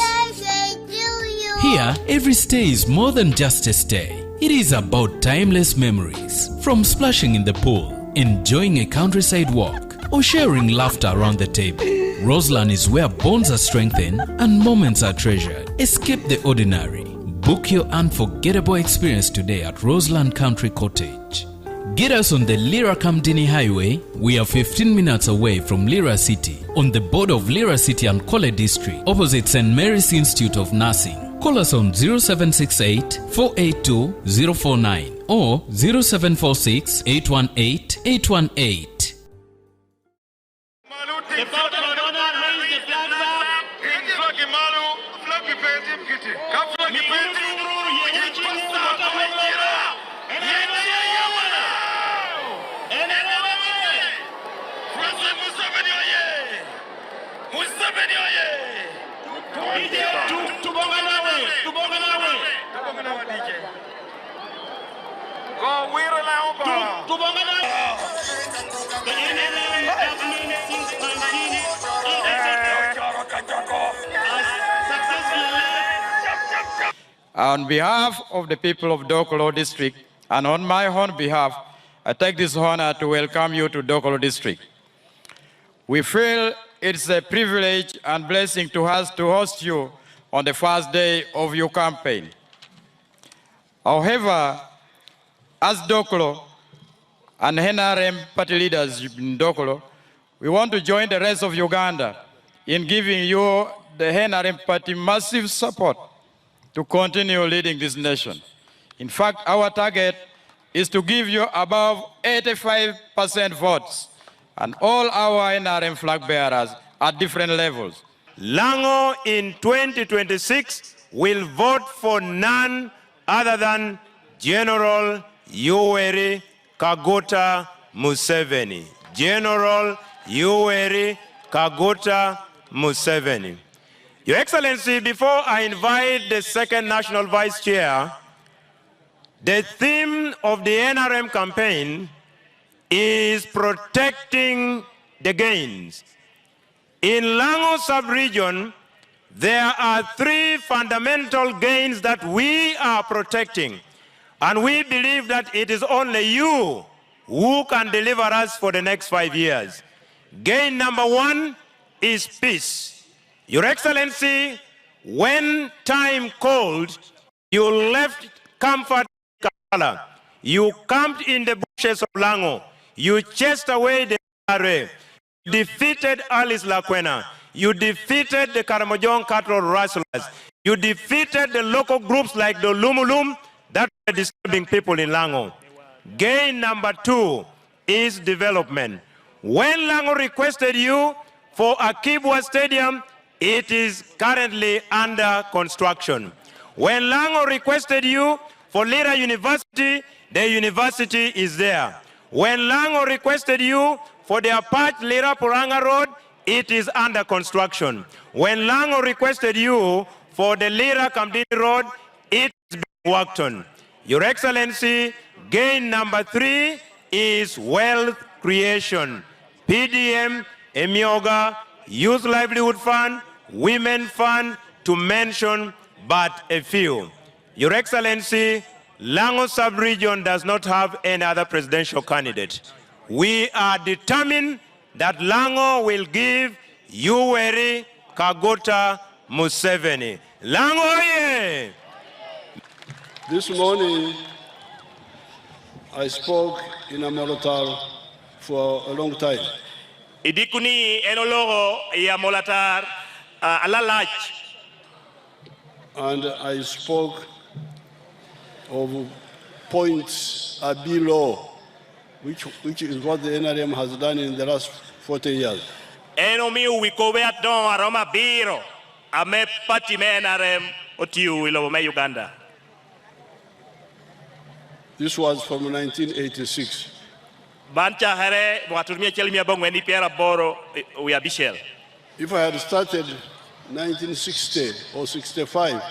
Here, every stay is more than just a stay. It is about timeless memories. From splashing in the pool, enjoying a countryside walk, or sharing laughter around the table. Roseland is where bonds are strengthened and moments are treasured. Escape the ordinary. Book your unforgettable experience today at Roseland Country Cottage. Get us on the Lira-Kamdini Highway. We are 15 minutes away from Lira City, on the border of Lira City and Kole District, opposite St. Mary's Institute of Nursing. Call us on 0768 482 049 or 0746 818 818. On behalf of the people of Dokolo District and on my own behalf, I take this honor to welcome you to Dokolo District. We feel it's a privilege and blessing to us to host you on the first day of your campaign. However, as Dokolo and NRM party leaders in Dokolo, we want to join the rest of Uganda in giving you, the NRM party, massive support to continue leading this nation. In fact, our target is to give you above 85% votes and all our NRM flag bearers at different levels. Lango in 2026 will vote for none other than General Yoweri Kaguta Museveni. General Yoweri Kaguta Museveni. Your Excellency, before I invite the second National Vice Chair, the theme of the NRM campaign is protecting the gains. In Lango sub-region, there are three fundamental gains that we are protecting. And we believe that it is only you who can deliver us for the next 5 years. Gain number one is peace. Your Excellency, when time called, you left comfort Kampala. You camped in the bushes of Lango. You chased away the array. You defeated Alice Lakwena. You defeated the Karamojong cattle rustlers. You defeated the local groups like the Lumulum that were disturbing people in Lango. Gain number two is development. When Lango requested you for a Kibwa Stadium, it is currently under construction. When Lango requested you for Lira University, the university is there. When Lango requested you for the Apache Lira Puranga Road, it is under construction. When Lango requested you for the Lira Kamdini Road, it is being worked on. Your Excellency, gain number three is wealth creation. PDM, Emioga, Youth Livelihood Fund, Women Fund, to mention but a few. Your Excellency, Lango sub-region does not have any other presidential candidate. We are determined that Lango will give Yoweri Kaguta Museveni. Lango, yeah! This morning, I spoke in a Molotar for a long time. Idikuni enologo ya Molatar alalach. And I spoke of points below, which is what the NRM has done in the last 40 years. Eno mi wikobe aton aroma biro ame pati me NRM otiu ilo me Uganda. This was from 1986. Bancha here watumia chelimia bongwe ni piera boro we abishel. If I had started 1960 or 65,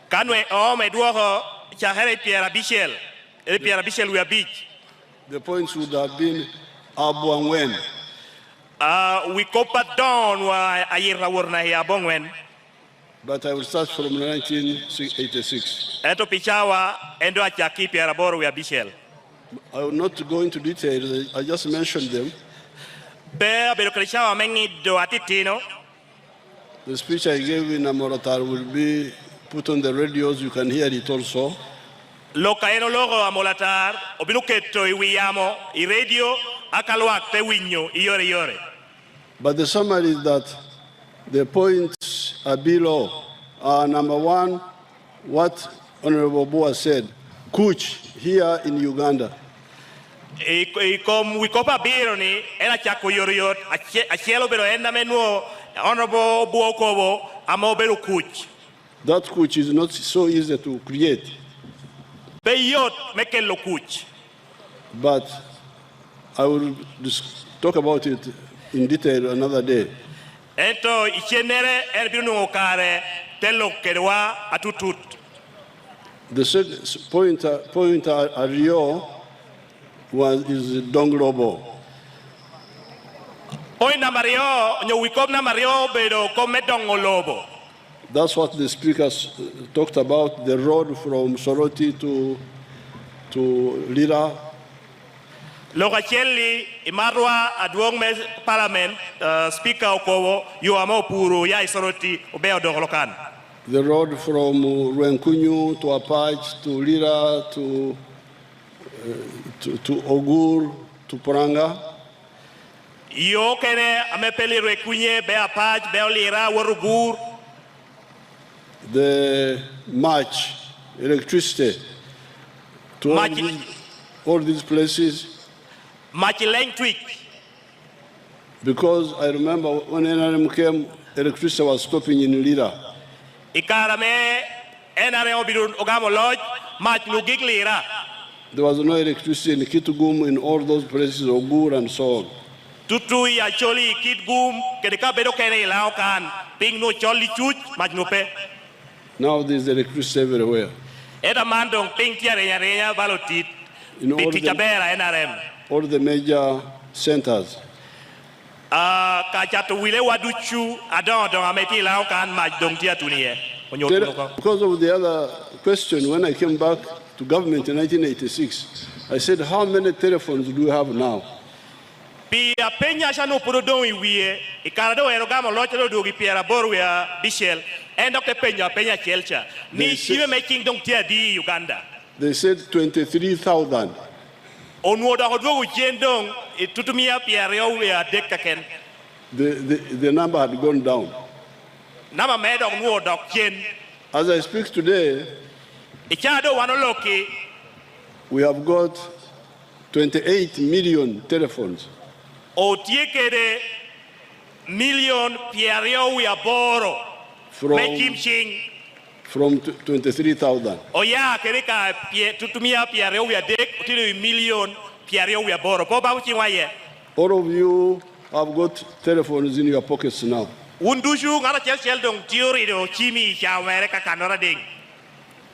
kanwe me duoho cha here piera bishel. Piera bishel we abich. The points would have been Abu and when. We copa down wa ayira warna ya bongwen. But I will start from 1986. Ento pichawa endo achaki piera boro we abishel. I will not go into details. I just mentioned them. The speech I gave in Amoratar will be put on the radios. You can hear it also. But the summary is that the points are below. Number one, what Honorable Boa said, Kuch here in Uganda. We copa bironi era chako yoriot a cielo pero enda menuo Honorable Buokovo amobelu Kuch. That Kuch is not so easy to create. Beyot mekelo Kuch. But I will talk about it in detail another day. Ento ichenere erbinu okare telo kerwa atutut. The second point Ario is Donglobo. Point number Dongolobo. That's what the speakers talked about, the road from Soroti to Lira. Lokachelli imarwa adwong me parliament speaker okowo yo amo puru ya Soroti obeo dongolokan. The road from Rwenkunyu to Apache to Lira to Ogur to Poranga. Yo kene amepeli Rwenkunye be Apache be Lira Warugur. The match, electricity to all these places. Match lane tweak. Because I remember when NRM came, electricity was stopping in Lira. Ikarame NRM bidun ogamo lodge match lugik Lira. There was no electricity in Kitugum, in all those places, Ogur and so on. Tutui actually Kitgum kedeka bedo kene lao kan ping no choli chuch match no pe. Now there's electricity everywhere. Eta mandong ping tia renya balotit. In all the major centers. Because of the other question, when I came back to government in 1986, I said, how many telephones do you have now? They said 23,000. The number had gone down. As I speak today, we have got 28 million telephones. From 23,000. Oh yeah, kereka tutumia piareo we dek utili million piareo we boro. Po ba uchi waye. All of you have got telephones in your pockets now. Undushu ngara chel dong theory do chimi cha America kanora ding.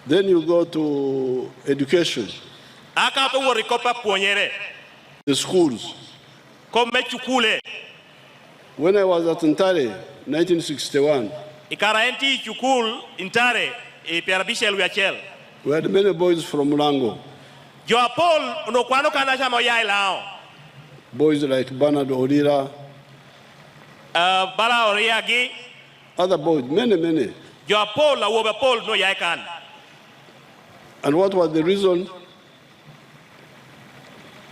Then you go to education. Aka to wori kopa puonyere. The schools. Come chukule. When I was at Ntare, 1961. Ikaraenti chukul Intare e piarabishel wiachel. We had many boys from Mulango. Jo Paul no kwano kana chamo yai lao. Boys like Bernard Orira. Bala Oriagi. Other boys, many. Jo Paul la wobe Paul no yai kan. And what was the reason?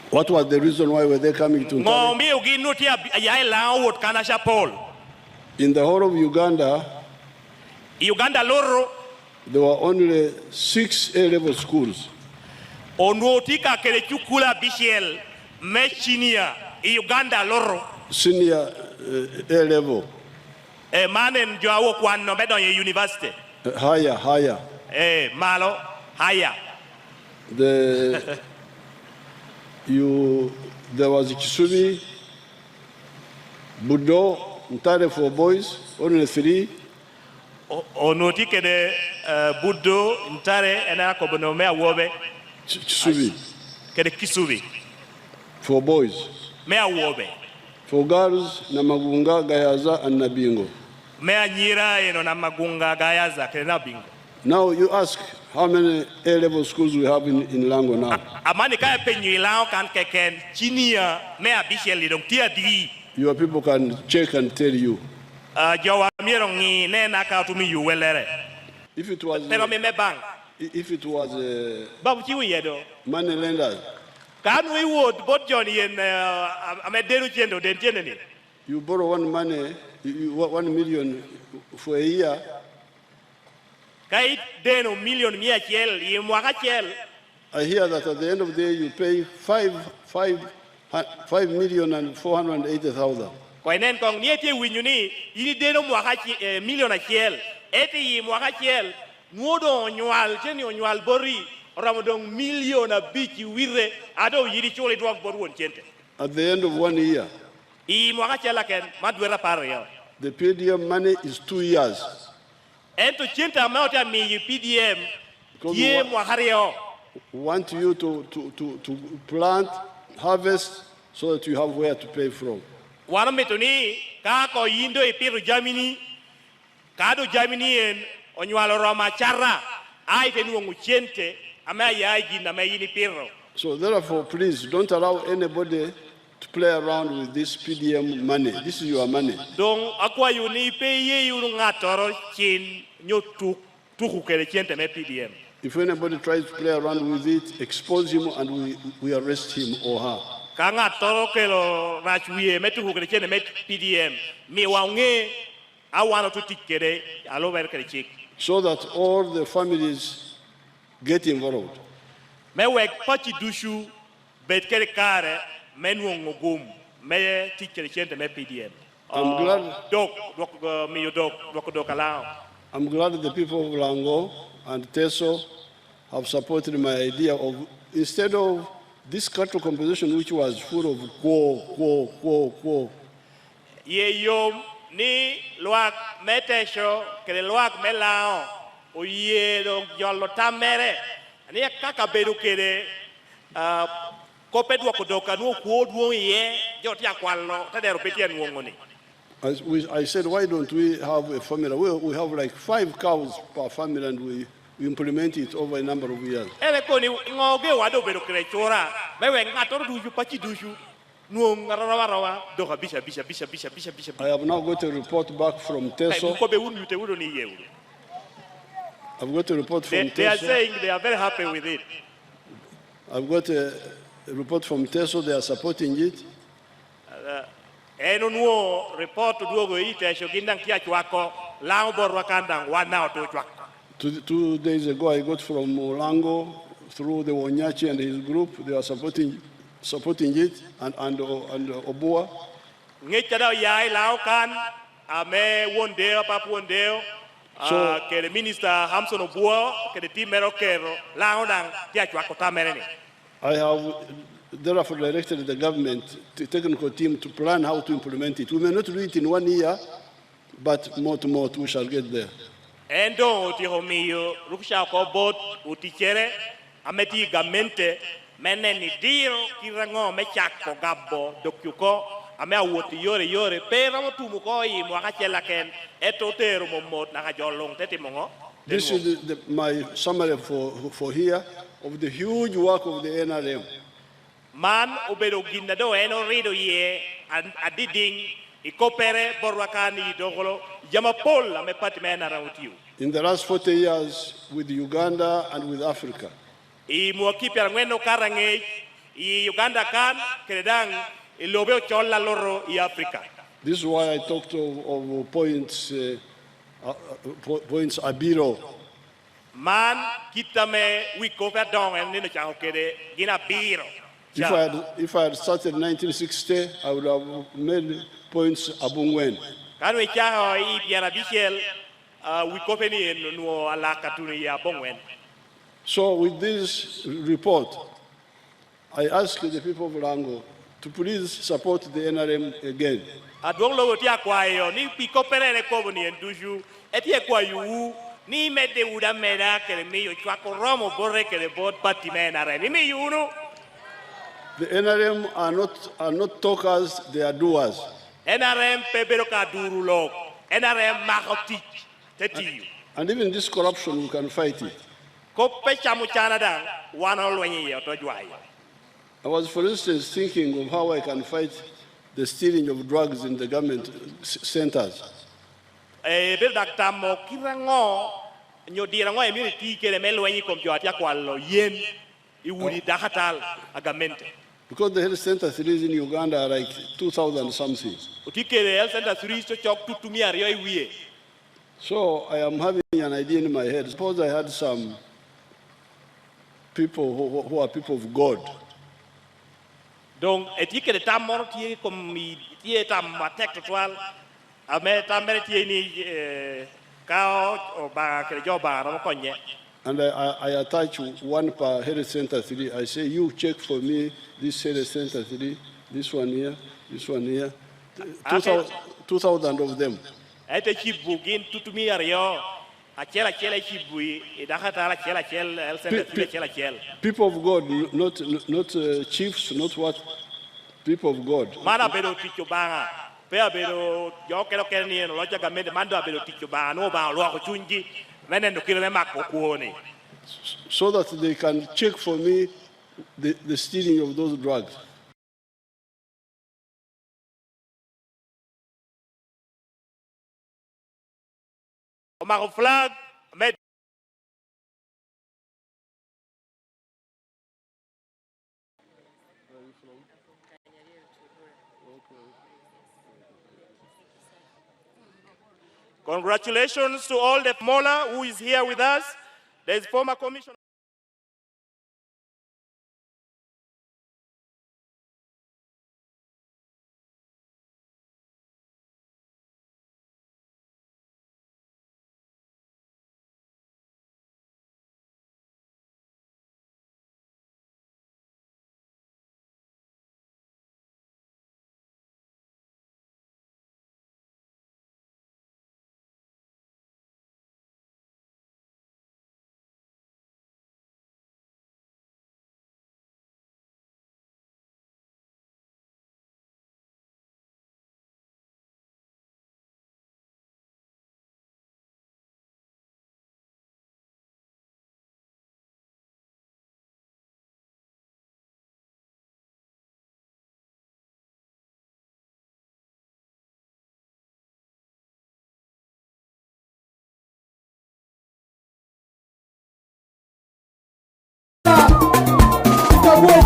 What was the reason why were they coming to Ntare? Ngombe ugi nutia yai lao wot kana cha Paul. In the whole of Uganda, loro, there were only 6 A-level schools. Onuotika kele chukula bishel mechinia Uganda loro. Senior A-level. Manen joawo kwano bedo ye university. Higher. Malo, higher. There was Kisubi, Budo, Ntare for boys, only 3. Onoti kede Budo, Ntare, and Akobono mea wobe. Kisubi. Kede Kisubi. For boys. Mea wobe. For girls, Namagunga, Gayaza, and Nabingo. Mea nyira eno Namagunga, Gayaza, kede Nabingo. Now you ask how many A-level schools we have in Lango now. Amani kaya penyu ilao kan keken chinia mea bisheli dong tia di. Your people can check and tell you. Jawa mirongi ne nakatumi yuwelere. If it was pero me bang. If it was babu chiwi yedo. Money lenders. Kan we would bot Johnny in amederu chendo den cheneni. You borrow 1 million for a year. Kai deno million mia chel ye mwaka chel. I hear that at the end of the day you pay 5,480,000. Kwa inen kong nieti winyuni ini deno mwaka million a chel. Eti ye mwaka chel nuodo nyual cheni nyual bori ramadong million a bichi wire ado yiri chole tuak boru chente. At the end of 1 year. I mwaka chela ken madwera pare. The PDM money is 2 years. Ento chinta amount ya mi PDM ye mwahario. Want you to plant, harvest, so that you have where to pay from. Wana metoni kako yindo ipiru Germany kado Germany en onywalo roma charra aite nuongu chente ama yaji na mayini piro. So therefore, please don't allow anybody to play around with this PDM money. This is your money. Dong akwa yuni peye yunu ngatoro chin nyotu tuku kere chente me PDM. If anybody tries to play around with it, expose him and we arrest him or her. Kanga toro kelo rachwie metu kere chente me PDM mi waunge awano tutikere alo kere chik. So that all the families get involved. Me wek pachi dushu bet kere kare menu ngogum me tikere chente me PDM. I'm glad I'm glad the people of Lango and Teso have supported my idea of, instead of this cattle composition which was full of quo. Ye yom ni loak metesho kele loak melao o ye do yolo tamere ani kaka bedu kele kopedwa kodoka no kuodwo ye jotia kwalno tadero petian ngongoni. I said, why don't we have a formula? We have like 5 cows per family and we implement it over a number of years. I have now got a report back from Teso. I've got a report from Teso. They are saying they are very happy with it. I've got a report from Teso, they are supporting it. Eno nuo report duogo ite shogindang kia chwako lao borwa kandang wanao to chwako. 2 days ago I got from Olango through the Wanyachi and his group. They are supporting it and Obua. Ngechada yai lao kan ame wondeo papu wondeo ke the minister Hamson Obua ke the team merokero lao dang kia chwako tamereni. I have therefore directed the government, the technical team, to plan how to implement it. We may not do it in 1 year, but more we shall get there. Endo utihomiyo ruksha ko bot utichere ameti gamente meneni dio kirango mechako gabbo dokyuko ame awoti yore pero motumuko yi mwakachela ken etotero momot nakajolong tetimongo. This is my summary for here of the huge work of the NRM. Man ubedo ginado eno rido ye adiding ikopere borwakani dogolo jamapol amepati mena rautiu. In the last 40 years with Uganda and with Africa. I muakipia ngweno karange I Uganda kan keredang ilobeo chola loro I Africa. This is why I talked of points abiro. Man kitame wikofa dong and nino chao kede gina biro. If I had started in 1960, I would have made points abungwen. Kan we chao I piara bichel So with this report, I ask the people of Lango to please support the NRM again. The NRM are not talkers, they are doers. And even this corruption, we can fight it. I was, for instance, thinking of how I can fight the stealing of drugs in the government centers. Because the health center 3 in Uganda are like 2,000 something. So I am having an idea in my head. Suppose I had some people who are people of God. Donc, and I attach one per health center 3. I say, you check for me this health center 3, this one here, 2,000 of them. People of God, not chiefs, not what? People of God. So that they can check for me the stealing of those drugs. Flag made Congratulations to all the Mola who is here with us. There is former commissioner.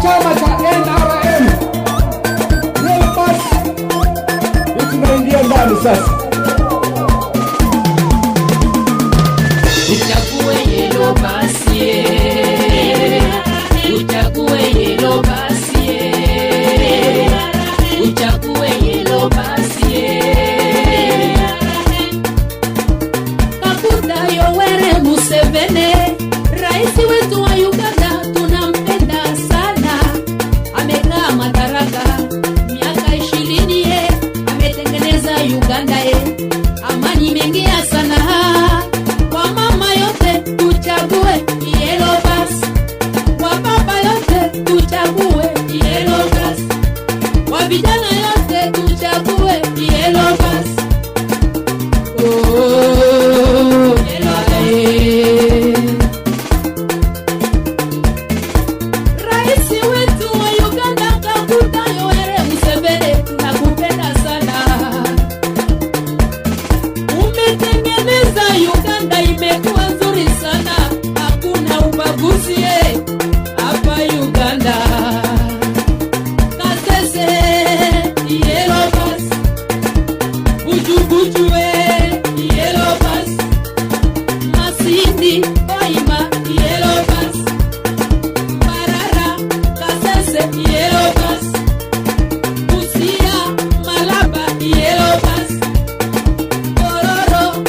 Chama cha NRM. Leo basi tunaingia ndani sasa. Uchague yellow basi. Uchague yellow basi. Uchague yellow basi. Kakuta Yoweri Museveni